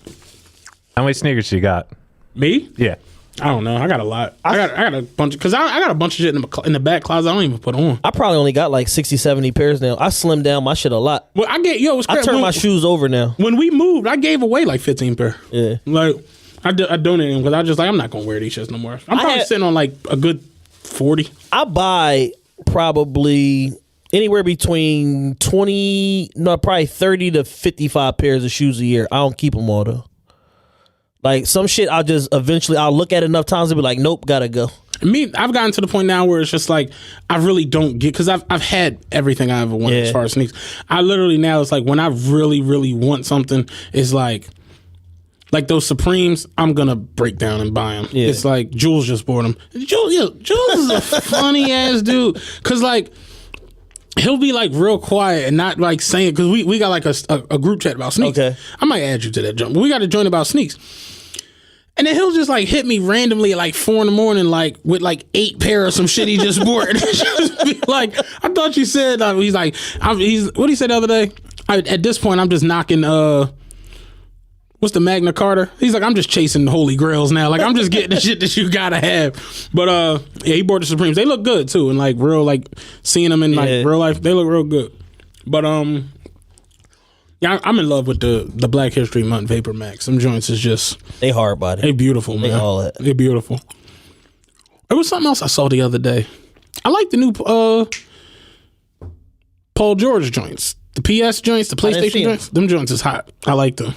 How many sneakers you got?
Me?
Yeah.
I don't know. I got a lot. I got a bunch because I got a bunch of shit in the back closet I don't even put on.
I probably only got like 60, 70 pairs now. I slimmed down my shit a lot.
Well, I
turn my shoes over now.
When we moved, I gave away like 15 pair.
Yeah,
like I donated them because I just like I'm not gonna wear these shits no more. I'm probably sitting on like a good 40.
I buy probably anywhere between probably 30 to 55 pairs of shoes a year. I don't keep them all though. Like some shit, I'll look at it enough times and be like, nope, gotta go.
I've gotten to the point now where it's just like I really don't get because I've had everything I ever wanted as far as sneakers. I literally now it's like when I really really want something, it's like those Supremes. I'm gonna break down and buy them. Yeah. It's like Jules just bought them. Jules is a funny ass dude because like he'll be like real quiet and not like saying, because we got like a group chat about sneaks.
Okay.
I might add you to that joint, but we got a joint about sneaks. And then he'll just like hit me randomly at like 4 a.m, like with like 8 pair of some shit he just bought. And just be like, I thought you said, he's like, what did he say the other day? At this point, I'm just knocking, what's the Magna Carta? He's like, I'm just chasing holy grails now. Like, I'm just getting the shit that you gotta have. But yeah, he bought the Supremes. They look good too, and like real, like seeing them in like real life, they look real good. But yeah, I'm in love with the Black History Month Vapor Max. Some joints is just
they hard body.
They beautiful, man.
They all that.
They beautiful. There was something else I saw the other day. I like the new Paul George joints, the PS joints, the PlayStation joints. Them joints is hot. I like them.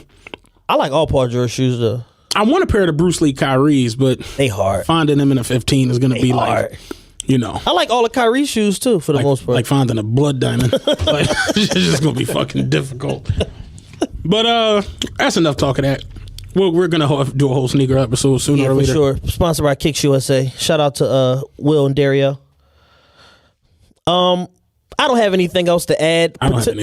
I
like all Paul George shoes though.
I want a pair of the Bruce Lee Kyries, but
they hard.
Finding them in a 15 is gonna be hard. Like, you know.
I like all the Kyrie shoes too, for the most part.
Like finding a blood diamond. Like, it's just gonna be fucking difficult. But that's enough talk of that. We're gonna do a whole sneaker episode sooner or later.
For sure. Sponsored by Kicks USA. Shout out to Will and Dario. I don't have anything else to add.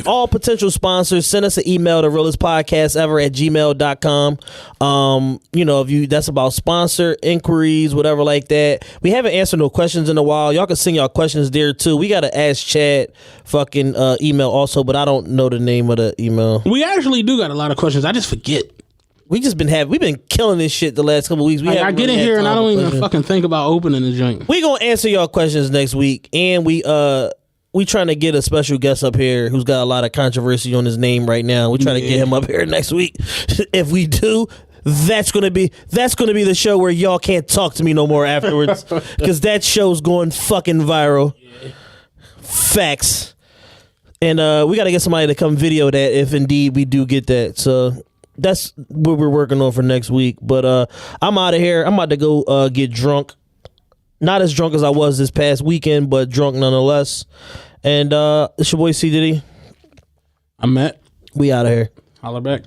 All potential sponsors, send us an email to realestpodcastever@gmail.com. You know, that's about sponsor inquiries, whatever like that. We haven't answered no questions in a while. Y'all can send y'all questions there too. We got to Ask Chad fucking email also, but I don't know the name of the email.
We actually do got a lot of questions. I just forget.
We've been killing this shit the last couple weeks.
I get in here and I don't even fucking think about opening the joint.
We gonna answer y'all questions next week, and we trying to get a special guest up here who's got a lot of controversy on his name right now. We're trying to get him up here next week. If we do, that's gonna be the show where y'all can't talk to me no more afterwards, because that show's going fucking viral. Facts. And we got to get somebody to come video that if indeed we do get that. So that's what we're working on for next week. But I'm out of here. I'm about to go get drunk. Not as drunk as I was this past weekend, but drunk nonetheless. And it's your boy C. Diddy.
I'm Matt.
We out of here.
Holler back.